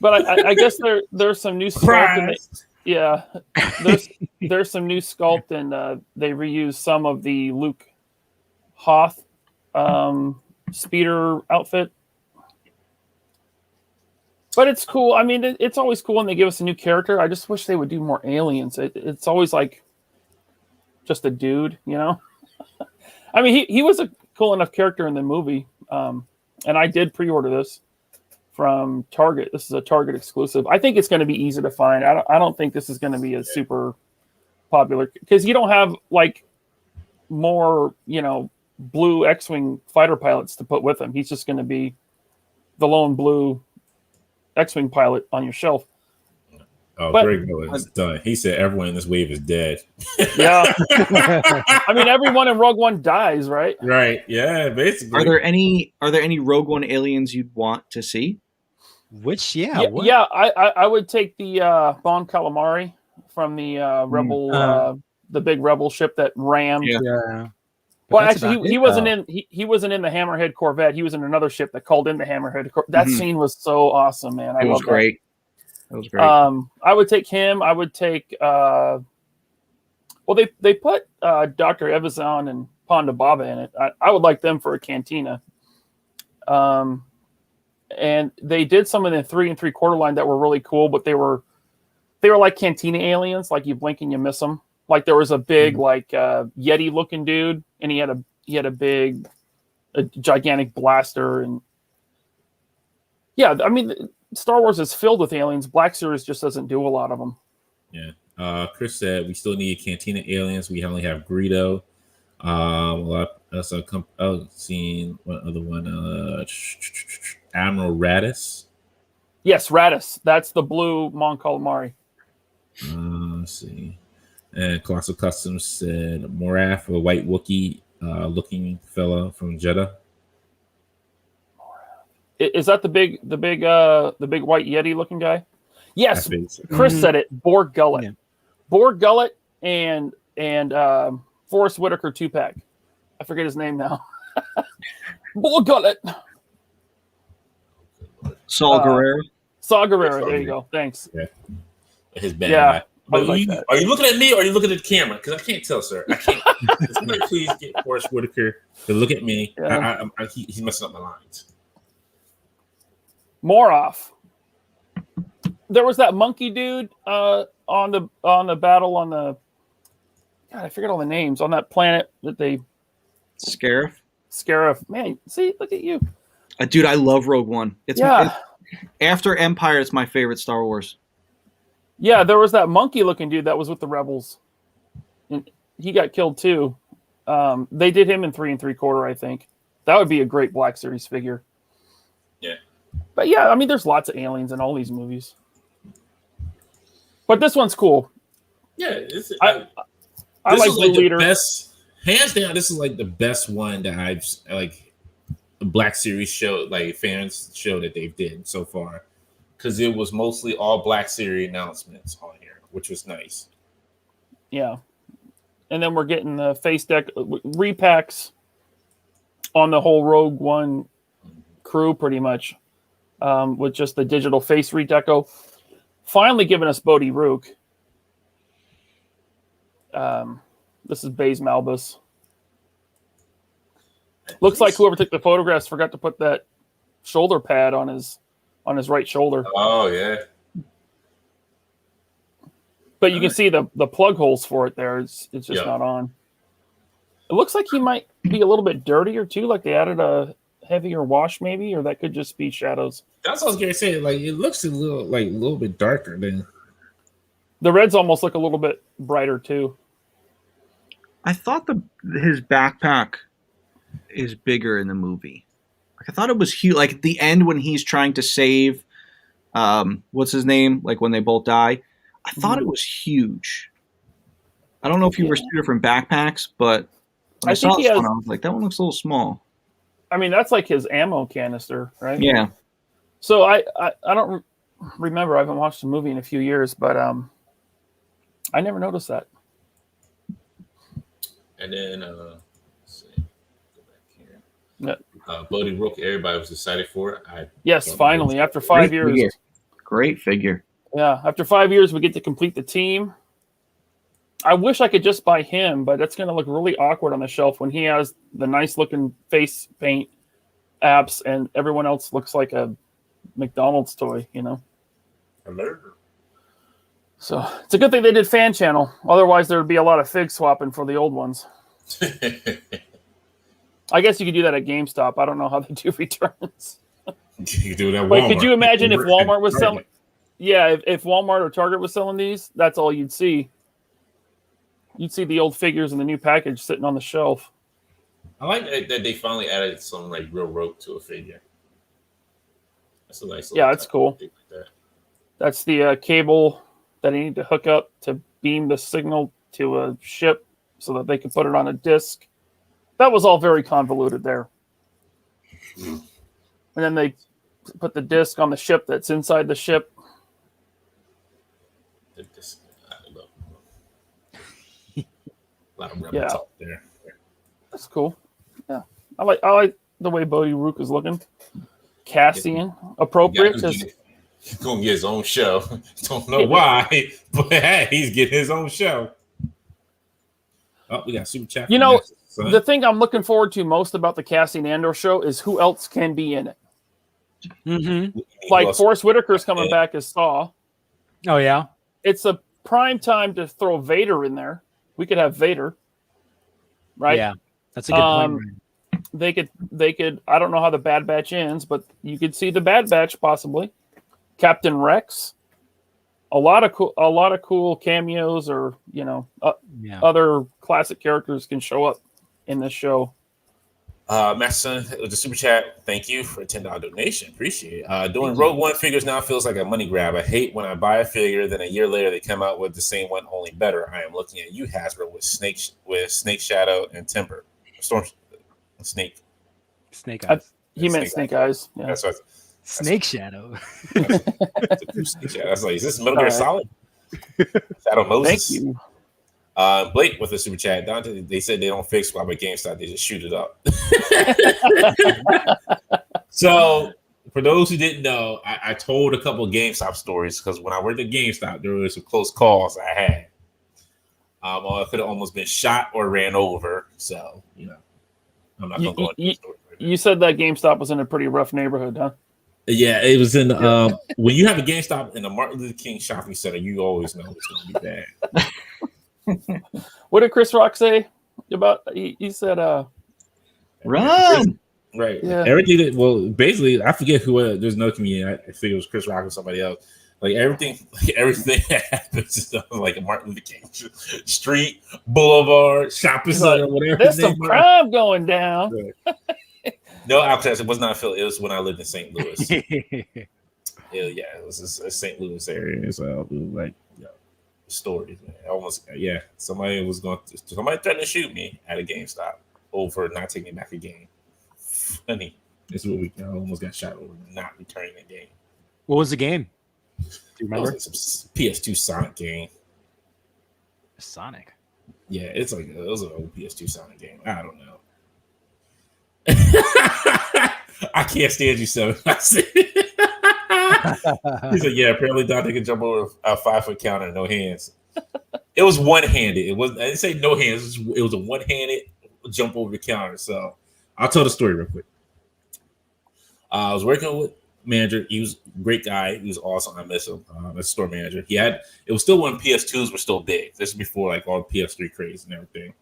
but I guess there's some new sculpt. There's some new sculpt, and they reuse some of the Luke Hoth speeder outfit. But it's cool. I mean, it's always cool when they give us a new character. I just wish they would do more aliens. It's always like just a dude, you know? I mean, he was a cool enough character in the movie. And I did pre-order this from Target. This is a Target exclusive. I think it's going to be easy to find. I don't think this is going to be a super popular, because you don't have like more, you know, blue X-Wing fighter pilots to put with him. He's just going to be the lone blue X-Wing pilot on your shelf. Oh, Greg Miller is done. He said everyone in this wave is dead. Yeah. I mean, everyone in Rogue One dies, right? Right. Yeah, basically. Are there any Rogue One aliens you'd want to see? Which, I would take the Bon Calamari from the Rebel, the big Rebel ship that rammed. Yeah. Well, actually, he wasn't in. He wasn't in the Hammerhead Corvette. He was in another ship that called in the Hammerhead. That scene was so awesome, man. It was great. That was great. I would take him. I would take. Well, they put Dr. Evazan and Ponda Baba in it. I would like them for a cantina. And they did some in the 3 3/4 line that were really cool, but they were like cantina aliens. Like you blink and you miss them. Like there was a big like Yeti looking dude, and he had a gigantic blaster, and yeah, I mean Star Wars is filled with aliens. Black Series just doesn't do a lot of them. Yeah. Chris said we still need Cantina aliens. We only have Greedo. A lot also seen one other one. Admiral Radis. Yes, Radis. That's the blue Mon Calamari. Let's see. And Colossal Customs said Morath, a white Wookiee looking fella from Jeddah. Is that the big white Yeti looking guy? Yes, Chris said it. Borg Gullet, Borg Gullet, and Forrest Whitaker 2-pack. I forget his name now. Borg Gullet. Saul Guerrero. Saw Guerrero. There you go. Thanks. Yeah. His band. Yeah. Are you looking at me or are you looking at the camera? Because I can't tell, sir. I can't. Somebody please get Forrest Whitaker to look at me. Yeah. He's messing up my lines. Moroff. There was that monkey dude on the battle on the. God, I forget all the names on that planet that they. Scarif. Man, see, look at you. Dude, I love Rogue One. It's after Empire, it's my favorite Star Wars. Yeah, there was that monkey-looking dude that was with the Rebels. And he got killed too. They did him in 3 3/4, I think. That would be a great Black Series figure. Yeah. But yeah, I mean, there's lots of aliens in all these movies. But this one's cool. Yeah, I like the leader. Best, hands down, this is like the best one that I've like. The Black Series show, like fans show that they've did so far, because it was mostly all Black Series announcements on here, which was nice. Yeah, and then we're getting the face deck repacks on the whole Rogue One crew, pretty much, with just the digital face redeco. Finally, giving us Bodhi Rook. This is Baze Malbus. Looks like whoever took the photographs forgot to put that shoulder pad on his right shoulder. Oh yeah. But you can see the plug holes for it there. It's just not on. It looks like he might be a little bit dirtier too, like they added a heavier wash maybe, or that could just be shadows. That's what I was gonna say. Like it looks a little bit darker than the reds. Almost look a little bit brighter too. I thought his backpack is bigger in the movie. Like I thought it was huge. Like at the end when he's trying to save, what's his name? Like when they both die, I thought it was huge. I don't know if you were 2 different backpacks, but when I saw this one, I was like, that one looks a little small. I mean, that's like his ammo canister, right? Yeah. So I don't remember. I haven't watched the movie in a few years, but I never noticed that. And then let's see. Go back here. Bodhi Rook, everybody was excited for it. Yes, finally, after 5 years. Figure. Great figure. Yeah, after 5 years, we get to complete the team. I wish I could just buy him, but that's going to look really awkward on the shelf when he has the nice-looking face paint apps and everyone else looks like a McDonald's toy, you know? Hello. So it's a good thing they did fan channel. Otherwise, there would be a lot of fig swapping for the old ones. I guess you could do that at GameStop. I don't know how they do returns. You do that. Like, could you imagine if Walmart was selling? Yeah, if Walmart or Target was selling these, that's all you'd see. You'd see the old figures in the new package sitting on the shelf. I like that they finally added some like real rope to a figure. That's a nice. Yeah, it's cool. Like that. That's the cable that they need to hook up to beam the signal to a ship so that they can put it on a disc. That was all very convoluted there. And then they put the disc on the ship that's inside the ship. A lot of rebels out there. That's cool. Yeah, I like the way Bodhi Rook is looking. Cassian, appropriate. He's gonna get his own show. Don't know why, but hey, he's getting his own show. Oh, we got super chat. You know, the thing I'm looking forward to most about the Cassian Andor show is who else can be in it. Mm-hmm. Like Forrest Whitaker's coming back as Saw. Oh yeah, it's a prime time to throw Vader in there. We could have Vader, right? Yeah, that's a good point. They could. I don't know how the Bad Batch ends, but you could see the Bad Batch possibly. Captain Rex. A lot of cool cameos, or other classic characters can show up in this show. Master with the super chat, thank you for a $10 donation. Appreciate it. Doing Rogue One figures now feels like a money grab. I hate when I buy a figure, then a year later they come out with the same one, only better. I am looking at you, Hasbro, with Snake Shadow and Timber. Snake Eyes. He meant Snake Eyes. Yeah. That's what. Snake Shadow. Snake Shadow. I was like, is this Metal Gear Solid? Shadow Moses. Thank you. Blake with the super chat. Dante, they said they don't fix Robert GameStop, they just shoot it up. So, for those who didn't know, I told a couple of GameStop stories because when I worked at GameStop, there were some close calls I had. I could have almost been shot or ran over. So, I'm not going to go into the story. You said that GameStop was in a pretty rough neighborhood, huh? Yeah, it was in. When you have a GameStop in a Martin Luther King shopping center, you always know it's going to be bad. What did Chris Rock say about? He said, "Run!" Right. Yeah. Everything that, well, basically, I forget who. There's no comedian. I think it was Chris Rock or somebody else. Like everything that happens is like a Martin Luther King Street, Boulevard, shopping center, whatever. There's some crime going down. Right. No, it was not Philly. It was when I lived in St. Louis. It was a St. Louis area. So it was like, stories. Man. Somebody threatened to shoot me at a GameStop over not taking back a game. Funny. This is what I almost got shot over not returning the game. What was the game? Do you remember? It was like some PS2 Sonic game. Sonic. Yeah, it was an old PS2 Sonic game. I don't know. I can't stand you, Seven. He's like, yeah, apparently Dante can jump over a 5-foot counter, no hands. It was one-handed. I didn't say no hands. It was a one-handed jump over the counter. So I'll tell the story real quick. I was working with manager. He was a great guy. He was awesome. I miss him. As a store manager, it was still when PS2s were still big. This is before like all PS3 craze and everything.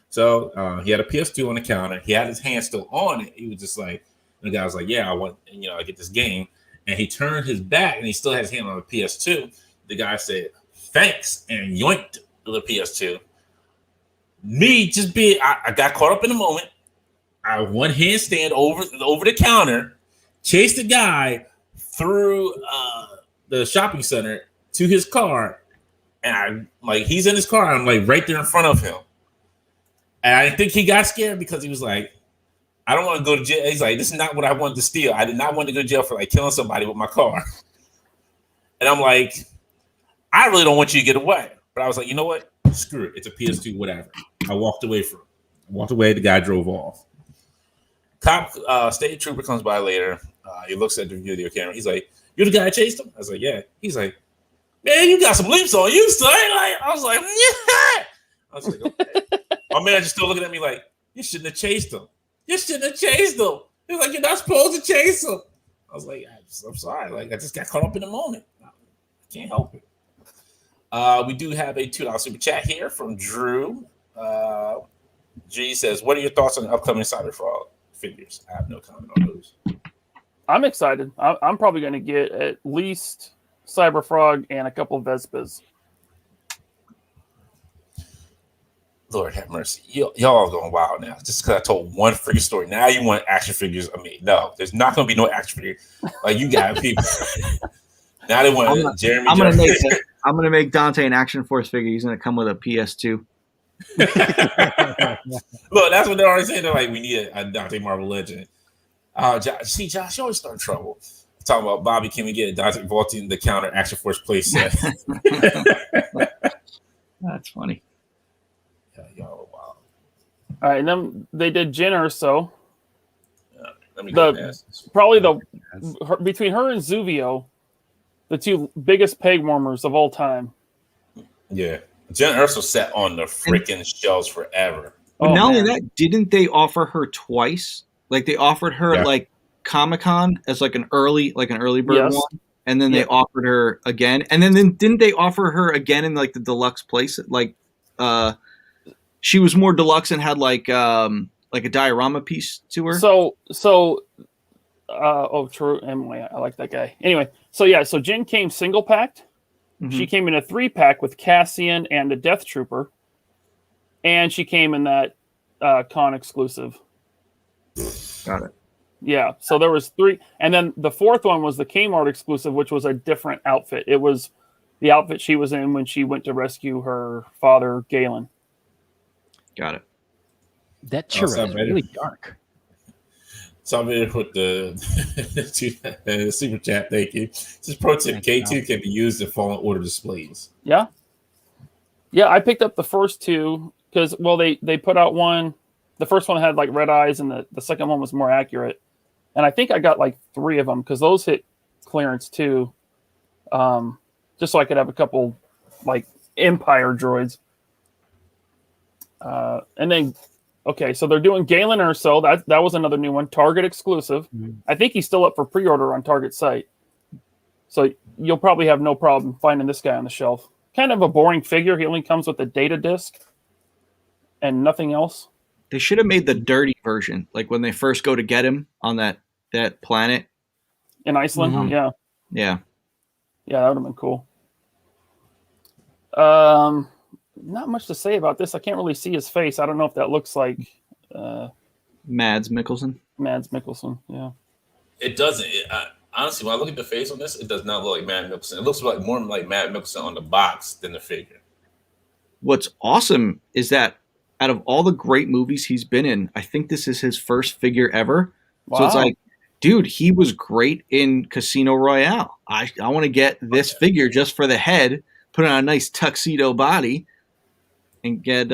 So he had a PS2 on the counter. He had his hand still on it. He was just like, the guy was like, yeah, I get this game. And he turned his back and he still had his hand on the PS2. The guy said, thanks, and yoinked the PS2. I got caught up in the moment. I one handstand over the counter, chased the guy through the shopping center to his car. And he's in his car. I'm like right there in front of him. And I think he got scared because he was like, I don't want to go to jail. He's like, this is not what I wanted to steal. I did not want to go to jail for killing somebody with my car. And I'm like, I really don't want you to get away. But I was like, you know what? Screw it. It's a PS2, whatever. I walked away from him. The guy drove off. Cop, state trooper comes by later. He looks at the video camera. He's like, you're the guy that chased him? I was like, yeah. He's like, man, you got some leaps on you, son. I was like, yeah. I was like, okay. My manager's still looking at me like, you shouldn't have chased him. You shouldn't have chased him. He's like, you're not supposed to chase him. I was like, I'm sorry. I just got caught up in the moment. I can't help it. We do have a $2 super chat here from Drew. G says, what are your thoughts on the upcoming Cyberfrog figures? I have no comment on those. I'm excited. I'm probably going to get at least Cyberfrog and a couple of Vespas. Lord have mercy. Y'all are going wild now. Just because I told one freaking story. Now you want action figures. I mean, no, there's not going to be no action figure. You got people. Now they want Jeremy. I'm going to make Dante an Action Force figure. He's going to come with a PS2. Look, that's what they're already saying. They're like, we need a Dante Marvel Legend. Josh, you always start trouble. Talking about Bobby, can we get a Dante vaulting the counter Action Force play set? That's funny. Y'all wow. All right, and then they did Jen Urso. Let me go probably between her and Zuvio, the two biggest peg warmers of all time. Yeah, Jen Urso sat on the freaking shelves forever. But not only that, didn't they offer her twice? They offered her Comic-Con as an early bird one, and then they offered her again, and then didn't they offer her again in the deluxe place? She was more deluxe and had a diorama piece to her. So true. Emily, I like that guy. Anyway, so Jen came single packed. Mhm. She came in a 3-pack with Cassian and a Death Trooper, and she came in that con exclusive. Got it. Yeah, so there was 3, and then the 4th one was the Kmart exclusive, which was a different outfit. It was the outfit she was in when she went to rescue her father, Galen. Got it. That churro is really dark. So I'm here with the super chat. Thank you. This pro tip: K2 can be used in fallen order displays. Yeah, I picked up the first 2 because they put out one. The first one had like red eyes, and the second one was more accurate. And I think I got like 3 of them because those hit clearance too. Just so I could have a couple like Empire droids. And then, okay, so they're doing Galen Erso. That was another new one, Target exclusive. Mhm. I think he's still up for pre-order on Target site. So you'll probably have no problem finding this guy on the shelf. Kind of a boring figure. He only comes with the data disc and nothing else. They should have made the dirty version, like when they first go to get him on that planet. In Iceland, Mhm. yeah. Yeah. Yeah, that would have been cool. Not much to say about this. I can't really see his face. I don't know if that looks like Mads Mikkelsen. Mads Mikkelsen. Yeah. It doesn't. Honestly, when I look at the face on this, it does not look like Matt Mikkelsen. It looks like more like Matt Mikkelsen on the box than the figure. What's awesome is that out of all the great movies he's been in, I think this is his first figure ever. Wow. So it's like, dude, he was great in Casino Royale. I want to get this figure just for the head, put on a nice tuxedo body, and get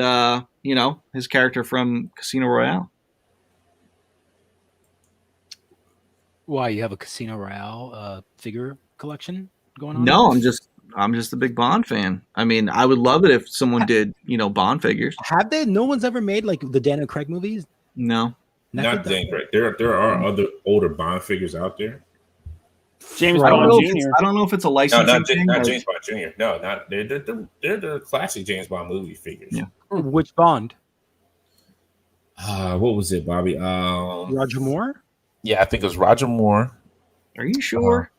his character from Casino Royale. Why, you have a Casino Royale figure collection going on? No, I'm just a big Bond fan. I mean, I would love it if someone did, Bond figures. Have they? No one's ever made like the Daniel Craig movies? No. Not Daniel Craig. There are other older Bond figures out there. James I don't Bond know Jr. I don't know if it's a No, licensing thing. not James Bond Jr. No, not they're the classic James Bond movie figures. Yeah. Which Bond? What was it, Bobby? Roger Moore? Yeah, I think it was Roger Moore. Are you sure?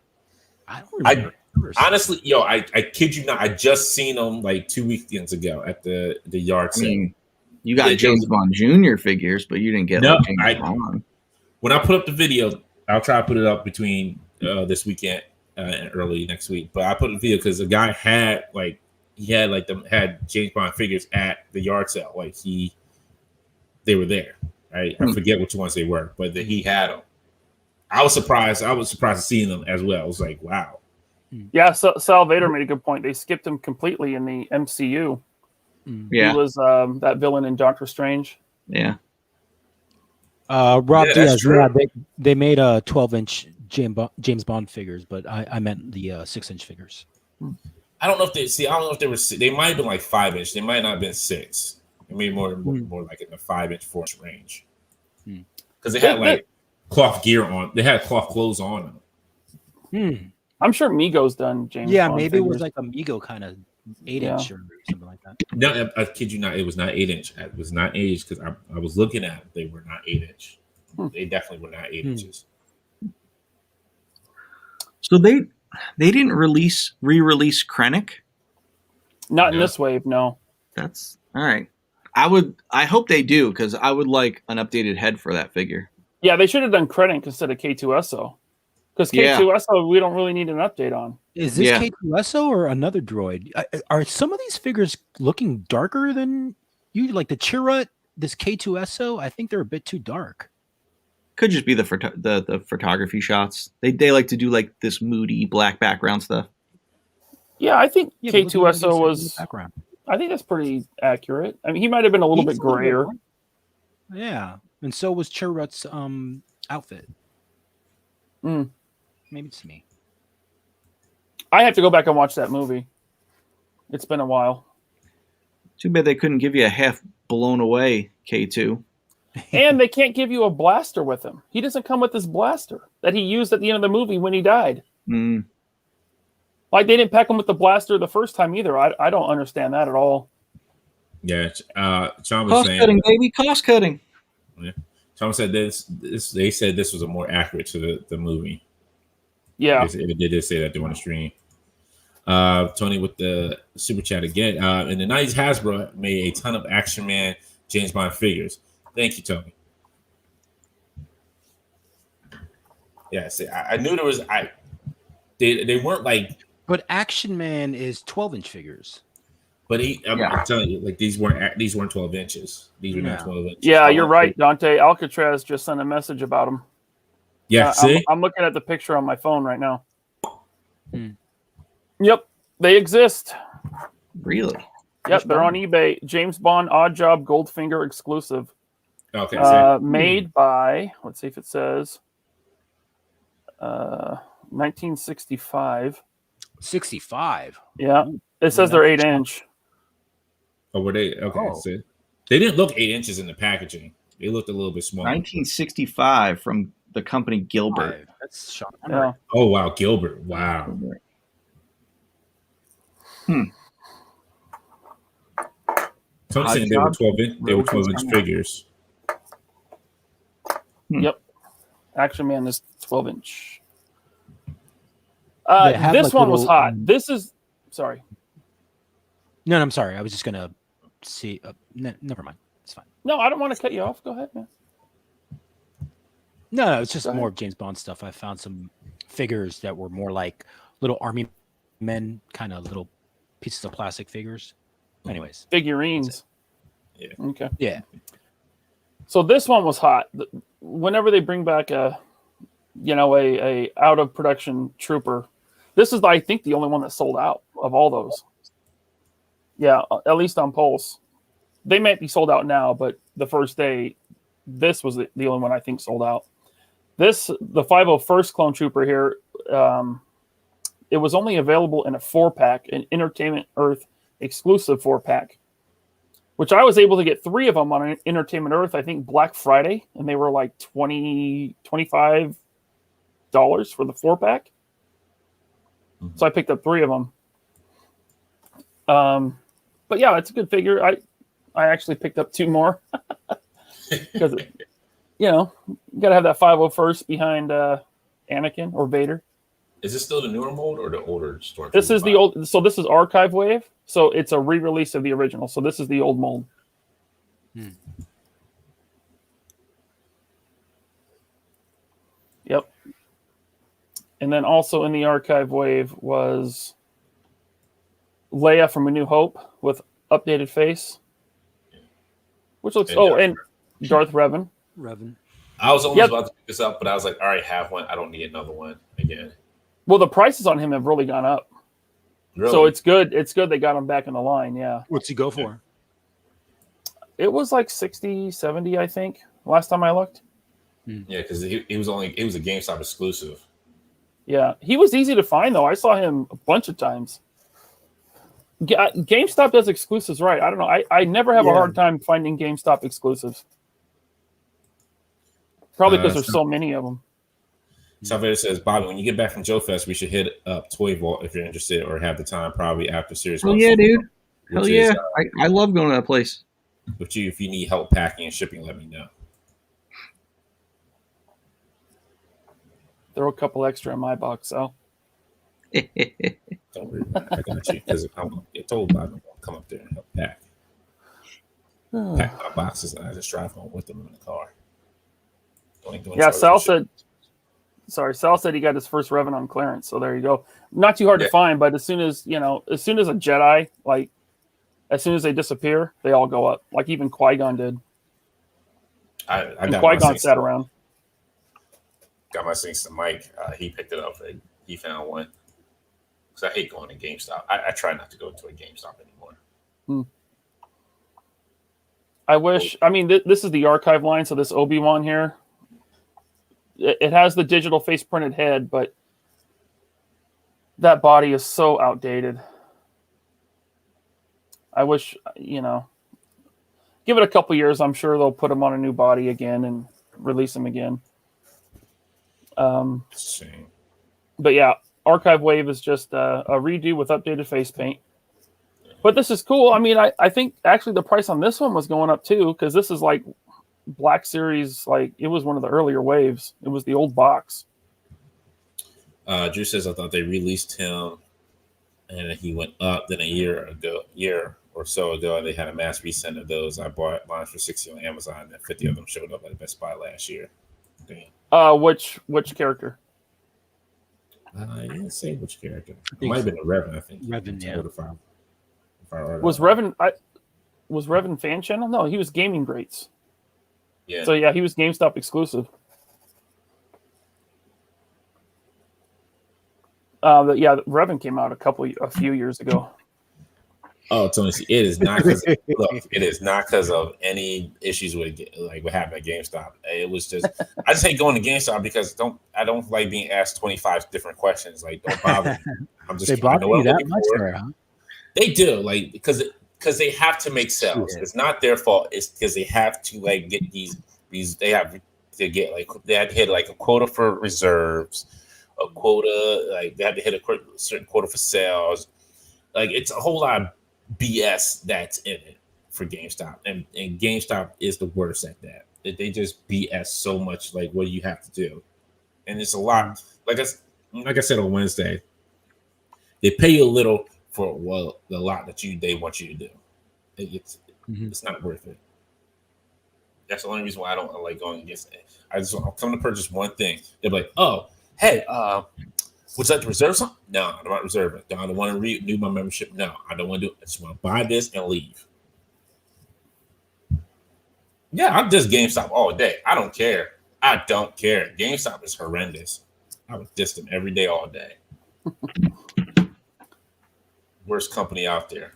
I don't remember. Honestly, I kid you not. I just seen him like 2 weekends ago at the yard I sale. mean, you got Yeah, James Bond Jr. figures, but you didn't get No, James Bond. When I put up the video, I'll try to put it up between this weekend and early next week. But I put a video because the guy had had James Bond figures at the yard sale. Like they were there. Right? I forget which ones they were, but he had them. I was surprised. I was surprised to see them as well. I was like, wow. Yeah, so Sal Vader made a good point. They skipped him completely in the MCU. Yeah. He was that villain in Doctor Strange. Yeah. Rob Yeah, that's Diaz, yeah, true. they made a 12-inch James Bond figures, but I meant the 6-inch figures. I don't know if I don't know if they were. They might have been like 5-inch. They might not have been 6. Maybe more like in the 5-inch, 4-inch range. Because they had like cloth gear on. They had cloth clothes on them. I'm sure Migo's done James Yeah, Bond maybe it figures. was like a Migo kind of 8-inch or something like that. No, I kid you not. It was not 8-inch. It was not 8-inch because I was looking at them. They were not 8-inch. They definitely were not 8 inches. So they didn't re-release Krennic? Not in this wave, no. That's all right. I hope they do, because I would like an updated head for that figure. Yeah, they should have done Krennic instead of K2SO. Because K2SO, we don't really need an update on. Is this K2SO or another droid? Are some of these figures looking darker than you? Like the Chirrut, this K2SO, I think they're a bit too dark. Could just be the photography shots. They like to do like this moody black background stuff. Yeah, I think Yeah, but look at K2SO these was. background. I think that's pretty accurate. I mean, he might have been a little bit grayer. Yeah, and so was Chirrut's outfit. Maybe it's me. I have to go back and watch that movie. It's been a while. Too bad they couldn't give you a half blown away K2. And they can't give you a blaster with him. He doesn't come with this blaster that he used at the end of the movie when he died. Like, they didn't pack him with the blaster the first time either. I don't understand that at all. Yeah, Sean was Cost saying. cutting, baby, cost cutting. Yeah. Someone said this. They said this was a more accurate to the movie. Yeah. They did say that during the stream. Tony with the super chat again. In the 90s, Hasbro made a ton of Action Man, James Bond figures. Thank you, Tony. Yeah, see, I knew there was. They weren't like. But Action Man is 12-inch figures. But I'm telling you, like these weren't 12 inches. These were not 12 inches. Yeah, you're right, Dante. Alcatraz just sent a message about them. Yeah, see, I'm looking at the picture on my phone right now. Yep, they exist. Really? Yep, they're on eBay. James Bond Odd Job Goldfinger exclusive. Okay. Made by, let's see if it says, 1965. 65. Yeah, it says they're 8-inch. Oh, were they? Okay, see, they didn't look 8 inches in the packaging. They looked a little bit smaller. 1965 from the company Gilbert. That's shocking. Yeah. Oh wow, Gilbert. Wow. So I'm saying they were 12-inch figures. Yep. Action Man is 12-inch. have, This like, one was little, hot. This is sorry. No, I'm sorry. I was just gonna see. Never mind. It's fine. No, I don't want to cut you off. Go ahead, man. No, it's just more of James Bond stuff. I found some figures that were more like little army men, kind of little pieces of plastic figures. Anyways, Figurines. Yeah. Okay. yeah. So this one was hot. Whenever they bring back a out of production trooper, this is I think the only one that sold out of all those. Yeah, at least on Pulse. They might be sold out now, but the first day, this was the only one I think sold out. The 501st Clone Trooper here, it was only available in a 4-pack, an Entertainment Earth exclusive 4-pack, which I was able to get 3 of them on Entertainment Earth, I think Black Friday, and they were like $25 for the 4-pack. So I picked up 3 of them. But yeah, it's a good figure. I actually picked up 2 more because you gotta have that 501st behind Anakin or Vader. Is this still the newer mold or the older Stormtrooper? This is the old. So this is Archive Wave. So it's a re-release of the original. So this is the old mold. Yep. And then also in the Archive Wave was Leia from A New Hope with updated face, which looks. And Darth Revan. I was almost about to pick this up, but I was like, I already have one. I don't need another one again. Well, the prices on him have really gone up. Really? So it's good. It's good they got him back in the line. Yeah. What's he go for? It was like 60, 70, I think, last time I looked. Yeah, because he was a GameStop exclusive. Yeah. He was easy to find, though. I saw him a bunch of times. GameStop does exclusives right. I don't know. I never have a hard time finding GameStop exclusives. Probably because there's so many of them. Salvador says, Bobby, when you get back from Joe Fest, we should hit up Toy Vault if you're interested or have the time, probably after Series 1. Hell yeah, dude. Hell yeah. I love going to that place. If you need help packing and shipping, let me know. Throw a couple extra in my box, Al. Don't worry about it. I got you. Because I'm going to get told Bobby to come up there and help pack. Pack my boxes and I just drive home with them in the car. Sal said he got his first Revan on clearance, so there you go. Not too hard to find, but as soon as a Jedi, like as soon as they disappear, they all go up. Like even Qui-Gon did. Qui-Gon sat around. Got my things to Mike. He picked it up. He found one. Because I hate going to GameStop. I try not to go to a GameStop anymore. I wish. I mean, this is the archive line, so this Obi-Wan here. It has the digital face printed head, but that body is so outdated. I wish, give it a couple years. I'm sure they'll put him on a new body again and release him again. But yeah, Archive Wave is just a redo with updated face paint. But this is cool. I mean, I think actually the price on this one was going up too, because this is like Black Series, like it was one of the earlier waves. It was the old box. Drew says, I thought they released him and he went up. Then a year or so ago, they had a mass resend of those. I bought mine for $60 on Amazon, and 50 of them showed up at Best Buy last year. Damn. Which character? I didn't say which character. It might have been a Revan, I think. Revan, yeah. Was Revan Fan Channel? No, he was Gaming Greats. Yeah. So yeah, he was GameStop exclusive. But yeah, Revan came out a few years ago. Oh, Tony, it is not because it is not because of any issues with like what happened at GameStop. It was just I just hate going to GameStop because I don't like being asked 25 different questions. Like, don't bother me. I'm just They bother you that much, huh? They do, like because they have to make sales. It's not their fault. It's because they have to like get these. They have to get like they had to hit like a quota for reserves, a quota like they had to hit a certain quota for sales. Like it's a whole lot of BS that's in it for GameStop, and GameStop is the worst at that. They just BS so much. Like, what do you have to do? And it's a lot. Like I said on Wednesday, they pay you a little for the lot that they want you to do. It's not worth it. That's the only reason why I don't like going against it. I'll come to purchase one thing. They're like, oh, hey, would you like to reserve something? No, I don't want to reserve it. No, I don't want to renew my membership. No, I don't want to do it. I just want to buy this and leave. Yeah, I'm just GameStop all day. I don't care. GameStop is horrendous. I would diss them every day, all day. Worst company out there.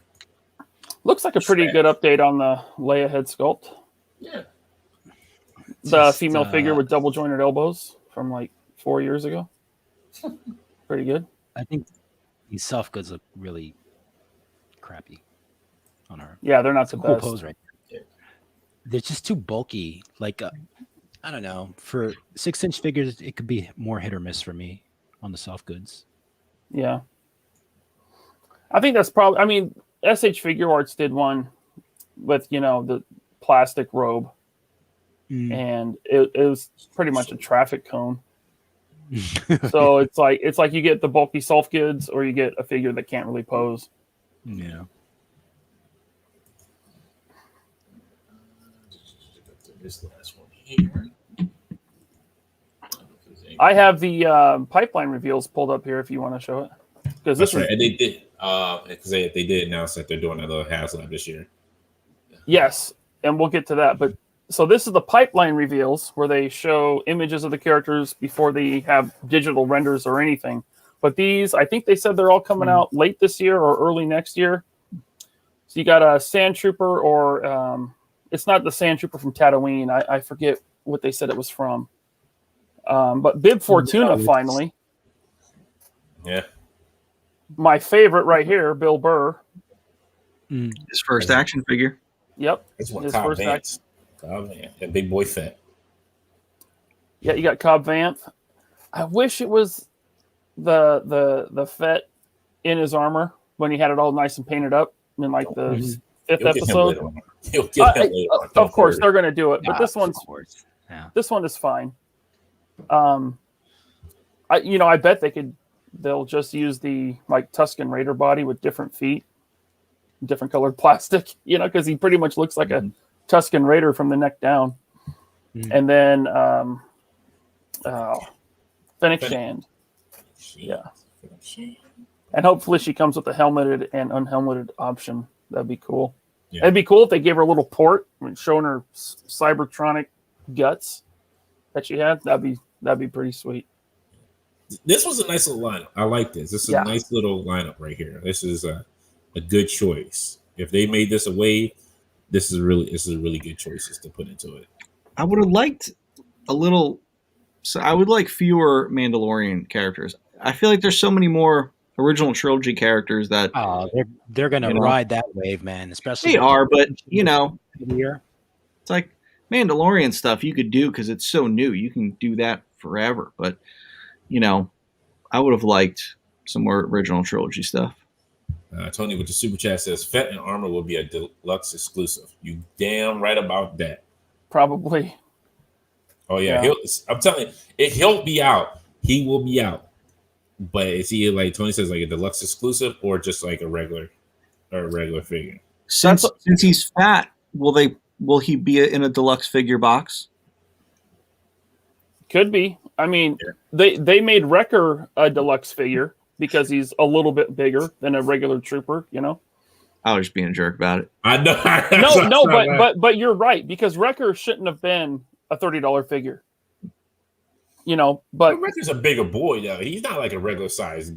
Looks like a pretty good update on the Leia head sculpt. Yeah. The female figure with double jointed elbows from like 4 years ago. Pretty good. I think these soft goods look really crappy on her. Yeah, they're not the cool best. Pose right there. They're just too bulky. Like, I don't know. For 6-inch figures, it could be more hit or miss for me on the soft goods. Yeah. I think that's probably, I mean, SH Figure Arts did one with, the plastic robe. And it was pretty much a traffic cone. So it's like you get the bulky soft goods or you get a figure that can't really pose. Yeah. This last one here. I have the pipeline reveals pulled up here if you want to show it. Because that's right. And they did because they did announce that they're doing another HasLab this year. Yes, and we'll get to that. But so this is the pipeline reveals where they show images of the characters before they have digital renders or anything. But these, I think they said they're all coming out late this year or early next year. So you got a Sand Trooper or it's not the Sand Trooper from Tatooine. I forget what they said it was from. But Bib Fortuna finally. Yeah. My favorite right here, Bill Burr. His first action figure. Yep. It's one Cobb Vance. Cobb Vance. And Big Boy Fett. Yeah, you got Cobb Vanth. I wish it was the Fett in his armor when he had it all nice and painted up in like the fifth episode. Of course, they're going to do it, but this one is fine. I bet they'll just use the like Tusken Raider body with different feet, different colored plastic, because he pretty much looks like a Tusken Raider from the neck down. And then Fennec Shand. Yeah. And hopefully she comes with a helmeted and unhelmeted option. That'd be cool. Yeah. It'd be cool if they gave her a little port and showing her Cybertronic guts that she had. That'd be pretty sweet. This was a nice little lineup. I like this. This is a nice little lineup right here. This is a good choice. If they made this a wave, this is really good choices to put into it. I would have liked a little. So I would like fewer Mandalorian characters. I feel like there's so many more original trilogy characters that they're gonna ride that wave, man. Especially they are, but it's like Mandalorian stuff you could do because it's so new. You can do that forever, but I would have liked some more original trilogy stuff. Tony with the super chat says Fett and armor will be a deluxe exclusive. You damn right about that. probably. Oh yeah. I'm telling you, he'll be out. He will be out. But is he like Tony says, like a deluxe exclusive or just like a regular figure? Since he's fat, will he be in a deluxe figure box? Could be. I mean, they made Wrecker a deluxe figure because he's a little bit bigger than a regular trooper, you know. I was just being a jerk about it. I know. but you're right, because Wrecker shouldn't have been a $30 figure. You know, but Wrecker's a bigger boy though. He's not like a regular size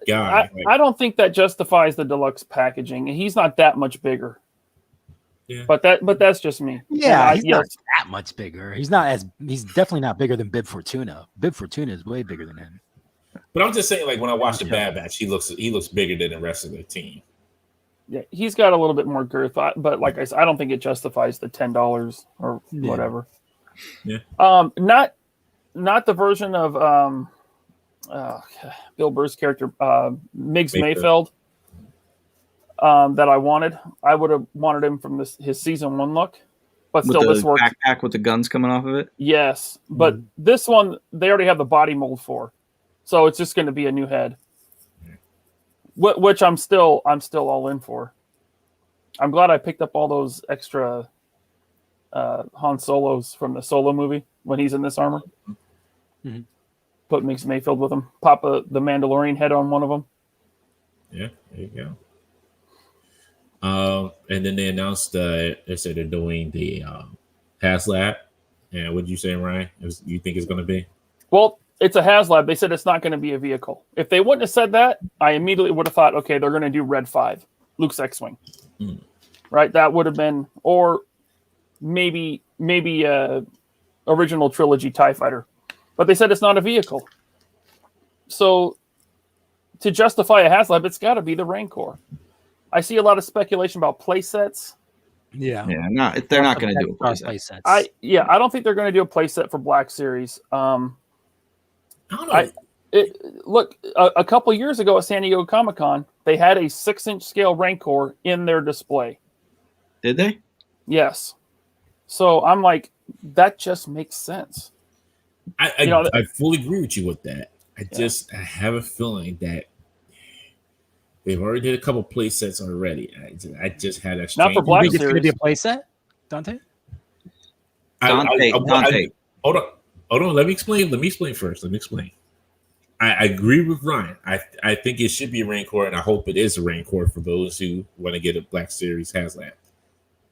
guy. I don't think that justifies the deluxe packaging. He's not that much bigger. Yeah. But that's just me. Yeah, he's not that much bigger. He's definitely not bigger than Bib Fortuna. Bib Fortuna is way bigger than him. But I'm just saying, like when I watch the Bad Batch, he looks bigger than the rest of the team. Yeah, he's got a little bit more girth, but like I said, I don't think it justifies the $10 or whatever. Yeah. Not the version of Bill Burr's character, Miggs Mayfield, that I wanted. I would have wanted him from his season 1 look, but still this works. Backpack with the guns coming off of it. Yes, but this one they already have the body mold for, so it's just going to be a new head, which I'm still all in for. I'm glad I picked up all those extra Han Solos from the Solo movie when he's in this armor. Mm-hmm. Put Miggs Mayfield with him. Pop the Mandalorian head on one of them. Yeah, there you go. And then they announced they said they're doing the HasLab. And what did you say, Ryan? You think it's going to be? Well, it's a HasLab. They said it's not going to be a vehicle. If they wouldn't have said that, I immediately would have thought, okay, they're going to do Red 5, Luke's X-Wing. Right? That would have been, or maybe original trilogy TIE Fighter. But they said it's not a vehicle. So to justify a HasLab, it's got to be the Rancor. I see a lot of speculation about play sets. Yeah. Yeah, they're not going to do a play set. I don't think they're going to do a play set for Black Series. I don't know. Look, a couple years ago at San Diego Comic-Con, they had a 6-inch scale Rancor in their display. Did they? Yes. So I'm like, that just makes sense. I fully agree with you with that. I have a feeling that they've already did a couple play sets already. I just had a not for Black Series. It's going to be a play set, Dante? Dante. Hold on. Let me explain first. I agree with Ryan. I think it should be a Rancor, and I hope it is a Rancor for those who want to get a Black Series HasLab.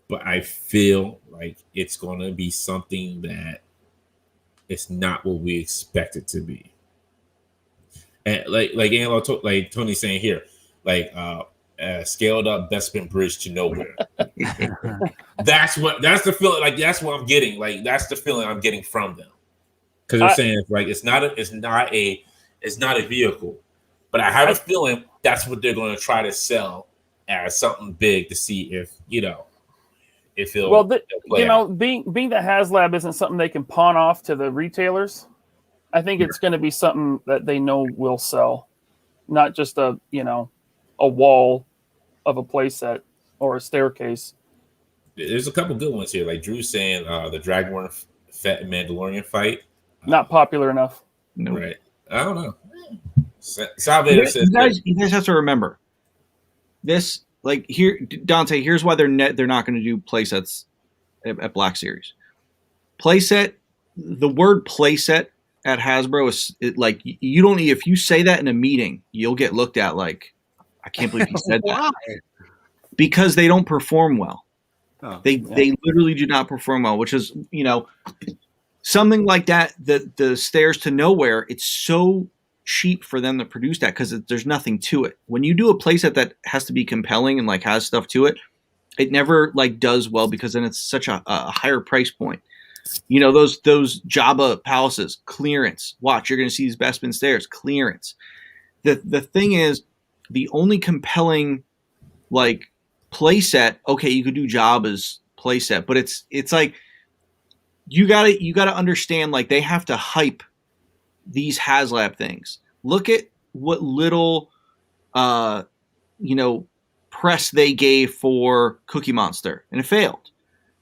But I feel like it's going to be something that it's not what we expect it to be. And like Tony's saying here, like scaled up Bespin Bridge to nowhere. that's the feeling. Like that's what I'm getting. Like that's the feeling I'm getting from them. Because they're saying like it's not a vehicle, but I have a feeling that's what they're going to try to sell as something big to see if it'll being that HasLab isn't something they can pawn off to the retailers. I think it's going to be something that they know will sell, not just a wall of a playset or a staircase. There's a couple good ones here, like Drew's saying the Dragonborn Fett Mandalorian fight. Not popular enough. No. Right. I don't know. Salvator says you guys have to remember this. Like here, Dante. Here's why they're not going to do playsets at Black Series. Playset. The word playset at Hasbro is like you don't. If you say that in a meeting, you'll get looked at like I can't believe you said that because they don't perform well. They literally do not perform well, which is something like that. The Stairs to Nowhere. It's so cheap for them to produce that because there's nothing to it. When you do a playset that has to be compelling and like has stuff to it, it never like does well because then it's such a higher price point. Those Jabba palaces, clearance. Watch, you're going to see these Bespin Stairs, clearance. The thing is, the only compelling like playset. Okay, you could do Jabba's playset, but it's like you gotta understand like they have to hype these HasLab things. Look at what little, press they gave for Cookie Monster, and it failed.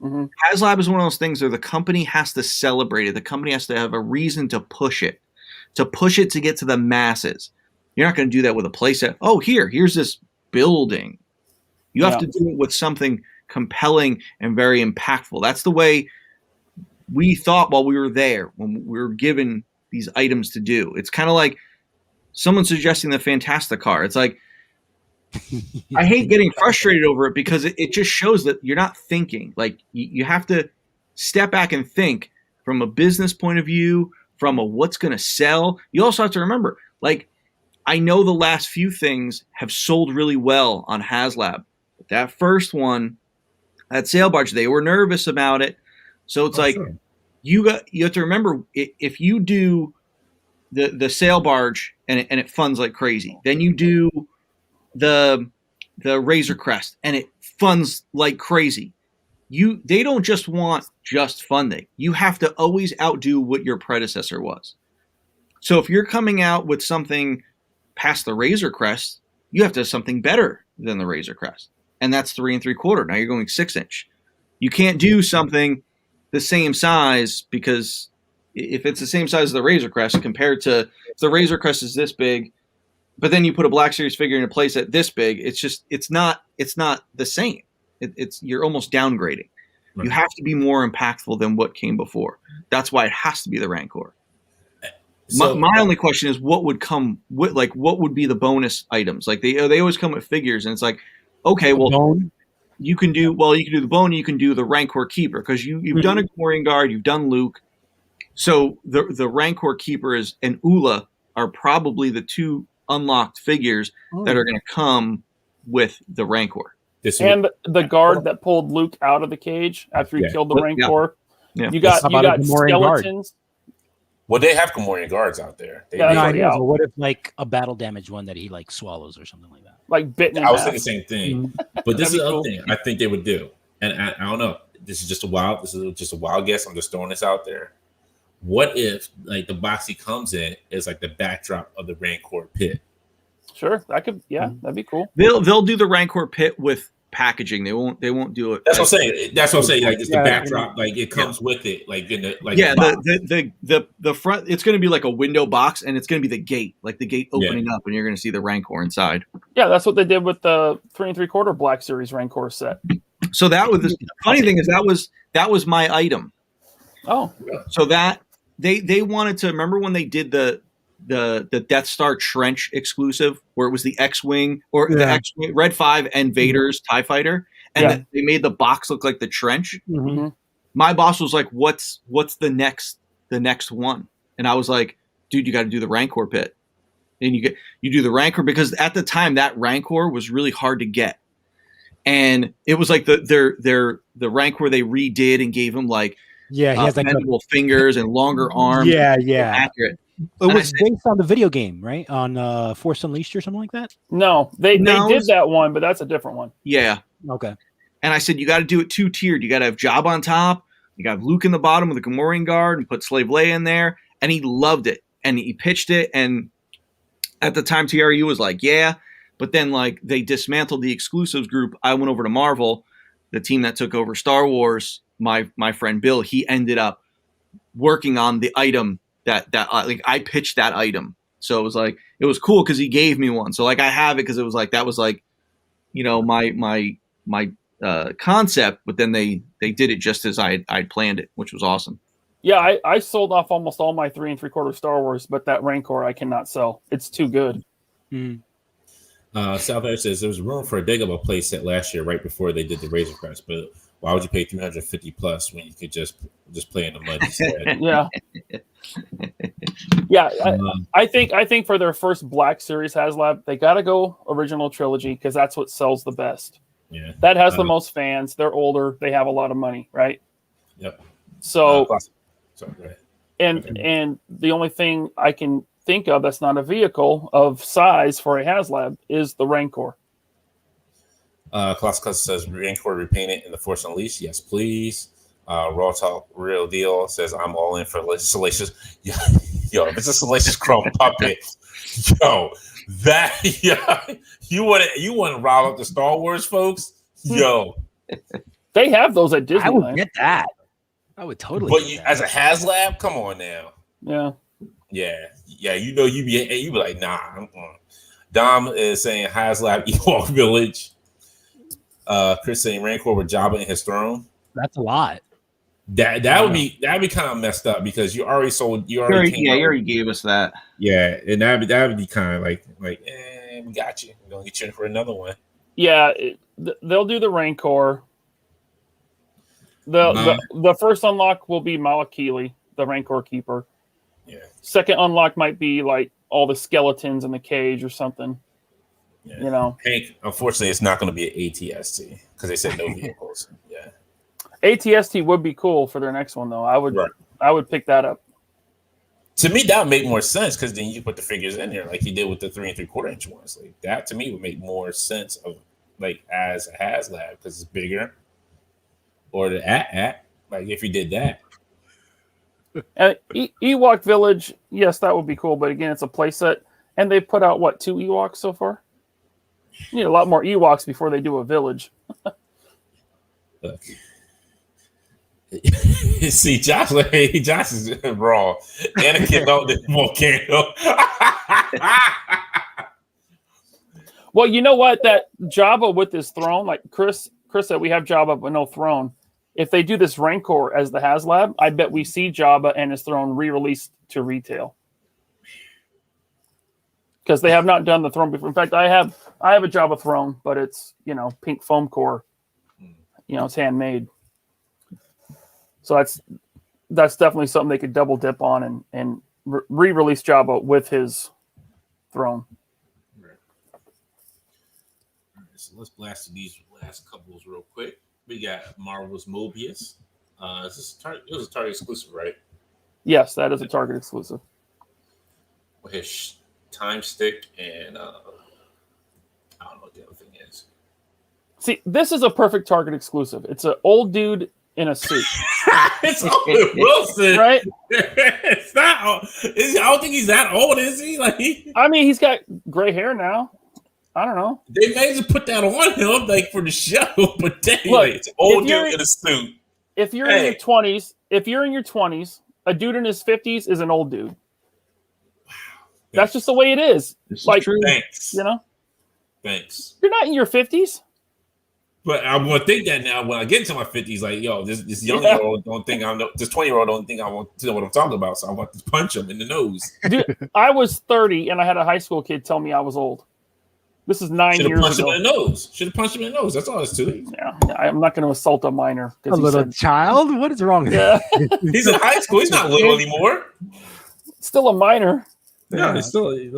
Mm-hmm. HasLab is one of those things where the company has to celebrate it. The company has to have a reason to push it to get to the masses. You're not going to do that with a playset. Oh, here's this building. You have to do it with something compelling and very impactful. That's the way we thought while we were there, when we were given these items to do. It's kind of like someone suggesting the Fantastic car. It's like, I hate getting frustrated over it because it just shows that you're not thinking. Like, you have to step back and think from a business point of view, from a what's going to sell. You also have to remember, like, I know the last few things have sold really well on HasLab. But that first one, that sail barge, they were nervous about it. So it's sure. You have to remember, if you do the sail barge and it funds like crazy, then you do the Razor Crest and it funds like crazy. They don't just want just funding. You have to always outdo what your predecessor was. So if you're coming out with something past the Razor Crest, you have to have something better than the Razor Crest. And that's 3 3/4. Now you're going 6-inch. You can't do something the same size, because if it's the same size as the Razor Crest compared to if the Razor Crest is this big, but then you put a Black Series figure in a place at this big, it's not the same. You're almost downgrading. Right. You have to be more impactful than what came before. That's why it has to be the Rancor. So, my only question is, what would come with, like, what would be the bonus items? Like, they always come with figures, and it's like, okay, well, you can do the bone, you can do the Rancor Keeper, because you've done a Gamorrean Guard, you've done Luke, so the Rancor Keeper and Ula are probably the two unlocked figures that are going to come with the Rancor. And the guard that pulled Luke out of the cage after he killed the Rancor. Yeah. You got skeletons. Well, they have Gamorrean guards out there. I know. But what if, like, a battle damage one that he, like, swallows or something like that? Like bitten. I was thinking the same thing. But this is the other thing I think they would do. And I don't know. This is just a wild guess. I'm just throwing this out there. What if, like, the box he comes in is like the backdrop of the Rancor pit? Sure, that'd be cool. They'll do the Rancor pit with packaging. They won't do it. That's what I'm saying. Like, it's the backdrop. Like, it comes with it. Like, in the front. It's going to be like a window box, and it's going to be the gate opening up, and you're going to see the Rancor inside. Yeah, that's what they did with the 3 3/4 Black Series Rancor set. So the funny thing is that was my item. Oh, so that they wanted to remember when they did the Death Star Trench exclusive, where it was the X-Wing or the X-Wing Red 5 and Vader's TIE Fighter, and they made the box look like the trench. Mm-hmm. My boss was like, "What's the next one?" And I was like, "Dude, you got to do the Rancor pit." And you do the Rancor, because at the time that Rancor was really hard to get, and it was like the Rancor they redid and gave him like he has like fingers and longer arms. Accurate. It was based on the video game, right? On Force Unleashed or something like that? No, they did that one, but that's a different one. Yeah. Okay. And I said, you got to do it 2-tiered. You got to have Jabba on top. You got to have Luke in the bottom with the Gamorrean Guard, and put Slave Leia in there. And he loved it. And he pitched it. And at the time, TRU was like, yeah. But then, like, they dismantled the exclusives group. I went over to Marvel, the team that took over Star Wars. My friend Bill, he ended up working on the item that like I pitched that item. So it was cool because he gave me one. So like I have it because it was like, that was like, you know, my concept, but then they did it just as I'd planned it, which was awesome. Yeah, I sold off almost all my 3 3/4 Star Wars, but that Rancor I cannot sell. It's too good. South Air says there was room for a big of a play set last year, right before they did the Razor Crest, but why would you pay $350+ when you could just play in the mud instead? I think for their first Black Series HasLab, they got to go original trilogy, because that's what sells the best. Yeah, that has the most fans. They're older. They have a lot of money, right? Yep. So, sorry, go ahead. And the only thing I can think of that's not a vehicle of size for a HasLab is the Rancor. Klaus says Rancor repainted in the Force Unleashed. Yes, please. Raw Talk Real Deal says I'm all in for Salacious. Yo, if it's a Salacious Chrome puppet, you want to rile up the Star Wars folks? Yo, They have those at Disneyland. I would get that. I would totally. But get you, that. as a HasLab, come on now. Yeah. You know you be like, nah. Dom is saying HasLab Ewok Village. Chris saying Rancor with Jabba in his throne. That's a lot. That would be kind of messed up because you already sold. You already gave us that. Yeah, and that would be kind of like we got you. We're gonna get you in for another one. Yeah, they'll do the Rancor. The first unlock will be Malakili, the Rancor Keeper. Yeah. Second unlock might be like all the skeletons in the cage or something. Yeah. You know, Hank. Unfortunately, it's not going to be an ATST because they said no vehicles. Yeah. ATST would be cool for their next one though. I would pick that up. To me, that would make more sense because then you put the figures in there like you did with the 3 3/4 inch ones. Like that to me would make more sense of like as a HasLab because it's bigger. Or the at like if you did that. Ewok Village, yes, that would be cool. But again, it's a playset, and they put out 2 Ewoks so far. You need a lot more Ewoks before they do a village. Look. See, Josh is raw. Anakin out the volcano. Well, you know what? That Jabba with his throne, like Chris said, we have Jabba but no throne. If they do this Rancor as the HasLab, I bet we see Jabba and his throne re-released to retail. Because they have not done the throne before. In fact, I have a Jabba throne, but it's pink foam core. It's handmade. So that's definitely something they could double dip on and re-release Jabba with his throne. Right. All right, so let's blast through these last couples real quick. We got Marvel's Mobius. It was a Target exclusive, right? Yes, that is a Target exclusive. With his time stick and I don't know what the other thing is. See, this is a perfect Target exclusive. It's an old dude in a suit. It's Owen Wilson, right? It's not. I don't think he's that old, is he? Like, I mean, he's got gray hair now. I don't know. They may just put that on him, like for the show, but dang, Look, like, it's an old dude in a suit. If you're in your 20s, a dude in his 50s is an old dude. Wow, that's just the way it is. This like, is true. Thanks. Thanks. You're not in your 50s. But I'm gonna think that now when I get into my 50s, like, yo, this young girl don't think I know, this 20-year-old don't think I want to know what I'm talking about, so I want to punch him in the nose. Dude, I was 30 and I had a high school kid tell me I was old. This is 9 years ago. Should have punched him in the nose. Should have punched him in the nose. That's all it's to it. Yeah, I'm not going to assault a minor. A little child? What is wrong with that? He's in high school. He's not little anymore. Still a minor. Yeah, it's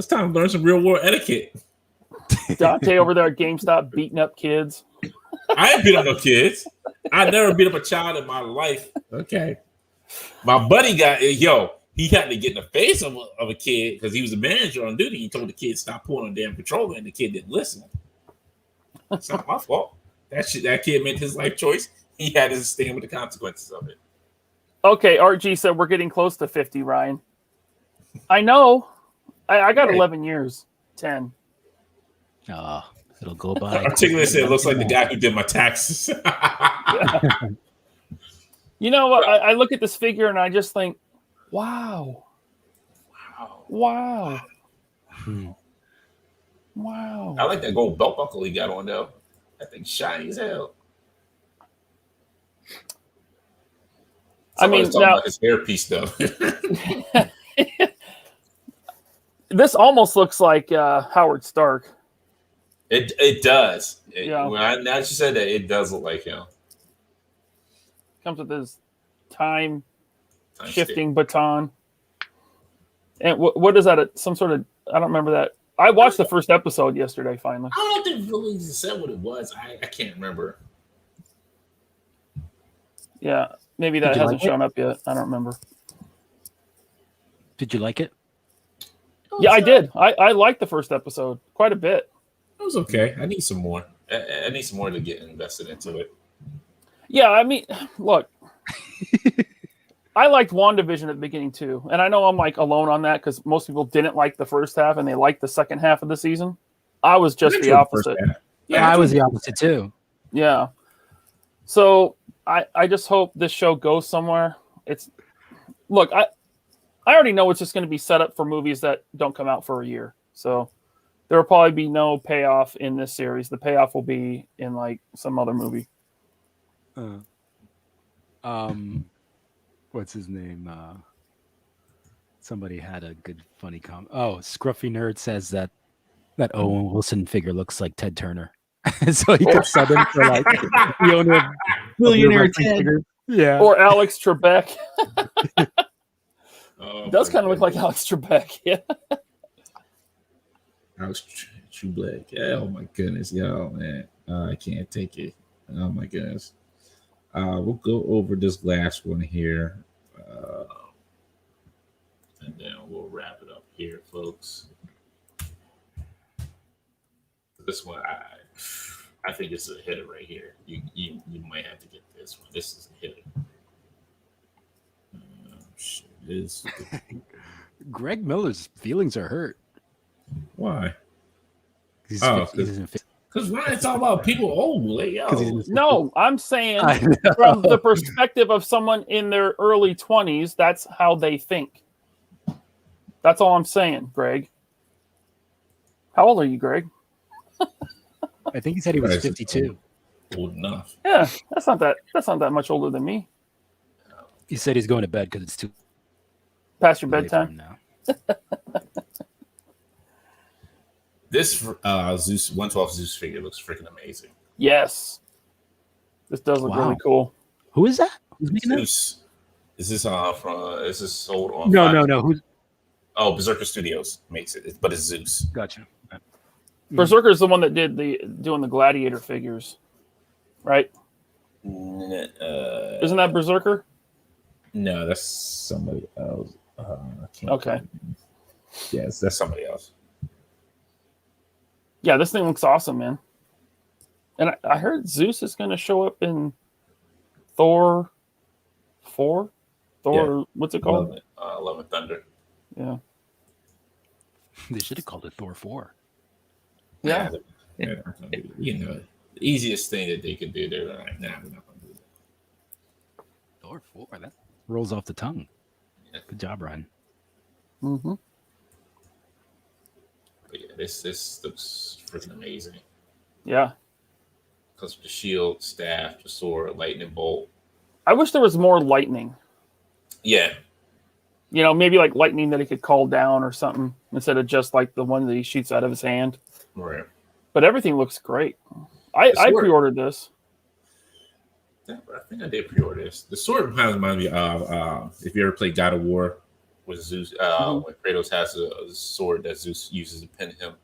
time to learn some real world etiquette. Dante over there at GameStop beating up kids. I ain't beat up no kids. I never beat up a child in my life. Okay. My buddy he had to get in the face of a kid because he was a manager on duty. He told the kid stop pulling on the damn controller, and the kid didn't listen. It's not my fault. That kid made his life choice. He had to stand with the consequences of it. Okay, RG said we're getting close to 50, Ryan. I know. I got 11 years. 10. It'll go by. Articulate said, "Looks like the guy who did my taxes." You know what? I look at this figure and I just think, wow. Wow. I like that gold belt buckle he got on though. That thing's shiny as hell. Somebody's talking about his hairpiece though. This almost looks like Howard Stark. It does. Yeah. Now that you said that, it does look like him. Comes with his time shifting baton. And what is that? Some sort of, I don't remember that. I watched the first episode yesterday, finally. I don't think they really said what it was. I can't remember. Yeah, maybe that hasn't shown up yet. I don't remember. Did you like it? Yeah, I did. I liked the first episode quite a bit. It was okay. I need some more. I need some more to get invested into it. Yeah, I mean, look, I liked WandaVision at the beginning too, and I know I'm like alone on that because most people didn't like the first half and they liked the second half of the season. I was just the opposite. Yeah, I was the opposite too. Yeah. So I just hope this show goes somewhere. Look, I already know it's just going to be set up for movies that don't come out for a year. So there will probably be no payoff in this series. The payoff will be in like some other movie. What's his name? Somebody had a good funny comment. Oh, Scruffy Nerd says that Owen Wilson figure looks like Ted Turner. So he could sell them for like the owner of Millionaire wrestling Ted. figures. Yeah. Or Alex Trebek. Oh, Does my kind of look like goodness. Alex Trebek. Yeah. Alex True Black. Yeah, oh my goodness, yo, man. I can't take it. Oh my goodness. We'll go over this last one here. And then we'll wrap it up here, folks. This one, I think it's a hitter right here. You might have to get this one. This is a hitter. Shit, this. Greg Miller's feelings are hurt. Why? He's Oh, he doesn't fit. Because Ryan's talking about people old, like, yo. No, I'm saying I know. from the perspective of someone in their early 20s, that's how they think. That's all I'm saying, Greg. How old are you, Greg? I think he said he was 52. Old enough. Yeah, that's not that much older than me. He said he's going to bed because it's too Past your late for him bedtime. now. This Zeus 112 Zeus figure looks freaking amazing. Yes. This does look Wow. really cool. Who is that? Who's making that? Zeus. Is this sold on? No. Who's Oh, Berserker Studios makes it, but it's Zeus. gotcha? Berserker is the one that did doing the Gladiator figures, right? Isn't that Berserker? No, that's somebody else. I can't Okay. Yes, that's somebody else. Yeah, this thing looks awesome, man. And I heard Zeus is going to show up in Thor 4? Thor, what's it called? Love and Thunder. Yeah. They should have called it Thor 4. Yeah. You know, the easiest thing that they could do, they're like, nah, we're not going to do that. Thor 4. That rolls off the tongue. Yeah. Good job, Ryan. Mm-hmm. But yeah, this looks freaking amazing. Yeah. Because the shield, staff, the sword, lightning bolt. I wish there was more lightning. Yeah. You know, maybe like lightning that he could call down or something instead of just like the one that he shoots out of his hand. Right. But everything looks great. I pre-ordered this. Yeah, I think I did pre-order this. The sword kind of reminds me of if you ever played God of War with Zeus, when Kratos has a sword that Zeus uses to pin him,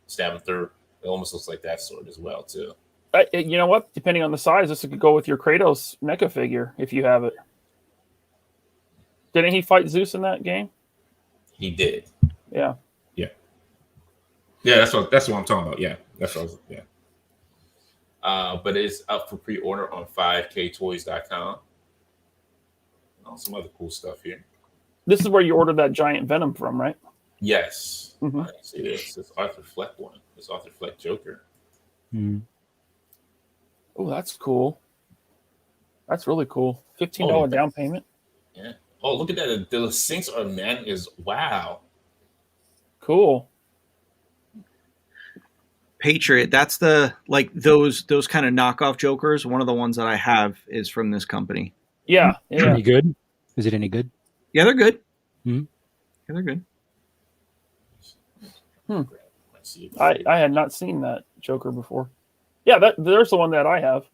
stab him through. It almost looks like that sword as well, too. You know what? Depending on the size, this could go with your Kratos NECA figure if you have it. Didn't he fight Zeus in that game? He did. Yeah. Yeah, that's what I'm talking about. Yeah, that's what I was, yeah. But it's up for pre-order on 5ktoys.com. Some other cool stuff here. This is where you ordered that giant Venom from, right? Yes. Mhm. I see this. It's Arthur Fleck one. It's Arthur Fleck Joker. Mm. Oh, that's cool. That's really cool. $15 Oh, down payment. Yeah. Oh, look at that. The sinks are wow. Cool. Patriot. That's the those kind of knockoff Jokers. One of the ones that I have is from this company. Yeah. Yeah. Any good? Is it any good? Yeah, they're good. Hmm? Yeah, they're good. Let's see. I had not seen that Joker before. Yeah, there's the one that I have.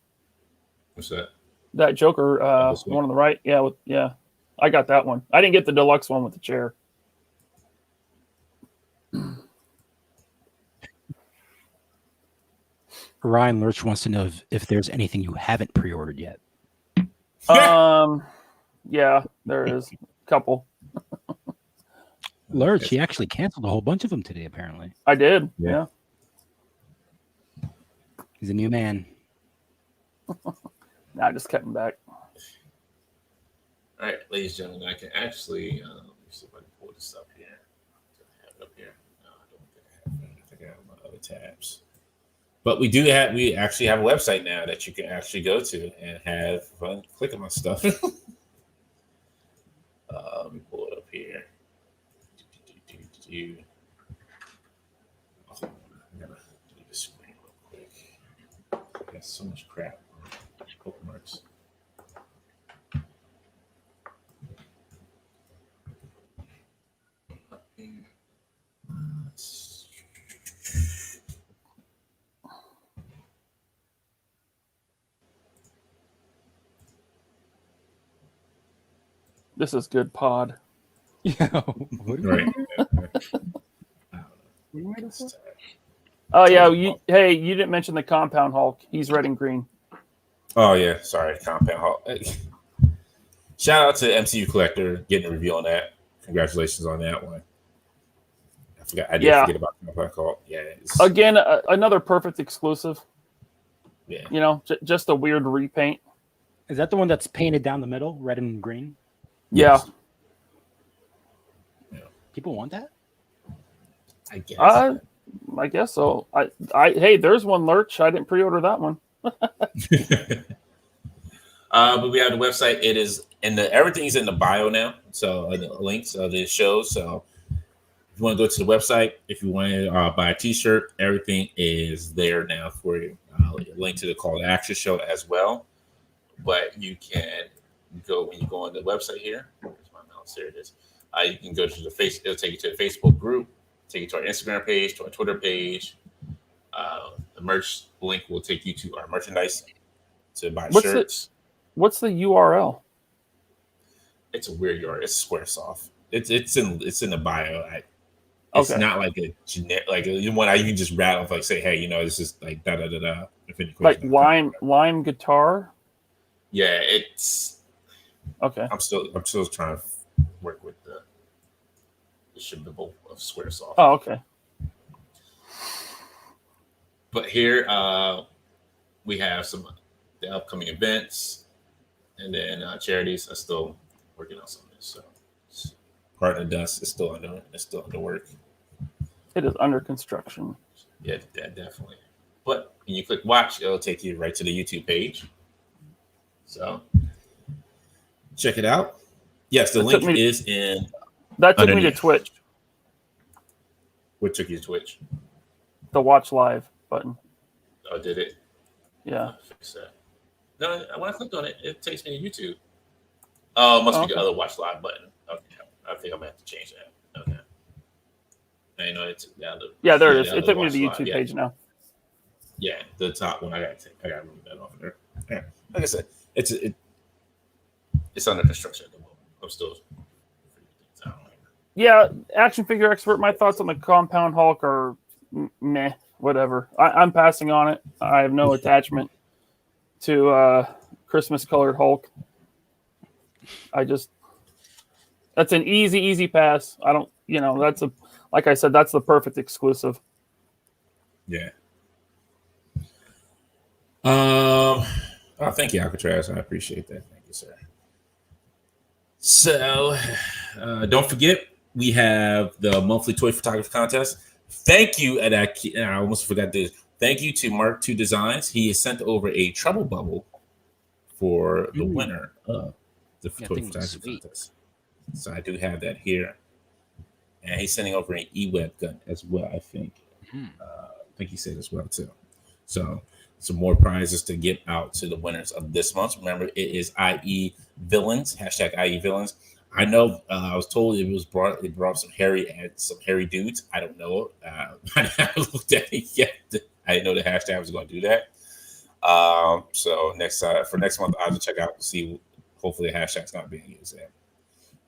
What's that? That Joker, this one? one on the right. Yeah. I got that one. I didn't get the deluxe one with the chair. Ryan Lurch wants to know if there's anything you haven't pre-ordered yet. Yeah, there is a couple. Lurch, he actually canceled a whole bunch of them today, apparently. I did. Yeah. Yeah. He's a new man. I just kept them back. All right, ladies and gentlemen, I can actually let me see if I can pull this up here. Do I have it up here? No, I don't think I have it. I think I have my other tabs. But we actually have a website now that you can actually go to and have fun clicking on stuff. Let me pull it up here. Oh, I gotta delete the screen real quick. I got so much crap. Bookmarks. This is good pod. Yeah. Right. Oh yeah, you didn't mention the Compound Hulk. He's red and green. Oh yeah, sorry, Compound Hulk. Shout out to MCU Collector getting a review on that. Congratulations on that one. I did forget about Compound Hulk. Yeah. Again, another perfect exclusive. Yeah. You know, just a weird repaint. Is that the one that's painted down the middle, red and green? Yes. Yeah. People want that? I guess. I guess so. Hey, there's one Lurch. I didn't pre-order that one. But we have the website. It is everything's in the bio now. So the links of the show. So if you want to go to the website, if you want to buy a T-shirt, everything is there now for you. Link to the call to action show as well. But you can go when you go on the website here. Where's my mouse? There it is. You can go to the It'll take you to the Facebook group. Take you to our Instagram page, to our Twitter page. The merch link will take you to our merchandise to buy shirts. What's the URL? It's a weird URL. It's Squaresoft. It's in the bio. It's not like a generic one I can just rattle off, like say, hey, this is like da da da da. Like Lime Guitar. Yeah, it's okay. I'm still trying to work with the shippable of Squaresoft. Oh, okay. But here we have the upcoming events, and then charities. I'm still working on some of this. So Partner Dust is still under work. It is under construction. Yeah, definitely. But when you click watch, it'll take you right to the YouTube page. So check it out. Yes, the link is in. That took me to Twitch. What took you to Twitch? The watch live button. Oh, did it? Yeah. Fix that. No, when I clicked on it, it takes me to YouTube. Oh, it must be the other watch live button. Okay, I think I'm gonna have to change that. Okay. I know it's down to. Yeah, there it is. It took me to the YouTube page now. Yeah, the top one. I gotta remove that off of there. Yeah. Like I said, it's under construction at the moment. I'm still. Yeah, action figure expert. My thoughts on the Compound Hulk are meh, whatever. I'm passing on it. I have no attachment to Christmas colored Hulk. That's an easy pass. I don't, like I said, that's the perfect exclusive. Yeah. Thank you, Alcatraz. I appreciate that. Thank you, sir. So, don't forget, we have the monthly toy photography contest. Thank you, and I almost forgot this. Thank you to Mark II Designs. He has sent over a trouble bubble for the winner of the toy photography contest. So I do have that here, and he's sending over an e-web gun as well. I think. I think he said as well too. So some more prizes to get out to the winners of this month. Remember, it is IE Villains, #IE Villains. I know I was told it brought some hairy dudes. I don't know. I haven't looked at it yet. I didn't know the hashtag was going to do that. So for next month, I'll have to check out to see. Hopefully, the hashtag's not being used there.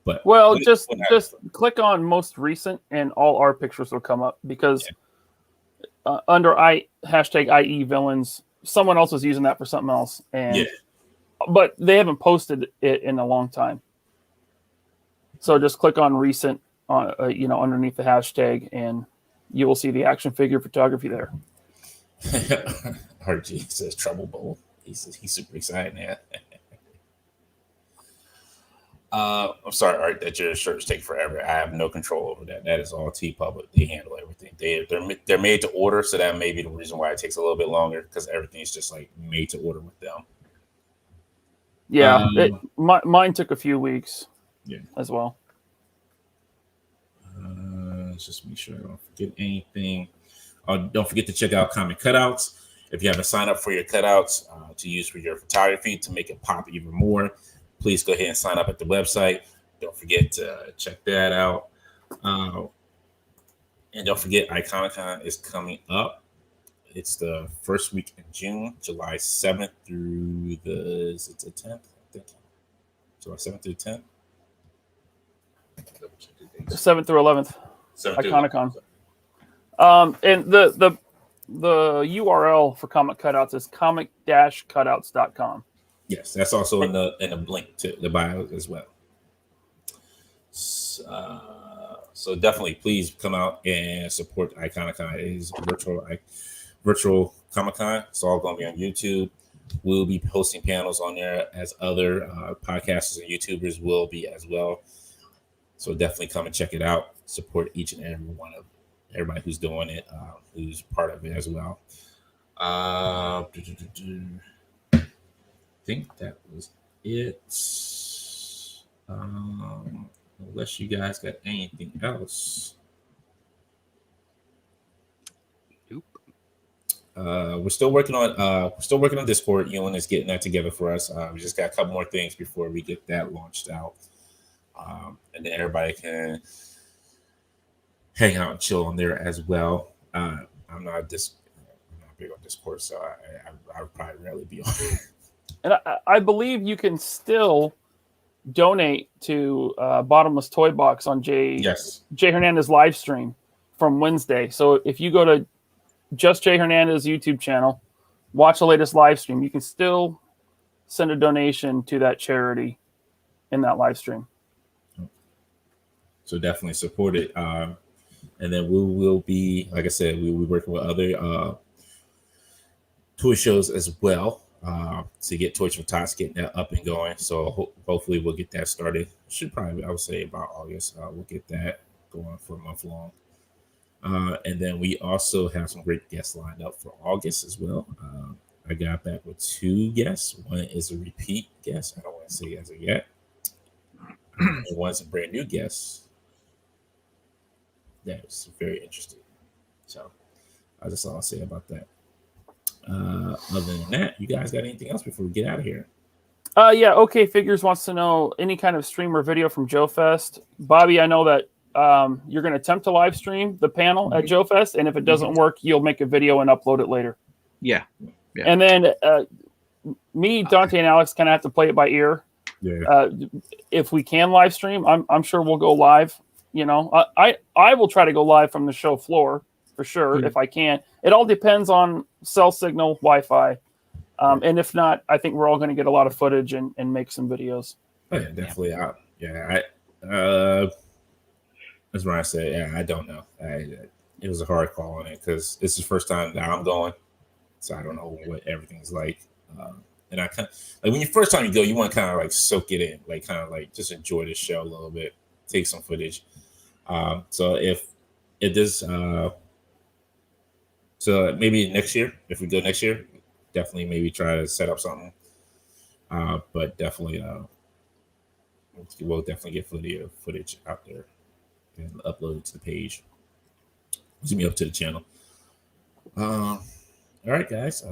But just click on most recent, and all our pictures will come up because under #IE Villains, someone else is using that for something else, but they haven't posted it in a long time. So just click on recent, underneath the hashtag, and you will see the action figure photography there. RG says Trouble Bowl. He's super excited now. I'm sorry, Art, that your shirts take forever. I have no control over that. That is all TeePublic. They handle everything. They're made to order, so that may be the reason why it takes a little bit longer because everything's just like made to order with them. Yeah, mine took a few weeks. Yeah, as well. Let's just make sure I don't forget anything. Don't forget to check out Comic Cutouts. If you haven't signed up for your cutouts to use for your photography to make it pop even more, please go ahead and sign up at the website. Don't forget to check that out. And don't forget, Iconicon is coming up. It's the first week in June, July 7th through the 10th, I think. July 7th through 10th. 7th through 11th. Iconicon. And the URL for Comic Cutouts is comic-cutouts.com. Yes, that's also in the link to the bio as well. So definitely, please come out and support Iconicon. It is virtual Comic-Con. It's all going to be on YouTube. We'll be posting panels on there as other podcasters and YouTubers will be as well. So definitely come and check it out. Support each and every one of everybody who's doing it, who's part of it as well. I think that was it. Unless you guys got anything else. Nope. We're still working on Discord. Ewan is getting that together for us. We just got a couple more things before we get that launched out. And then everybody can hang out and chill on there as well. I'm not big on Discord, so I would probably rarely be on it. And I believe you can still donate to Bottomless Toy Box on Jay Hernandez live stream from Wednesday. So if you go to Just Jay Hernandez YouTube channel, watch the latest live stream, you can still send a donation to that charity in that live stream. So definitely support it. And then we will be, like I said, we will be working with other toy shows as well to get Toys for Tots getting that up and going. So hopefully we'll get that started. Should probably, I would say about August, we'll get that going for a month long. And then we also have some great guests lined up for August as well. I got back with 2 guests. One is a repeat guest. I don't want to say as of yet. And one's a brand new guest. That's very interesting. So that's all I'll say about that. Other than that, you guys got anything else before we get out of here? Yeah, OK Figures wants to know any kind of stream or video from Joe Fest. Bobby, I know that you're going to attempt to live stream the panel at Joe Fest, and if it doesn't work, you'll make a video and upload it later. Yeah. And then me, Dante, and Alex kind of have to play it by ear. Yeah. If we can live stream, I'm sure we'll go live. You know, I will try to go live from the show floor for sure if I can. It all depends on cell signal, Wi-Fi, and if not, I think we're all going to get a lot of footage and make some videos. Oh, yeah, definitely. That's what I said. Yeah, I don't know. It was a hard call on it because this is the first time that I'm going, so I don't know what everything's like. And I kind of like when you first time you go, you want to kind of like soak it in, like kind of like just enjoy the show a little bit, take some footage. So if this, so maybe next year, if we go next year, definitely maybe try to set up something. But definitely, we'll definitely get footage out there and upload it to the page. Zoom me up to the channel. All right, guys.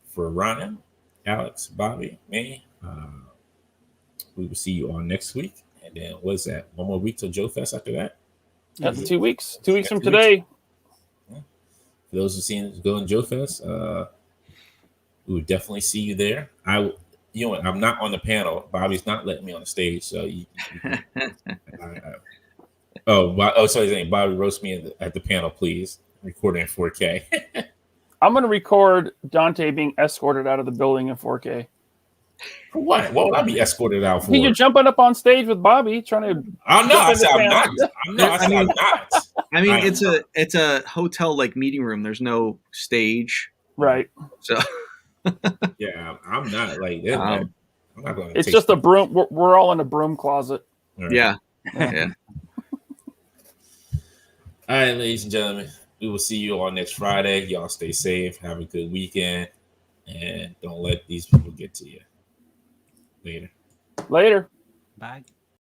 For Ryan, Alex, Bobby, me, we will see you all next week. And then what's that? One more week till Joe Fest after that? That's 2 weeks. 2 weeks from today. Yeah. For those who go in Joe Fest, we would definitely see you there. I'm not on the panel. Bobby's not letting me on the stage, so sorry, Bobby, roast me at the panel, please. Recording in 4K. I'm going to record Dante being escorted out of the building in 4K. For what? What would I be escorted out for? You're jumping up on stage with Bobby, trying to. I'm not. I said I'm not. I'm not. I mean, it's a hotel like meeting room. There's no stage, right? So yeah, I'm not like. I'm not going to. It's just a broom. We're all in a broom closet. Right. Yeah. Yeah. All right, ladies and gentlemen, we will see you on next Friday. Y'all stay safe. Have a good weekend. And don't let these people get to you. Later. Later. Bye.